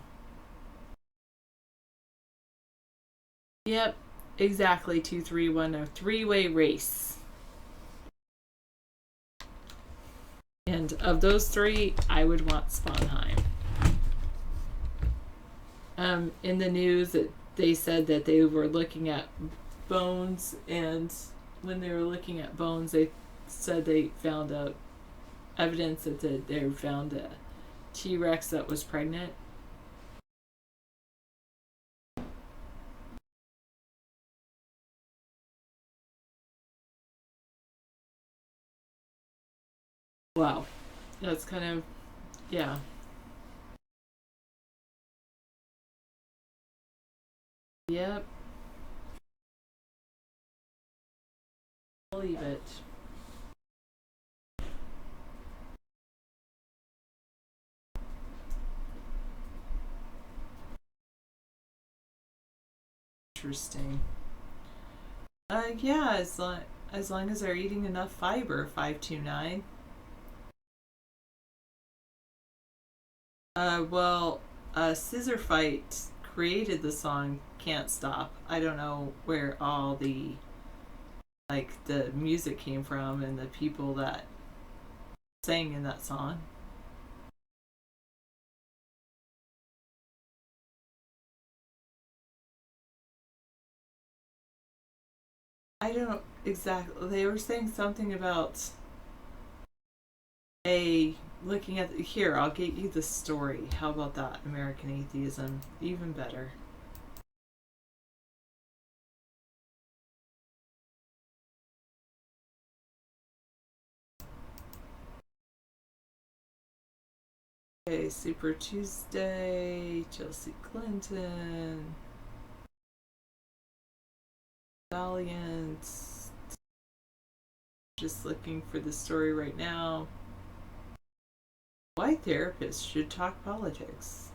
Yep, exactly. 231, a three-way race. And of those three, I would want Sponheim. In the news, they said that they were looking at bones, and when they were looking at bones, they said they found evidence that they found a T-Rex that was pregnant. Wow. That's kind of, yeah. Yep. Believe it. Interesting. Yeah, as long as they're eating enough fiber, 529. Scissor Fight created the song Can't Stop. I don't know where all the music came from and the people that sang in that song. I don't exactly. They were saying something about looking at here. I'll get you the story. How about that? American Atheism, even better. Okay, Super Tuesday, Chelsea Clinton, Valiant. Just looking for the story right now. Why therapists should talk politics.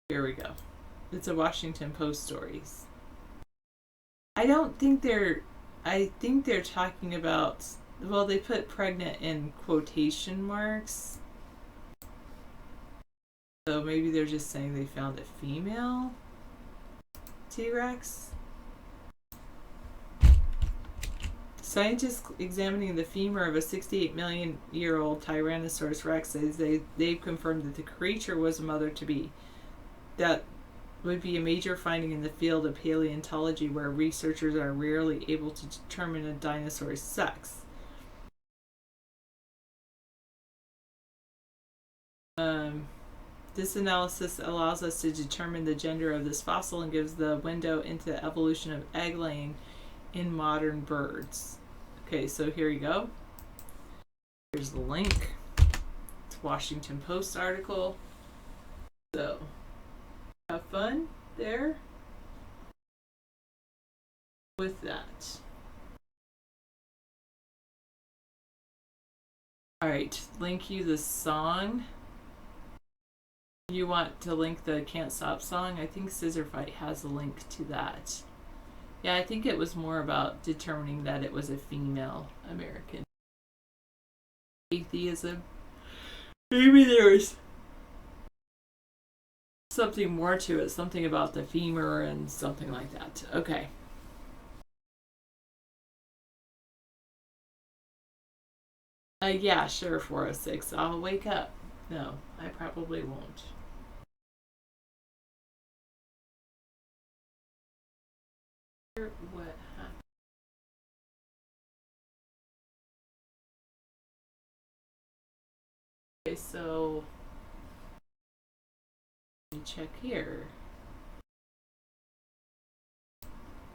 Here we go. It's a Washington Post story. I don't think they're, I think they're talking about, well, they put pregnant in quotation marks. So maybe they're just saying they found a female T-Rex. Scientists examining the femur of a 68 million year old Tyrannosaurus Rex says they've confirmed that the creature was a mother-to-be. That would be a major finding in the field of paleontology, where researchers are rarely able to determine a dinosaur's sex. This analysis allows us to determine the gender of this fossil and gives the window into the evolution of egg laying in modern birds. Okay, so here you go. Here's the link. It's a Washington Post article. So, have fun there with that. Alright, link you the song. You want to link the Can't Stop song? I think Scissor Fight has a link to that. Yeah, I think it was more about determining that it was a female American. Atheism. Maybe there's something more to it, something about the femur and something like that. Okay. Yeah, sure, 406. I'll wake up. No, I probably won't. What happened? Okay, so let me check here.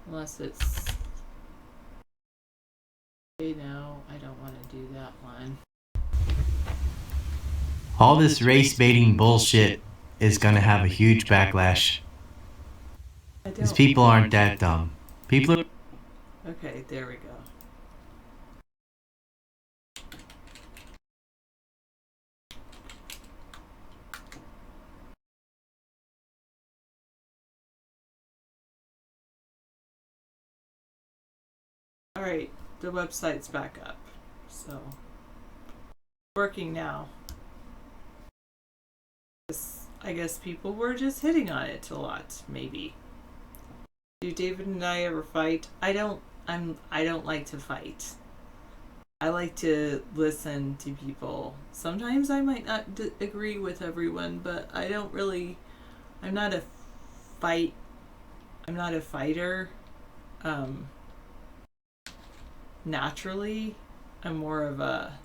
Unless it's okay, no, I don't want to do that one. All this race baiting bullshit is gonna have a huge backlash. These people aren't that dumb. People are... Okay, there we go. Alright, the website's back up. So, working now. I guess people were just hitting on it a lot, maybe. Do David and I ever fight? I don't like to fight. I like to listen to people. Sometimes I might not agree with everyone, but I don't really, I'm not a fighter. Naturally, I'm more of a,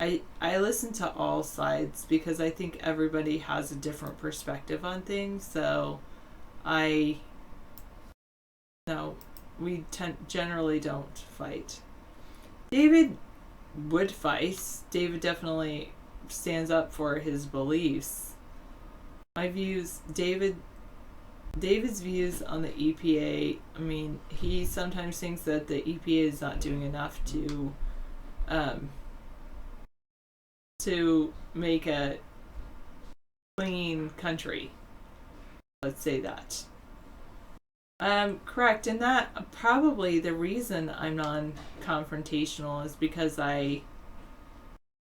I listen to all sides because I think everybody has a different perspective on things. So we generally don't fight. David would fight. David definitely stands up for his beliefs. My views, David's views on the EPA, I mean, he sometimes thinks that the EPA is not doing enough to make a clean country. Let's say that. Correct. And that probably the reason I'm non-confrontational is because I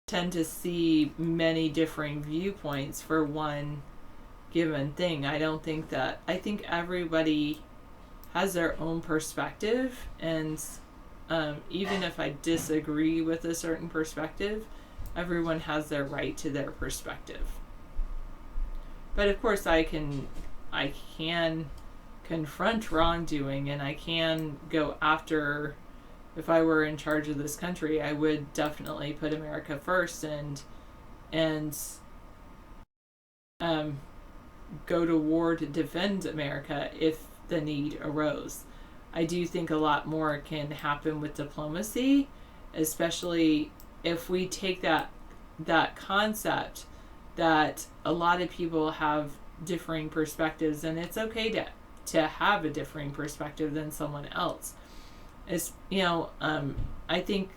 tend to see many differing viewpoints for one given thing. I think everybody has their own perspective, and even if I disagree with a certain perspective, everyone has their right to their perspective. But of course I can confront wrongdoing, and I can go after. If I were in charge of this country, I would definitely put America first and go to war to defend America if the need arose. I do think a lot more can happen with diplomacy, especially if we take that concept that a lot of people have differing perspectives, and it's okay to have a differing perspective than someone else. It's, I think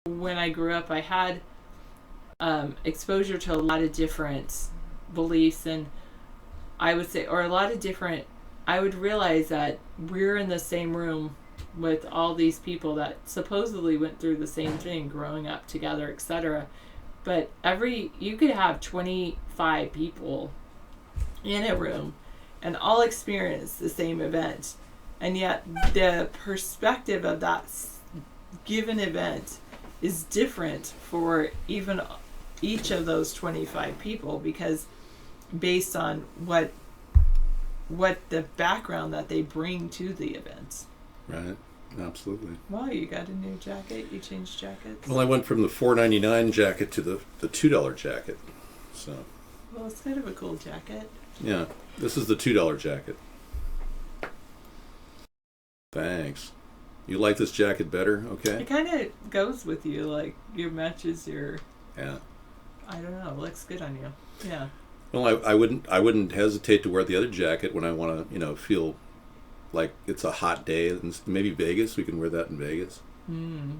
when I grew up, I had exposure to a lot of different beliefs, and I would say, or a lot of different I would realize that we're in the same room with all these people that supposedly went through the same thing growing up together, etc. But you could have 25 people in a room and all experience the same event, and yet the perspective of that given event is different for even each of those 25 people, because based on what the background that they bring to the event. Right. Absolutely. Wow, you got a new jacket? You changed jackets? Well, I went from the $4.99 jacket to the $2 jacket. So. Well, it's kind of a cool jacket. Yeah, this is the $2 jacket. Thanks. You like this jacket better? Okay. It kind of goes with you, like your matches your. Yeah. I don't know. It looks good on you. Yeah. Well, I wouldn't hesitate to wear the other jacket when I want to, feel like it's a hot day. And maybe Vegas, we can wear that in Vegas.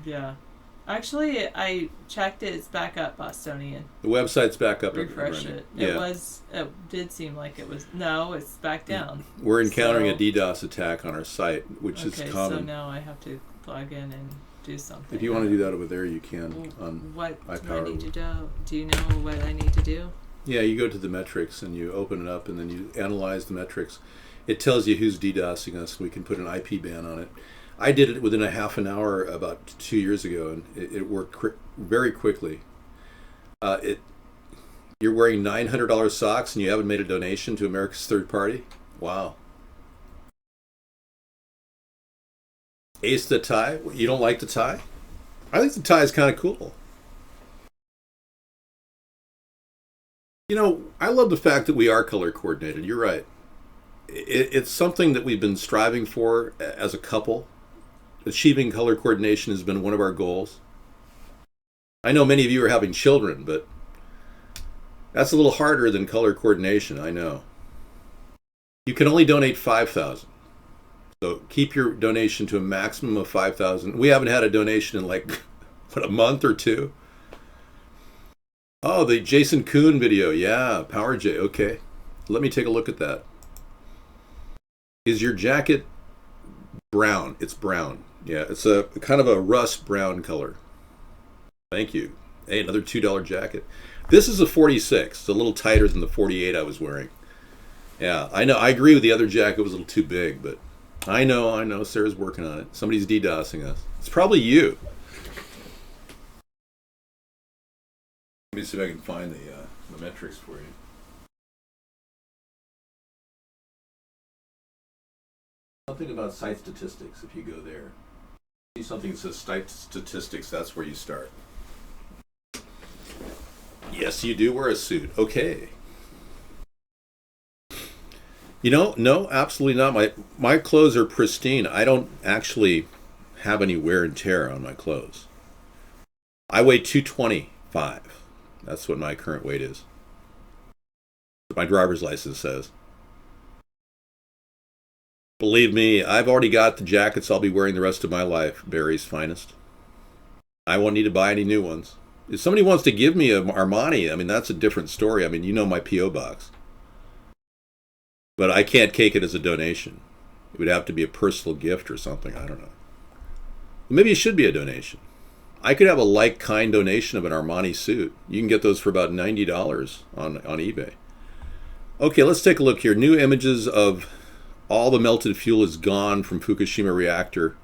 Yeah. Actually, I checked it. It's back up, Bostonian. The website's back up. Refresh it. Yeah. It did seem like it was. No, it's back down. We're encountering a DDoS attack on our site, which is common. So now I have to log in and do something. If you want to do that over there, you can. On what do I need to do? Do you know what I need to do? Yeah, you go to the metrics and you open it up and then you analyze the metrics. It tells you who's DDoSing us. We can put an IP ban on it. I did it within a half an hour about 2 years ago, and it worked very quickly. You're wearing $900 socks and you haven't made a donation to America's Third Party? Wow. Ace the tie? You don't like the tie? I think the tie is kind of cool. I love the fact that we are color coordinated. You're right. It's something that we've been striving for as a couple. Achieving color coordination has been one of our goals. I know many of you are having children, but that's a little harder than color coordination, I know. You can only donate $5,000. So keep your donation to a maximum of $5,000. We haven't had a donation in a month or two. Oh, the Jason Kuhn video. Yeah, Power J. Okay. Let me take a look at that. Is your jacket brown? It's brown. Yeah, it's a kind of a rust brown color. Thank you. Hey, another $2 jacket. This is a 46. It's a little tighter than the 48 I was wearing. Yeah, I know. I agree with the other jacket was a little too big, but I know. Sarah's working on it. Somebody's DDoSing us. It's probably you. Let me see if I can find the metrics for you. Something about site statistics, if you go there. See something that says site statistics, that's where you start. Yes, you do wear a suit. Okay. No, absolutely not. My clothes are pristine. I don't actually have any wear and tear on my clothes. I weigh 225. That's what my current weight is. My driver's license says. Believe me, I've already got the jackets I'll be wearing the rest of my life, Barry's Finest. I won't need to buy any new ones. If somebody wants to give me an Armani, that's a different story. My P.O. box. But I can't take it as a donation. It would have to be a personal gift or something. I don't know. Maybe it should be a donation. I could have a like-kind donation of an Armani suit. You can get those for about $90 on eBay. Okay, let's take a look here. New images of all the melted fuel is gone from Fukushima reactor.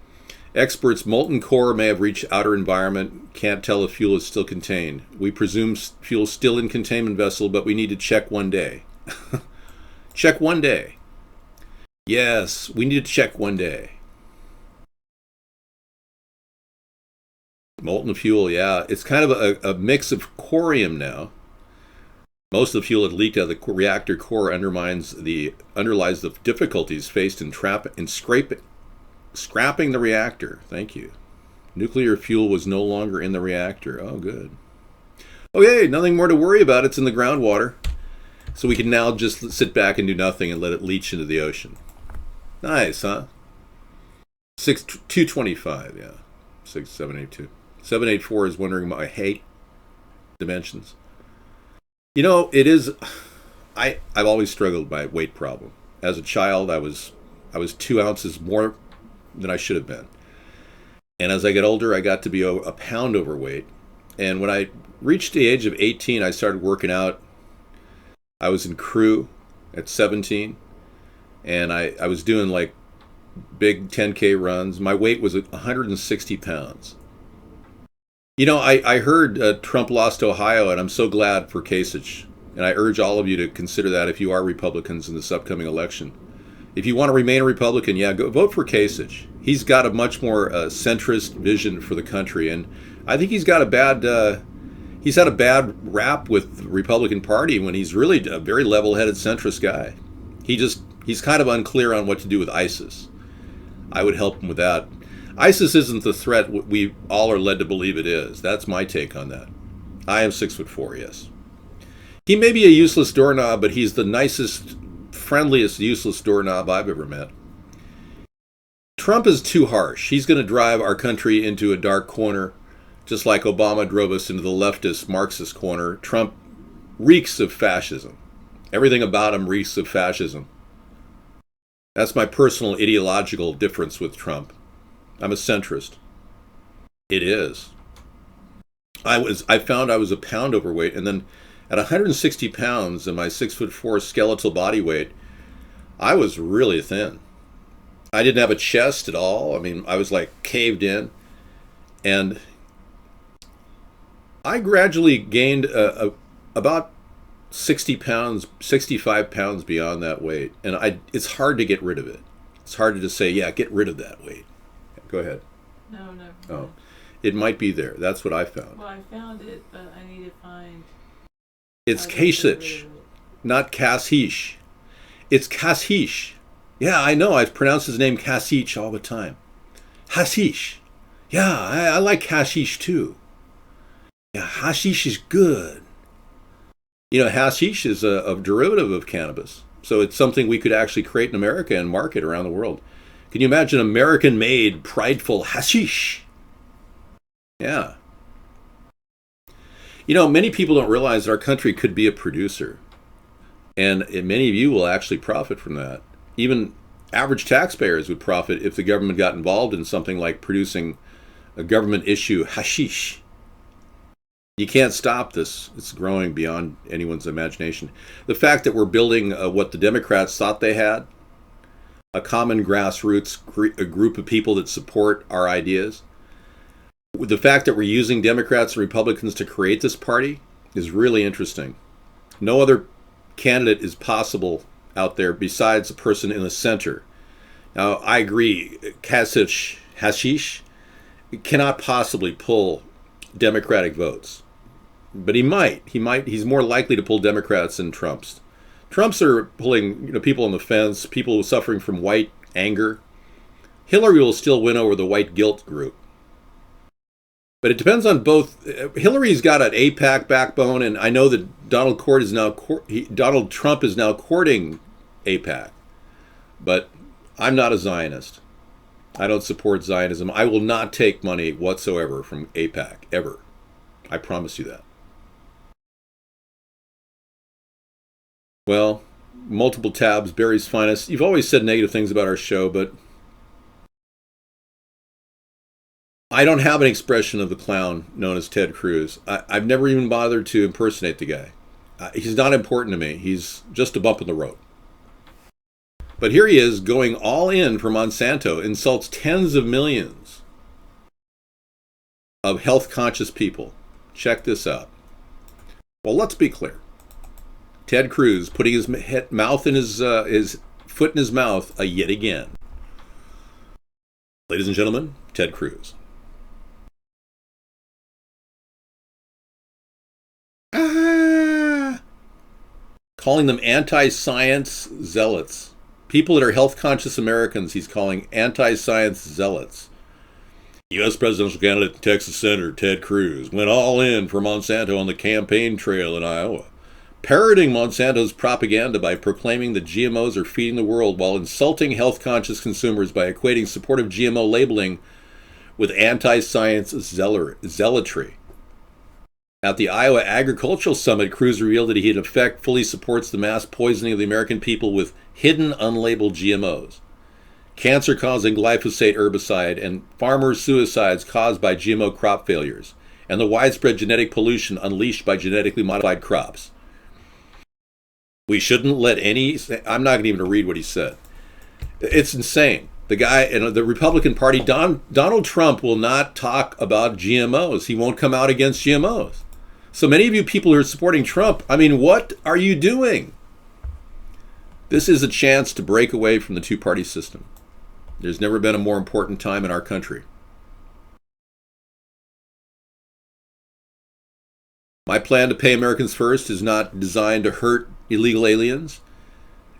Experts, molten core may have reached outer environment. Can't tell if fuel is still contained. We presume fuel is still in containment vessel, but we need to check one day. Check one day. Yes, we need to check one day. Molten fuel, yeah. It's kind of a mix of corium now. Most of the fuel that leaked out of the reactor core underlies the difficulties faced in scrapping the reactor. Thank you. Nuclear fuel was no longer in the reactor. Oh, good. Okay, nothing more to worry about. It's in the groundwater. So we can now just sit back and do nothing and let it leach into the ocean. Nice, huh? 225, yeah. 6782. 784 is wondering about my height dimensions. It is. I've always struggled with my weight problem. As a child, I was 2 ounces more than I should have been. And as I got older, I got to be a pound overweight. And when I reached the age of 18, I started working out. I was in crew at 17, and I was doing like big 10K runs. My weight was 160 pounds. You know, I heard Trump lost Ohio, and I'm so glad for Kasich. And I urge all of you to consider that if you are Republicans in this upcoming election. If you want to remain a Republican, yeah, go vote for Kasich. He's got a much more centrist vision for the country, and I think he's got a bad he's had a bad rap with the Republican Party when he's really a very level-headed centrist guy. He's kind of unclear on what to do with ISIS. I would help him with that. ISIS isn't the threat we all are led to believe it is. That's my take on that. I am 6'4", yes. He may be a useless doorknob, but he's the nicest, friendliest, useless doorknob I've ever met. Trump is too harsh. He's going to drive our country into a dark corner, just like Obama drove us into the leftist Marxist corner. Trump reeks of fascism. Everything about him reeks of fascism. That's my personal ideological difference with Trump. I'm a centrist. It is. I found I was a pound overweight, and then at 160 pounds and my 6'4" skeletal body weight, I was really thin. I didn't have a chest at all. I mean, I was like caved in, and I gradually gained about 60 pounds, 65 pounds beyond that weight, and it's hard to get rid of it. It's hard to just say, yeah, get rid of that weight. Go ahead. No, never. Oh, it might be there. That's what I found. Well, I found it, but I need to find. It's Kasich, not Kasich. It's Kasich. Yeah, I know. I pronounce his name Kasich all the time. Hashish. Yeah, I like hashish too. Yeah, hashish is good. You know, hashish is a derivative of cannabis. So it's something we could actually create in America and market around the world. Can you imagine American-made, prideful hashish? Yeah. You know, many people don't realize that our country could be a producer. And many of you will actually profit from that. Even average taxpayers would profit if the government got involved in something like producing a government issue hashish. You can't stop this. It's growing beyond anyone's imagination. The fact that we're building what the Democrats thought they had, a common grassroots a group of people that support our ideas. The fact that we're using Democrats and Republicans to create this party is really interesting. No other candidate is possible out there besides a person in the center. Now, I agree, Kasich Hashish cannot possibly pull Democratic votes. But he might. He's more likely to pull Democrats than Trump's. Trump's are pulling, people on the fence, people suffering from white anger. Hillary will still win over the white guilt group. But it depends on both. Hillary's got an AIPAC backbone, and I know that Donald Trump is now courting AIPAC. But I'm not a Zionist. I don't support Zionism. I will not take money whatsoever from AIPAC, ever. I promise you that. Well, multiple tabs, Barry's Finest. You've always said negative things about our show, but I don't have an expression of the clown known as Ted Cruz. I've never even bothered to impersonate the guy. He's not important to me. He's just a bump in the road. But here he is going all in for Monsanto, insults tens of millions of health-conscious people. Check this out. Well, let's be clear. Ted Cruz putting his mouth in his foot in his mouth yet again. Ladies and gentlemen, Ted Cruz. Calling them anti-science zealots. People that are health-conscious Americans, he's calling anti-science zealots. U.S. presidential candidate and Texas Senator Ted Cruz went all in for Monsanto on the campaign trail in Iowa, parroting Monsanto's propaganda by proclaiming that GMOs are feeding the world while insulting health-conscious consumers by equating supportive GMO labeling with anti-science zealotry. At the Iowa Agricultural Summit, Cruz revealed that he in effect fully supports the mass poisoning of the American people with hidden unlabeled GMOs, cancer-causing glyphosate herbicide, and farmer suicides caused by GMO crop failures, and the widespread genetic pollution unleashed by genetically modified crops. We shouldn't let any... I'm not even going to read what he said. It's insane. The guy in the Republican Party, Donald Trump, will not talk about GMOs. He won't come out against GMOs. So many of you people who are supporting Trump, I mean, what are you doing? This is a chance to break away from the two-party system. There's never been a more important time in our country. My plan to pay Americans first is not designed to hurt illegal aliens.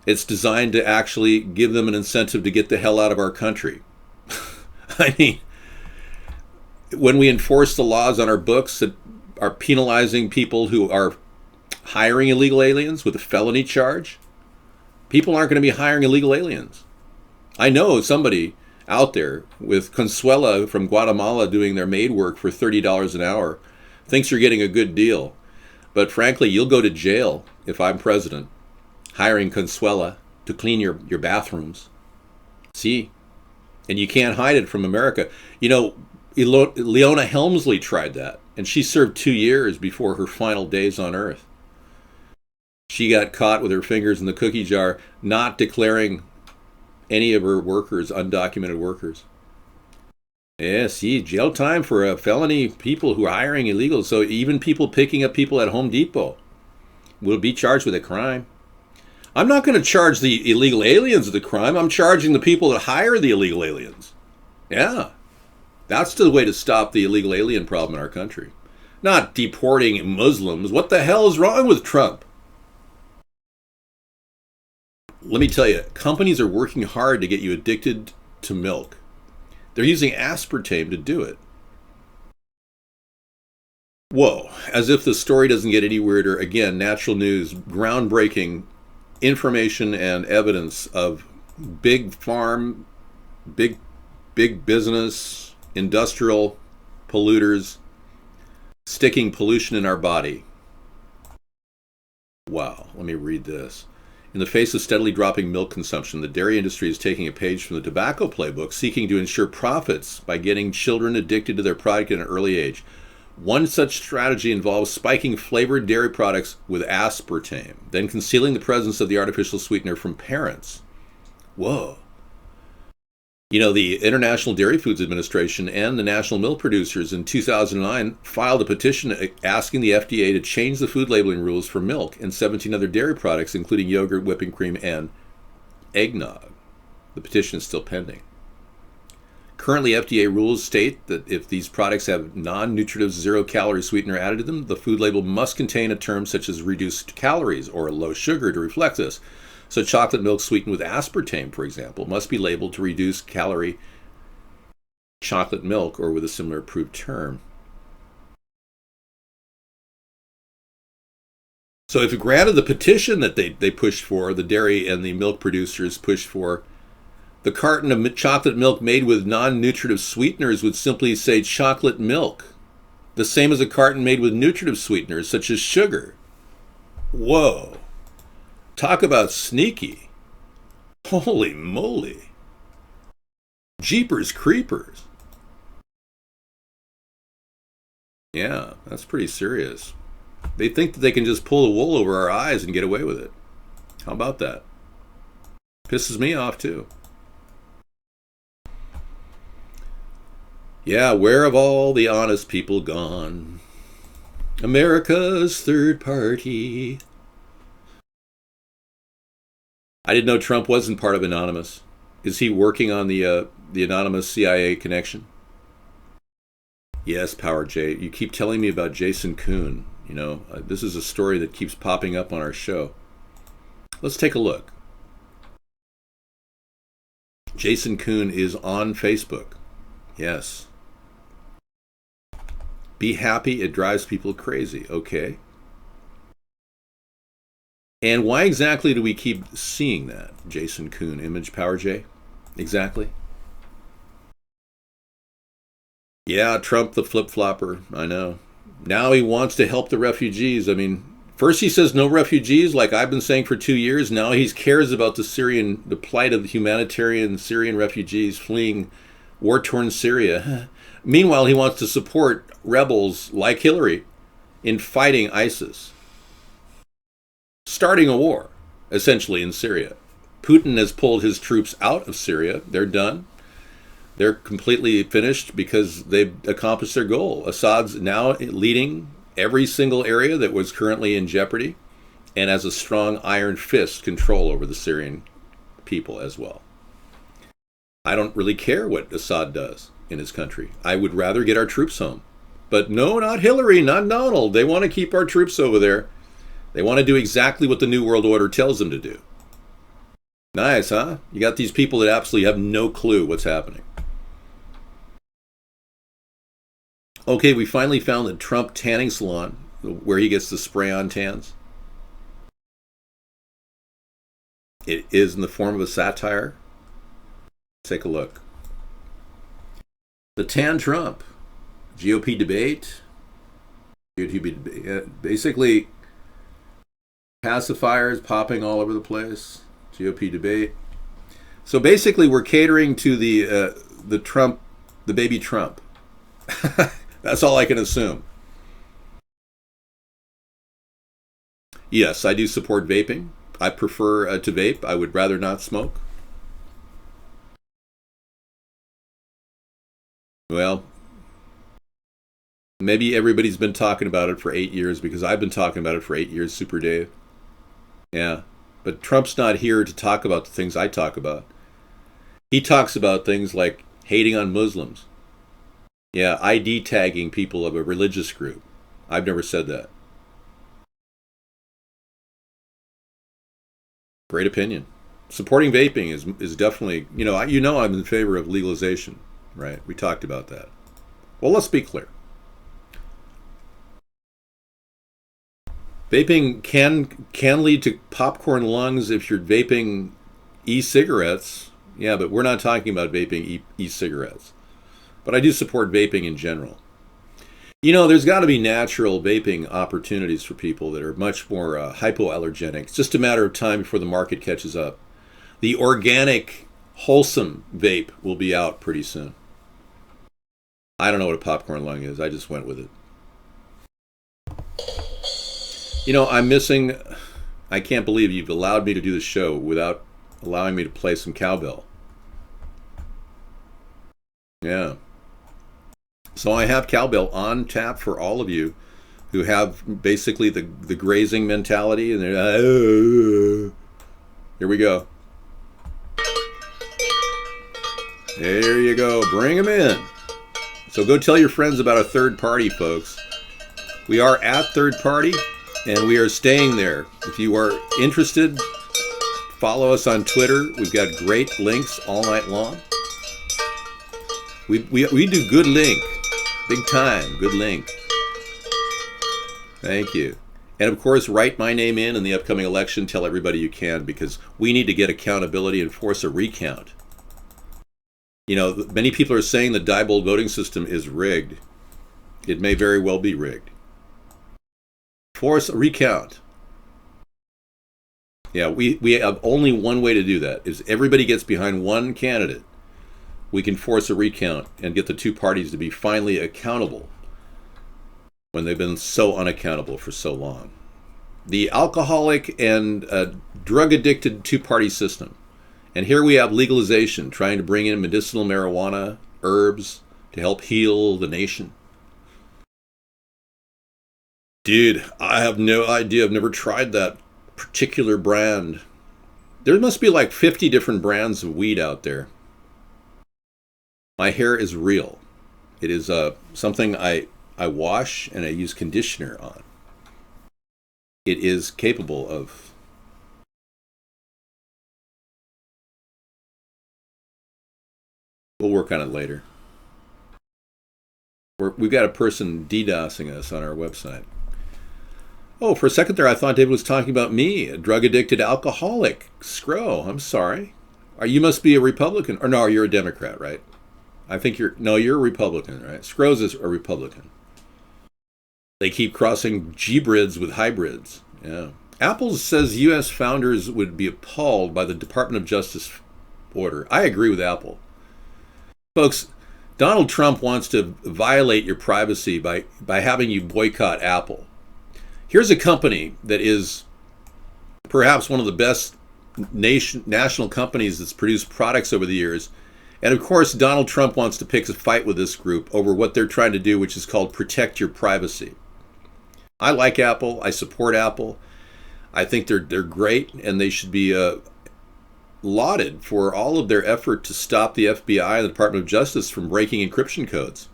It's designed to actually give them an incentive to get the hell out of our country. I mean, when we enforce the laws on our books that are penalizing people who are hiring illegal aliens with a felony charge, people aren't going to be hiring illegal aliens. I know somebody out there with Consuela from Guatemala doing their maid work for $30 an hour thinks you're getting a good deal. But frankly, you'll go to jail if I'm president, hiring Consuela to clean your bathrooms. See? And you can't hide it from America. You know, Leona Helmsley tried that, and she served 2 years before her final days on Earth. She got caught with her fingers in the cookie jar, not declaring any of her workers undocumented workers. Yeah, see, jail time for felony people who are hiring illegals. So even people picking up people at Home Depot will be charged with a crime. I'm not going to charge the illegal aliens with the crime. I'm charging the people that hire the illegal aliens. Yeah, that's the way to stop the illegal alien problem in our country. Not deporting Muslims. What the hell is wrong with Trump? Let me tell you, companies are working hard to get you addicted to milk. They're using aspartame to do it. Whoa, as if the story doesn't get any weirder. Again, Natural News, groundbreaking information and evidence of big farm, big business, industrial polluters sticking pollution in our body. Wow, let me read this. In the face of steadily dropping milk consumption, the dairy industry is taking a page from the tobacco playbook, seeking to ensure profits by getting children addicted to their product at an early age. One such strategy involves spiking flavored dairy products with aspartame, then concealing the presence of the artificial sweetener from parents. Whoa. You know, the International Dairy Foods Administration and the National Milk Producers in 2009 filed a petition asking the FDA to change the food labeling rules for milk and 17 other dairy products, including yogurt, whipping cream, and eggnog. The petition is still pending. Currently, FDA rules state that if these products have non-nutritive zero-calorie sweetener added to them, the food label must contain a term such as reduced calories or low sugar to reflect this. So chocolate milk sweetened with aspartame, for example, must be labeled to reduce calorie chocolate milk or with a similar approved term. So if granted the petition that they pushed for, the dairy and the milk producers pushed for, the carton of chocolate milk made with non-nutritive sweeteners would simply say chocolate milk, the same as a carton made with nutritive sweeteners such as sugar. Whoa. Talk about sneaky. Holy moly. Jeepers creepers. Yeah, that's pretty serious. They think that they can just pull the wool over our eyes and get away with it. How about that? Pisses me off too. Yeah, where have all the honest people gone? America's third party. I didn't know Trump wasn't part of Anonymous. Is he working on the Anonymous CIA connection? Yes, Power J. You keep telling me about Jason Kuhn. You know, this is a story that keeps popping up on our show. Let's take a look. Jason Kuhn is on Facebook. Yes. Be happy, it drives people crazy. Okay. And why exactly do we keep seeing that? Jason Kuhn, image, Power J? Exactly. Yeah, Trump the flip-flopper, I know. Now he wants to help the refugees. I mean, first he says no refugees, like I've been saying for 2 years. Now he cares about the plight of the humanitarian Syrian refugees fleeing war-torn Syria. Meanwhile, he wants to support rebels like Hillary in fighting ISIS, starting a war, essentially, in Syria. Putin has pulled his troops out of Syria. They're done. They're completely finished because they've accomplished their goal. Assad's now leading every single area that was currently in jeopardy and has a strong iron fist control over the Syrian people as well. I don't really care what Assad does in his country. I would rather get our troops home. But no, not Hillary, not Donald. They want to keep our troops over there. They want to do exactly what the New World Order tells them to do. Nice, huh? You got these people that absolutely have no clue what's happening. Okay, we finally found the Trump tanning salon where he gets the spray-on tans. It is in the form of a satire. Take a look. The Tan Trump. GOP debate. Basically, pacifiers popping all over the place. GOP debate. So basically, we're catering to the Trump, the baby Trump. That's all I can assume. Yes, I do support vaping. I prefer to vape. I would rather not smoke. Well, maybe everybody's been talking about it for 8 years because I've been talking about it for 8 years, Super Dave. Yeah, but Trump's not here to talk about the things I talk about. He talks about things like hating on Muslims. Yeah, ID tagging people of a religious group. I've never said that. Great opinion. Supporting vaping is definitely, I'm in favor of legalization, right? We talked about that. Well, let's be clear. Vaping can lead to popcorn lungs if you're vaping e-cigarettes. Yeah, but we're not talking about vaping e-cigarettes. But I do support vaping in general. There's got to be natural vaping opportunities for people that are much more hypoallergenic. It's just a matter of time before the market catches up. The organic, wholesome vape will be out pretty soon. I don't know what a popcorn lung is. I just went with it. I can't believe you've allowed me to do the show without allowing me to play some cowbell. Yeah. So I have cowbell on tap for all of you who have basically the grazing mentality, and they're here we go. There you go. Bring them in. So go tell your friends about our third party, folks. We are at Third Party, and we are staying there. If you are interested, follow us on Twitter. We've got great links all night long. We do good link. Big time. Good link. Thank you. And of course, write my name in the upcoming election. Tell everybody you can, because we need to get accountability and force a recount. Many people are saying the Diebold voting system is rigged. It may very well be rigged. Force a recount. Yeah, we have only one way to do that. Is everybody gets behind one candidate. We can force a recount and get the two parties to be finally accountable when they've been so unaccountable for so long. The alcoholic and drug-addicted two-party system. And here we have legalization, trying to bring in medicinal marijuana, herbs, to help heal the nation. Dude, I have no idea. I've never tried that particular brand. There must be like 50 different brands of weed out there. My hair is real. It is something I wash and I use conditioner on. It is capable of... We'll work on it later. We've got a person DDoSing us on our website. Oh, for a second there I thought David was talking about me, a drug-addicted alcoholic. Scro, I'm sorry. You must be a Republican. Or no, you're a Democrat, right? I think you're a Republican, right? Scrooge is a Republican. They keep crossing G-brids with hybrids. Yeah. Apple says U.S. founders would be appalled by the Department of Justice order. I agree with Apple. Folks, Donald Trump wants to violate your privacy by having you boycott Apple. Here's a company that is perhaps one of the best national companies that's produced products over the years. And of course, Donald Trump wants to pick a fight with this group over what they're trying to do, which is called protect your privacy. I like Apple. I support Apple. I think they're great, and they should be lauded for all of their effort to stop the FBI and the Department of Justice from breaking encryption codes.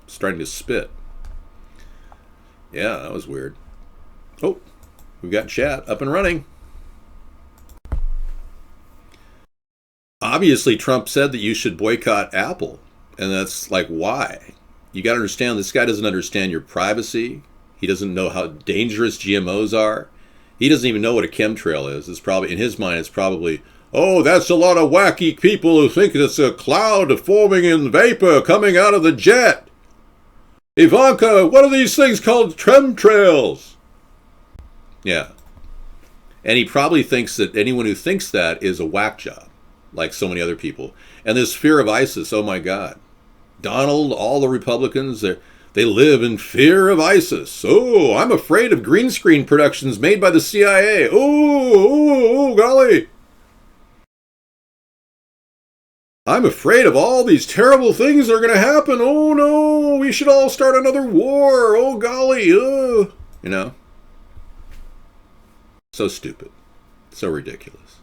Starting to spit. Yeah, that was weird. Oh, we've got chat up and running. Obviously, Trump said that you should boycott Apple, and that's like, why? You got to understand, this guy doesn't understand your privacy. He doesn't know how dangerous GMOs are. He doesn't even know what a chemtrail is. It's probably, in his mind, it's probably, oh, that's a lot of wacky people who think it's a cloud forming in vapor coming out of the jet. Ivanka, what are these things called? Chemtrails. Yeah. And he probably thinks that anyone who thinks that is a whack job, like so many other people. And this fear of ISIS, oh my God. Donald, all the Republicans, they live in fear of ISIS. Oh, I'm afraid of green screen productions made by the CIA. Oh, golly. I'm afraid of all these terrible things that are going to happen. Oh, no, we should all start another war. Oh, golly. You know? So stupid. So ridiculous.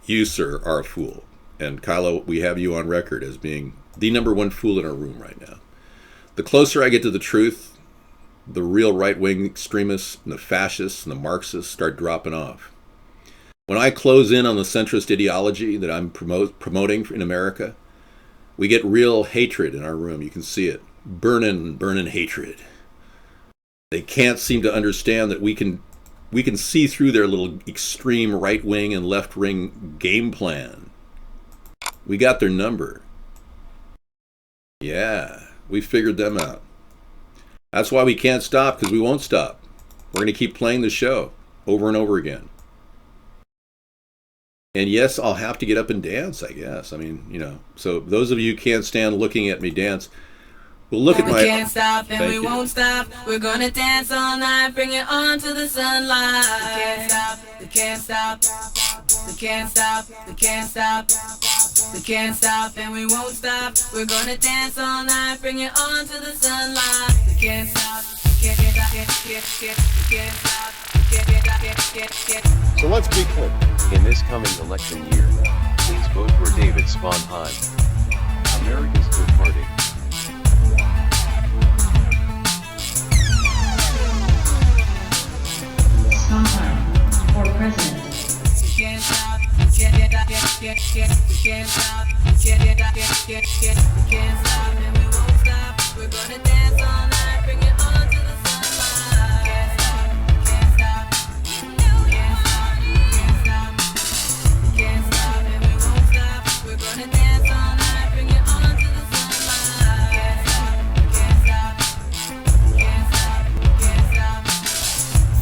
You, sir, are a fool. And Kylo, we have you on record as being the number one fool in our room right now. The closer I get to the truth, the real right-wing extremists and the fascists and the Marxists start dropping off. When I close in on the centrist ideology that I'm promoting in America, we get real hatred in our room. You can see it. Burning hatred. They can't seem to understand that we can see through their little extreme right-wing and left-wing game plan. We got their number. Yeah. We figured them out. That's why we can't stop, because we won't stop. We're going to keep playing the show over and over again. And yes, I'll have to get up and dance, I guess. I mean, you know, so those of you who can't stand looking at me dance, well, look at my... We can't stop and we won't stop. We're going to dance all night, bring it on to the sunlight. We can't stop, we can't stop. We can't stop, we can't stop. We can't stop and we won't stop. We're gonna dance all night, bring it on to the sunlight. We can't stop, we can't stop. So let's be clear. In this coming election year, please vote for David Sponheim, America's Third Party. Sponheim for president. We can't stop, we can't stop, we can't stop, and we won't stop. We're gonna dance all night, bring it on to the sunlight. Can't stop, can't stop, can't stop, and we won't stop. We're gonna dance all night, bring it on to the sunlight. Can't stop, can't stop, can't stop.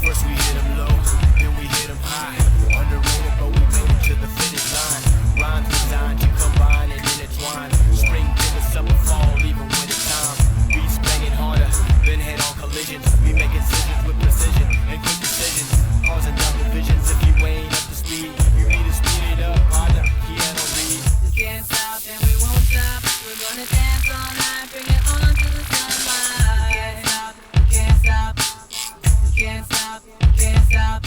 First we hit 'em low, then we hit 'em high. Underrated, but we made it to the finish line. Rhymes designed to combine and intertwine. Spring, winter, summer, fall, even winter time. Beats banging harder, then head-on collisions. We make incisions with precision and quick decisions, causing double visions. If you ain't up to speed, you need to speed it up, partner. Piano read. We can't stop and we won't stop. We're gonna dance all night, bring it on to the sunlight. Can't stop, can't stop, can't stop, can't stop.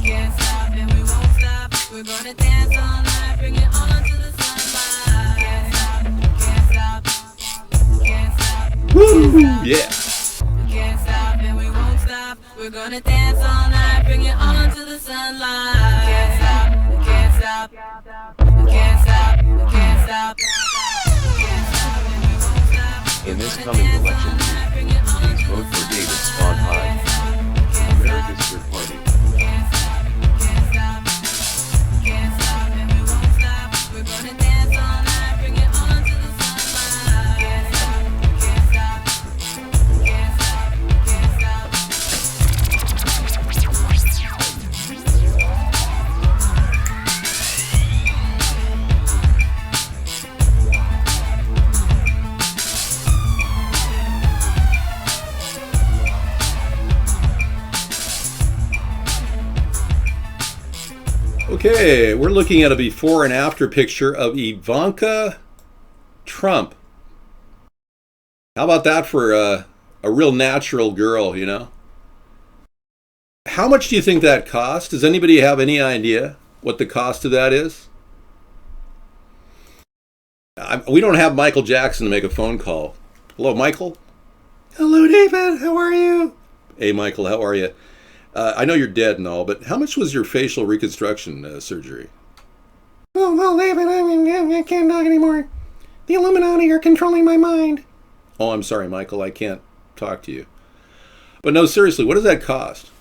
Can't stop and we won't stop. We're gonna dance all night, bring it on to the sunlight. Can't stop, can't stop, can't stop. Woo! Yeah. Can't stop and we won't stop. We're gonna dance all night, bring it on to the sunlight. Can't stop, we can't stop, we can't stop, we can't stop. Can't stop and we won't stop. In this coming election year, please vote for David Sponheim, America's Third Party. Okay, we're looking at a before and after picture of Ivanka Trump. How about that for a real natural girl, you know? How much do you think that cost? Does anybody have any idea what the cost of that is? We don't have Michael Jackson to make a phone call. Hello, Michael? Hello, David. How are you? Hey, Michael. How are you? I know you're dead and all, but how much was your facial reconstruction surgery? Oh, well, David, I can't talk anymore. The Illuminati are controlling my mind. Oh, I'm sorry, Michael. I can't talk to you. But no, seriously, what does that cost?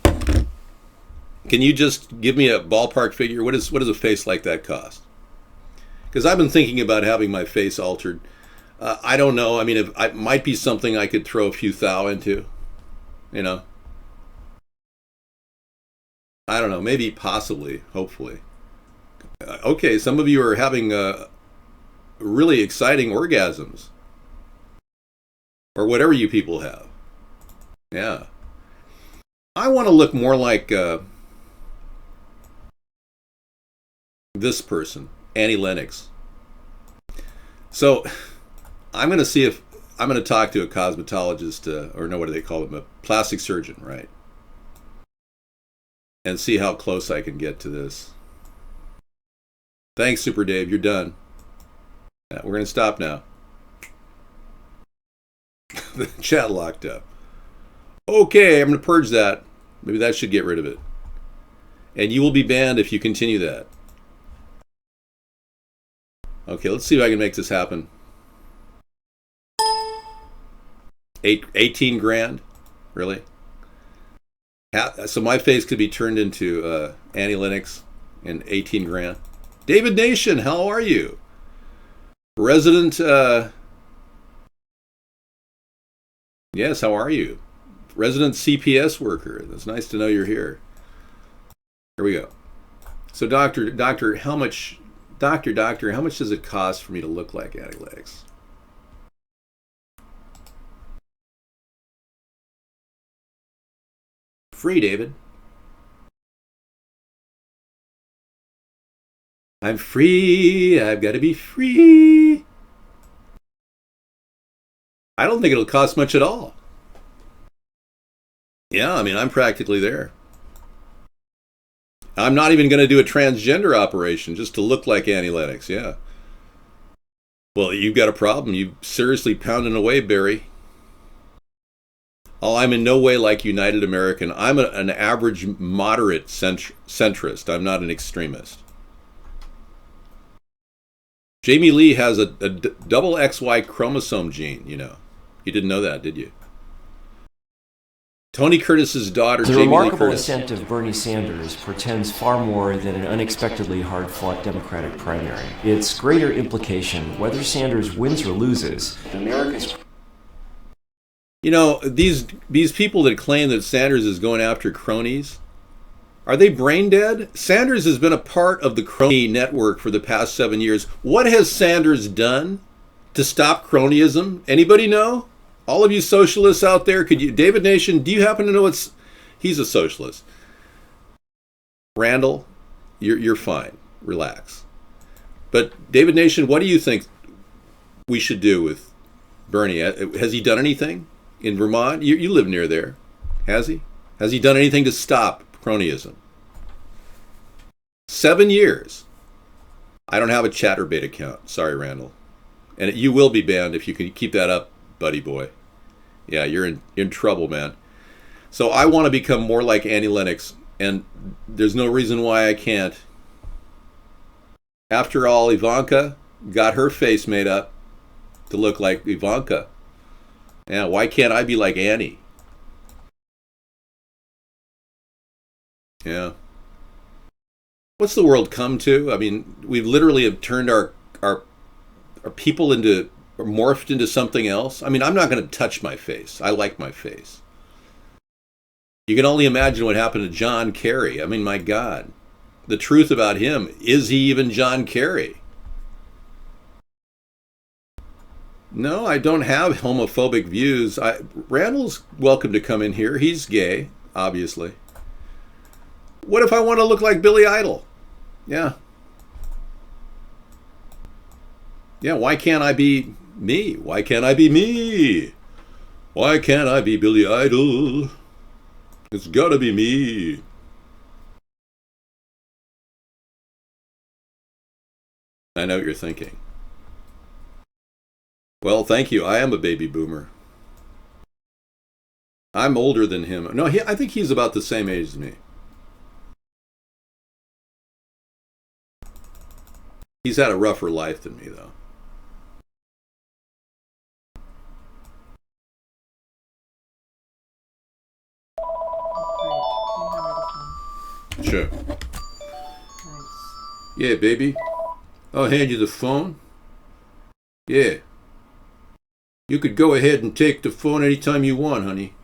Can you just give me a ballpark figure? What does a face like that cost? Because I've been thinking about having my face altered. I don't know. I mean, it might be something I could throw a few thou into, you know. I don't know. Maybe, possibly, hopefully. Okay, some of you are having really exciting orgasms. Or whatever you people have. Yeah. I want to look more like this person, Annie Lennox. So I'm going to see if I'm going to talk to a cosmetologist, or no, what do they call them? A plastic surgeon, right? And see how close I can get to this. Thanks, Super Dave. You're done. Yeah, we're going to stop now. The chat locked up. Okay, I'm going to purge that. Maybe that should get rid of it. And you will be banned if you continue that. Okay, let's see if I can make this happen. 18 grand? Really? So my face could be turned into Annie Lennox and 18 grand. David Nation, how are you? Resident, yes, how are you? Resident CPS worker. It's nice to know you're here. Here we go. So doctor, how much does it cost for me to look like Annie Lennox? Free, David. I'm free. I've got to be free. I don't think it'll cost much at all. Yeah, I mean, I'm practically there. I'm not even going to do a transgender operation just to look like Annie Lennox, yeah. Well, you've got a problem. You've seriously pounding away, Barry. Oh, I'm in no way like United American. I'm an average moderate centrist. I'm not an extremist. Jamie Lee has a double XY chromosome gene, you know. You didn't know that, did you? Tony Curtis's daughter, The Jamie Lee remarkable Curtis. ascent of Bernie Sanders portends far more than an unexpectedly hard-fought Democratic primary. Its greater implication, whether Sanders wins or loses, America's... You know, these people that claim that Sanders is going after cronies, are they brain dead? Sanders has been a part of the crony network for the past 7 years. What has Sanders done to stop cronyism? Anybody know? All of you socialists out there, could you, David Nation, do you happen to know what's, he's a socialist. Randall, you're fine. Relax. But David Nation, what do you think we should do with Bernie? Has he done anything in Vermont? You live near there. Has he? Has he done anything to stop cronyism? 7 years. I don't have a Chatterbait account. Sorry, Randall. And you will be banned if you can keep that up, buddy boy. Yeah, you're in trouble, man. So I want to become more like Annie Lennox, and there's no reason why I can't. After all, Ivanka got her face made up to look like Ivanka. Yeah, why can't I be like Annie? Yeah. What's the world come to? I mean, we've literally have turned our people into, or morphed into something else. I mean, I'm not going to touch my face. I like my face. You can only imagine what happened to John Kerry. I mean, my God. The truth about him, is he even John Kerry? No, I don't have homophobic views. Randall's welcome to come in here. He's gay, obviously. What if I want to look like Billy Idol? Yeah. Yeah, why can't I be me? Why can't I be me? Why can't I be Billy Idol? It's gotta be me. I know what you're thinking. Well, thank you. I am a baby boomer. I'm older than him. No, I think he's about the same age as me. He's had a rougher life than me, though. Sure. Yeah, baby. I'll hand you the phone. Yeah. You could go ahead and take the phone anytime you want, honey.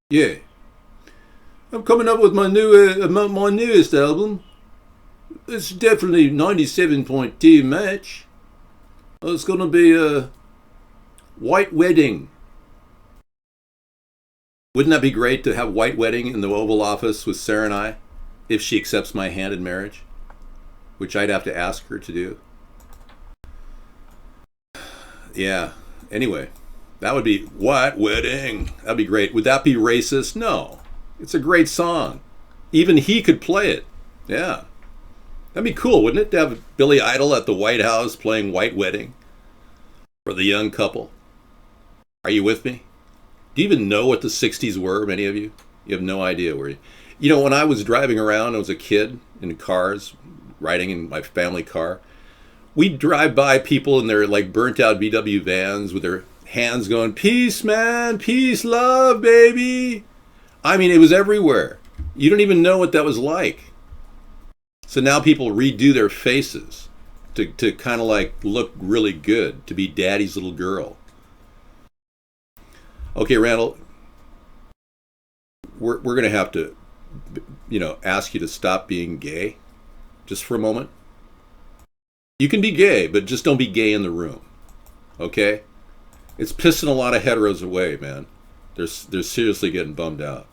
Yeah. I'm coming up with my newest album. It's definitely 97.2 match. It's gonna be a White Wedding. Wouldn't that be great to have White Wedding in the Oval Office with Sarah and I, if she accepts my hand in marriage, which I'd have to ask her to do. Yeah. Anyway, that would be White Wedding. That'd be great. Would that be racist? No. It's a great song. Even he could play it. Yeah. That'd be cool, wouldn't it, to have Billy Idol at the White House playing White Wedding for the young couple? Are you with me? Do you even know what the 60s were, many of you? You have no idea where you know, when I was driving around, I was a kid in cars, riding in my family car, we'd drive by people in their like burnt out VW vans with their hands going, peace, man, peace, love, baby. I mean, it was everywhere. You don't even know what that was like. So now people redo their faces to kind of like look really good, to be daddy's little girl. Okay, Randall, we're going to have to, ask you to stop being gay just for a moment. You can be gay, but just don't be gay in the room. Okay? It's pissing a lot of heteros away, man. They're seriously getting bummed out.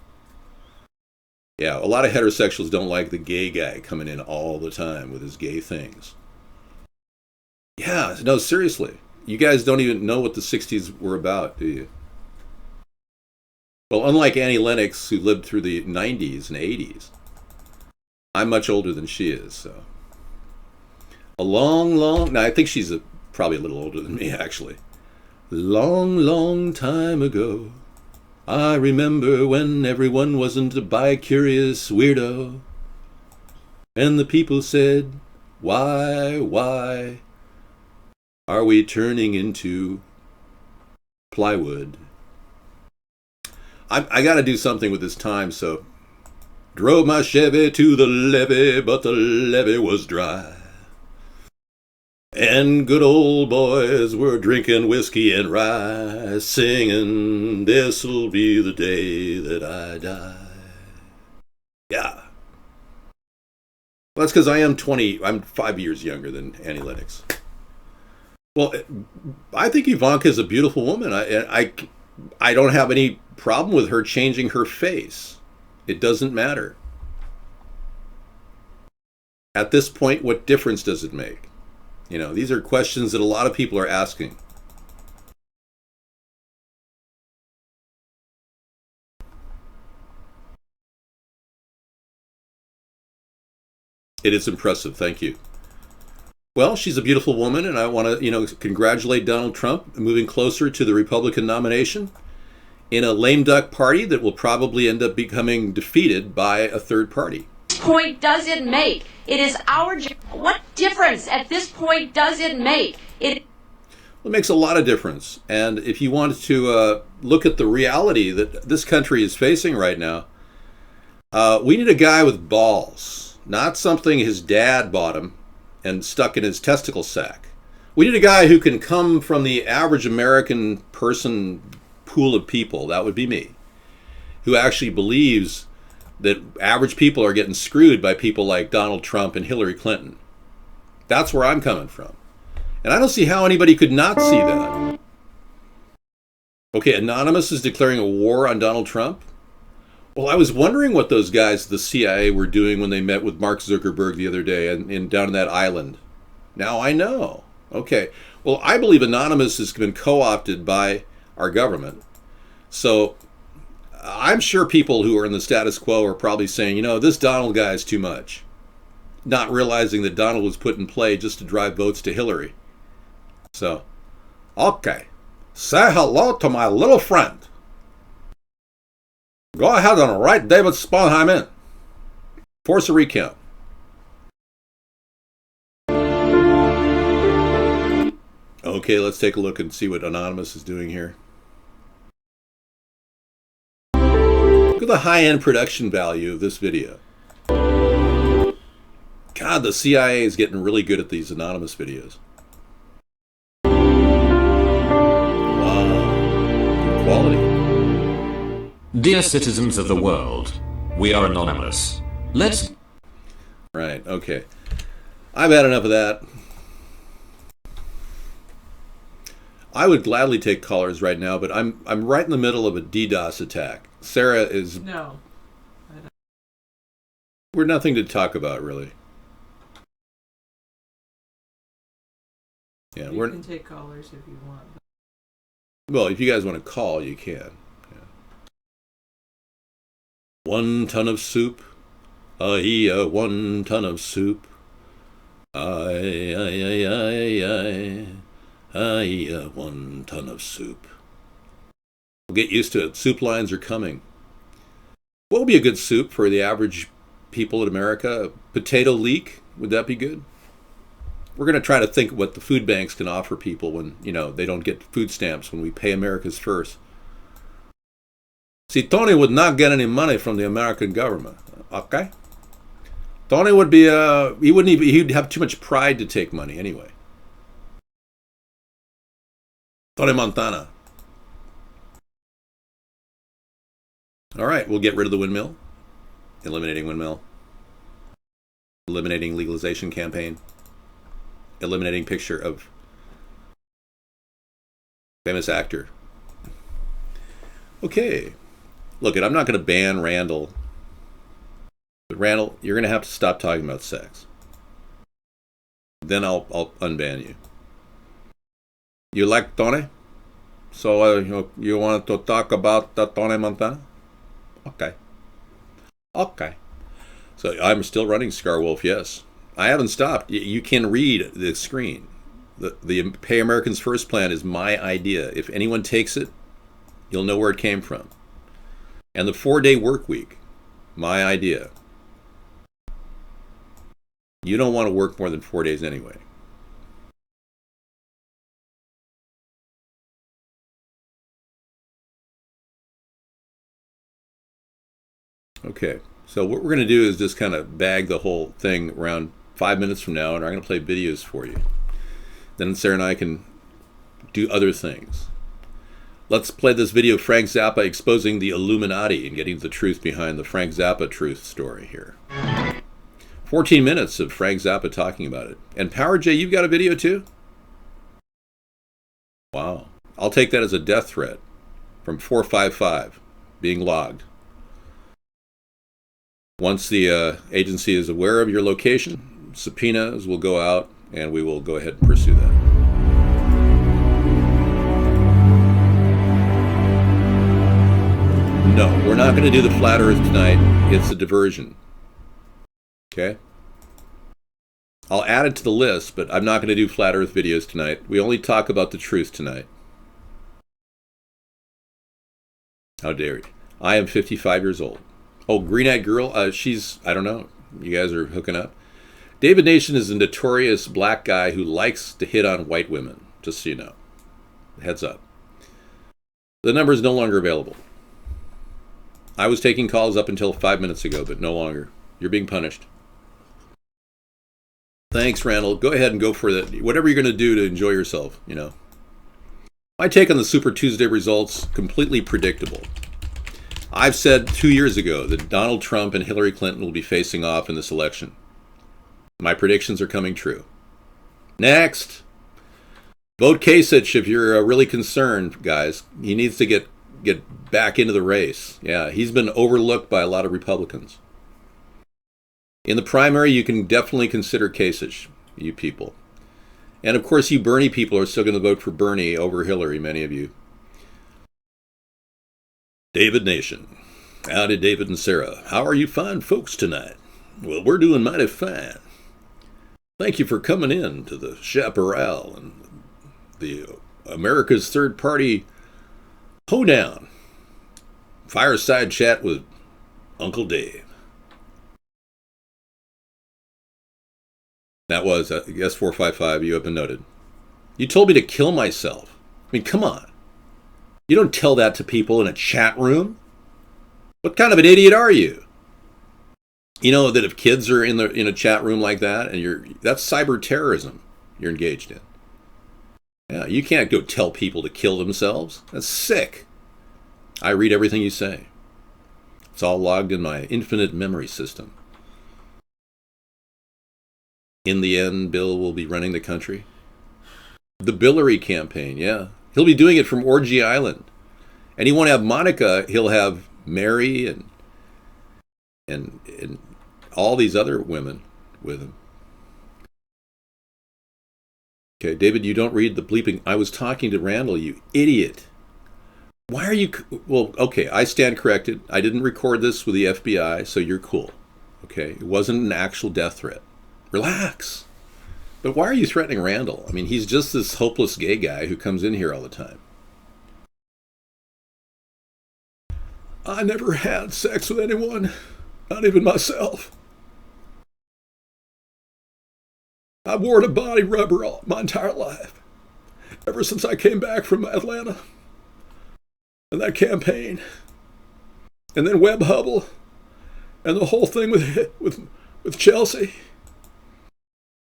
Yeah, a lot of heterosexuals don't like the gay guy coming in all the time with his gay things. Yeah, no, seriously. You guys don't even know what the 60s were about, do you? Well, unlike Annie Lennox, who lived through the 90s and 80s, I'm much older than she is, so. No, I think she's probably a little older than me, actually. Long time ago, I remember when everyone wasn't a bi-curious weirdo. And the people said, why are we turning into plywood? I got to do something with this time, so. Drove my Chevy to the levee, but the levee was dry. And good old boys were drinking whiskey and rye, singing, this'll be the day that I die. Yeah. Well, that's because I'm 5 years younger than Annie Lennox. Well, I think Ivanka's a beautiful woman. I don't have any problem with her changing her face. It doesn't matter. At this point, what difference does it make? These are questions that a lot of people are asking. It is impressive. Thank you. Well, she's a beautiful woman, and I want to, congratulate Donald Trump moving closer to the Republican nomination in a lame duck party that will probably end up becoming defeated by a third party. Point does it make? It is our what difference at this point does it make? It makes a lot of difference. And if you wanted to look at the reality that this country is facing right now, we need a guy with balls, not something his dad bought him and stuck in his testicle sack. We need a guy who can come from the average American person pool of people, that would be me, who actually believes that average people are getting screwed by people like Donald Trump and Hillary Clinton. That's where I'm coming from. And I don't see how anybody could not see that. Okay, Anonymous is declaring a war on Donald Trump. Well, I was wondering what those guys, the CIA, were doing when they met with Mark Zuckerberg the other day and down in that island. Now I know. Okay. Well, I believe Anonymous has been co-opted by our government. So I'm sure people who are in the status quo are probably saying, you know, this Donald guy is too much. Not realizing that Donald was put in play just to drive votes to Hillary. So, okay. Say hello to my little friend. Go ahead and write David Sponheim in. Force a recount. Okay, let's take a look and see what Anonymous is doing here. Look at the high-end production value of this video. God, the CIA is getting really good at these Anonymous videos. Wow, good quality. Dear citizens of the world, we are Anonymous. Let's... Right, okay. I've had enough of that. I would gladly take callers right now, but I'm right in the middle of a DDoS attack. Sarah is... No. We're nothing to talk about, really. Yeah, you can take callers if you want. Well, if you guys want to call, you can. Yeah. 1 ton of soup. 1 ton of soup. 1 ton of soup. We'll get used to it. Soup lines are coming. What would be a good soup for the average people in America? A potato leek? Would that be good? We're going to try to think what the food banks can offer people when, you know, they don't get food stamps, when we pay America's first. See, Tony would not get any money from the American government, okay? Tony would be, he'd have too much pride to take money anyway. Tony Montana. All right, we'll get rid of the windmill. Eliminating windmill. Eliminating legalization campaign. Eliminating picture of famous actor. Okay. Look, I'm not going to ban Randall. But Randall, you're going to have to stop talking about sex. Then I'll unban you. You like Tony? So you want to talk about Tony Montana? Okay. Okay. So I'm still running Scarwolf, yes. I haven't stopped. You can read the screen. The Pay Americans First plan is my idea. If anyone takes it, you'll know where it came from. And the 4-day work week, my idea. You don't want to work more than 4 days anyway. Okay, so what we're going to do is just kind of bag the whole thing around 5 minutes from now, and I'm going to play videos for you. Then Sarah and I can do other things. Let's play this video of Frank Zappa exposing the Illuminati and getting the truth behind the Frank Zappa truth story here. 14 minutes of Frank Zappa talking about it. And Power J, you've got a video too? Wow. I'll take that as a death threat from 455 being logged. Once the agency is aware of your location, subpoenas will go out and we will go ahead and pursue that. No, we're not going to do the flat earth tonight. It's a diversion. Okay? I'll add it to the list, but I'm not going to do flat earth videos tonight. We only talk about the truth tonight. How dare you? I am 55 years old. Oh, Green-Eyed Girl, she's, I don't know. You guys are hooking up. David Nation is a notorious black guy who likes to hit on white women, just so you know. Heads up. The number is no longer available. I was taking calls up until 5 minutes ago, but no longer. You're being punished. Thanks, Randall. Go ahead and go for that. Whatever you're going to do to enjoy yourself, you know. My take on the Super Tuesday results, completely predictable. I've said 2 years ago that Donald Trump and Hillary Clinton will be facing off in this election. My predictions are coming true. Next. Vote Kasich if you're really concerned, guys. He needs to get get back into the race. Yeah, he's been overlooked by a lot of Republicans. In the primary, you can definitely consider Kasich, you people. And of course, you Bernie people are still going to vote for Bernie over Hillary, many of you. David Nation. Howdy, David and Sarah. How are you fine folks tonight? Well, we're doing mighty fine. Thank you for coming in to the Chaparral and the America's Third Party Hoedown. Fireside chat with Uncle Dave. That was, I guess, 455, you have been noted. You told me to kill myself. I mean, come on. You don't tell that to people in a chat room. What kind of an idiot are you? You know that if kids are in a chat room like that, and that's cyber terrorism you're engaged in. Yeah, you can't go tell people to kill themselves. That's sick. I read everything you say. It's all logged in my infinite memory system. In the end, Bill will be running the country. The Billary campaign, yeah. He'll be doing it from Orgy Island. And he won't have Monica, he'll have Mary and all these other women with him. Okay, David, you don't read the bleeping. I was talking to Randall, you idiot. Why are you... Well, okay, I stand corrected. I didn't record this with the FBI, so you're cool. Okay, it wasn't an actual death threat. Relax. But why are you threatening Randall? I mean, he's just this hopeless gay guy who comes in here all the time. I never had sex with anyone, not even myself. I've worn a body rubber all my entire life, ever since I came back from Atlanta and that campaign, and then Webb Hubble, and the whole thing with Chelsea.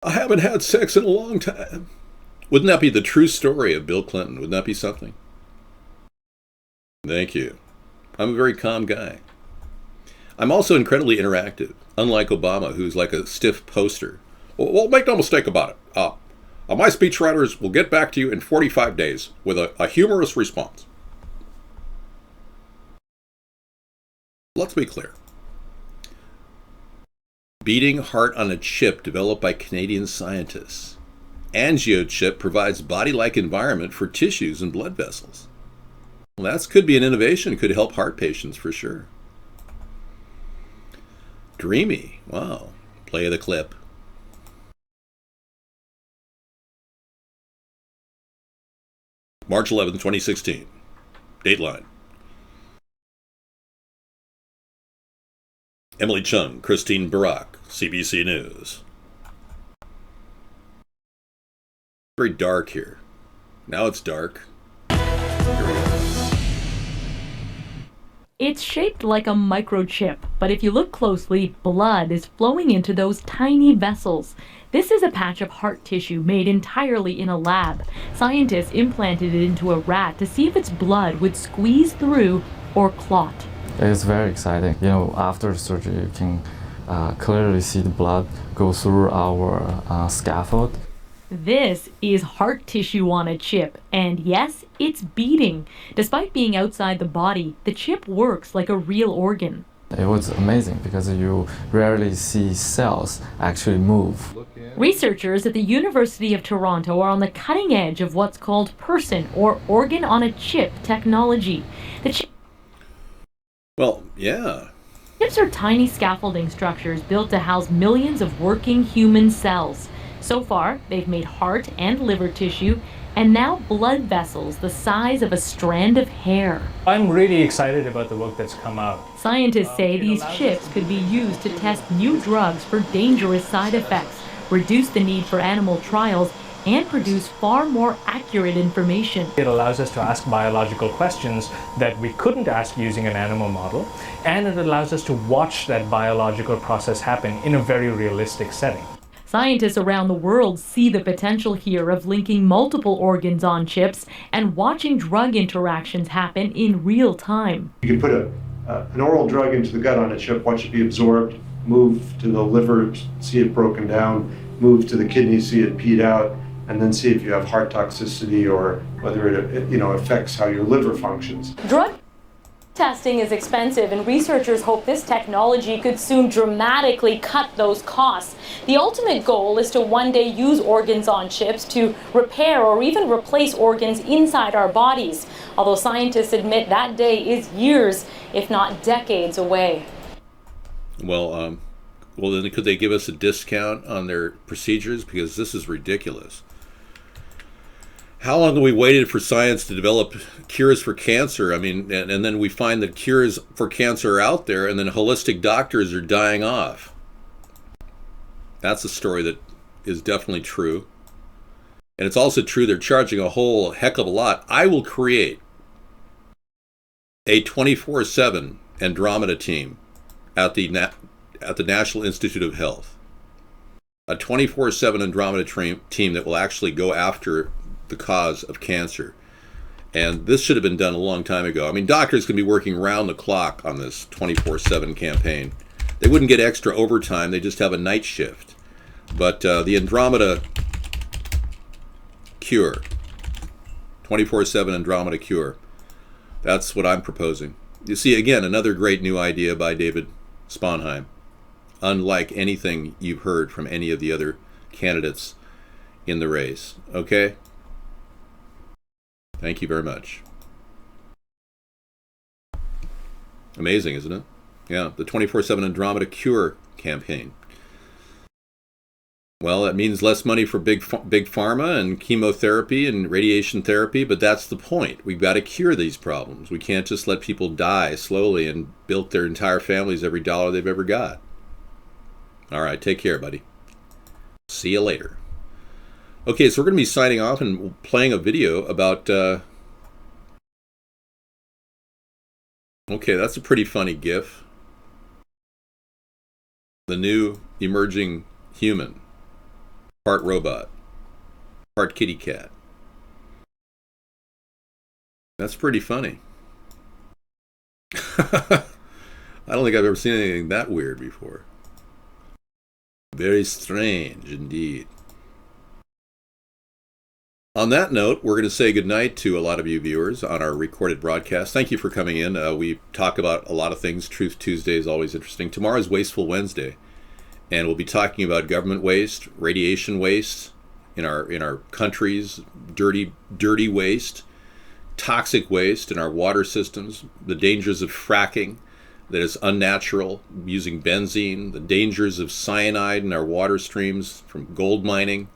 I haven't had sex in a long time. Wouldn't that be the true story of Bill Clinton? Wouldn't that be something? Thank you. I'm a very calm guy. I'm also incredibly interactive, unlike Obama, who's like a stiff poster. Well, make no mistake about it. My speechwriters will get back to you in 45 days with a humorous response. Let's be clear. Beating heart on a chip developed by Canadian scientists. AngioChip provides body-like environment for tissues and blood vessels. Well, that could be an innovation. Could help heart patients for sure. Dreamy. Wow. Play the clip. March 11th, 2016. Dateline. Emily Chung, Christine Barak, CBC News. Very dark here. Now it's dark. It's shaped like a microchip, but if you look closely, blood is flowing into those tiny vessels. This is a patch of heart tissue made entirely in a lab. Scientists implanted it into a rat to see if its blood would squeeze through or clot. It's very exciting. You know, after surgery, you can clearly see the blood go through our scaffold. This is heart tissue on a chip, and yes, it's beating. Despite being outside the body, the chip works like a real organ. It was amazing because you rarely see cells actually move. Researchers at the University of Toronto are on the cutting edge of what's called person or organ on a chip technology. Well, yeah. Chips are tiny scaffolding structures built to house millions of working human cells. So far, they've made heart and liver tissue, and now blood vessels the size of a strand of hair. I'm really excited about the work that's come out. Scientists say these chips could be used to test new drugs for dangerous side effects, reduce the need for animal trials, and produce far more accurate information. It allows us to ask biological questions that we couldn't ask using an animal model, and it allows us to watch that biological process happen in a very realistic setting. Scientists around the world see the potential here of linking multiple organs on chips and watching drug interactions happen in real time. You can put an oral drug into the gut on a chip, watch it be absorbed, move to the liver, see it broken down, move to the kidney, see it peed out, and then see if you have heart toxicity or whether it affects how your liver functions. Testing is expensive, and researchers hope this technology could soon dramatically cut those costs. The ultimate goal is to one day use organs on chips to repair or even replace organs inside our bodies, although scientists admit that day is years, if not decades away. Well, then could they give us a discount on their procedures? Because this is ridiculous. How long have we waited for science to develop cures for cancer? I mean, and then we find that cures for cancer are out there, and then holistic doctors are dying off. That's a story that is definitely true. And it's also true they're charging a whole heck of a lot. I will create a 24/7 Andromeda team at the National Institute of Health. A 24/7 Andromeda team that will actually go after the cause of cancer. And this should have been done a long time ago. I mean, doctors can be working round the clock on this 24/7 campaign. They wouldn't get extra overtime, they just have a night shift. But the Andromeda cure, 24/7 Andromeda cure, that's what I'm proposing. You see, again, another great new idea by David Sponheim, unlike anything you've heard from any of the other candidates in the race. Okay? Thank you very much. Amazing, isn't it? Yeah, the 24/7 Andromeda Cure campaign. Well, that means less money for big pharma and chemotherapy and radiation therapy, but that's the point. We've got to cure these problems. We can't just let people die slowly and bilk their entire families every dollar they've ever got. All right, take care, buddy. See you later. Okay, so we're going to be signing off and playing a video about... Okay, that's a pretty funny GIF. The new emerging human. Part robot. Part kitty cat. That's pretty funny. I don't think I've ever seen anything that weird before. Very strange indeed. On that note, we're going to say goodnight to a lot of you viewers on our recorded broadcast. Thank you for coming in. We talk about a lot of things. Truth Tuesday is always interesting. Tomorrow is Wasteful Wednesday, and we'll be talking about government waste, radiation waste in our countries, dirty waste, toxic waste in our water systems, the dangers of fracking that is unnatural, using benzene, the dangers of cyanide in our water streams from gold mining,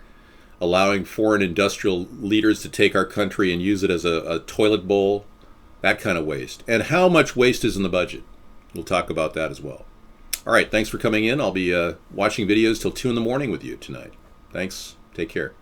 allowing foreign industrial leaders to take our country and use it as a toilet bowl, that kind of waste. And how much waste is in the budget. We'll talk about that as well. All right, thanks for coming in. I'll be watching videos till 2 in the morning with you tonight. Thanks. Take care.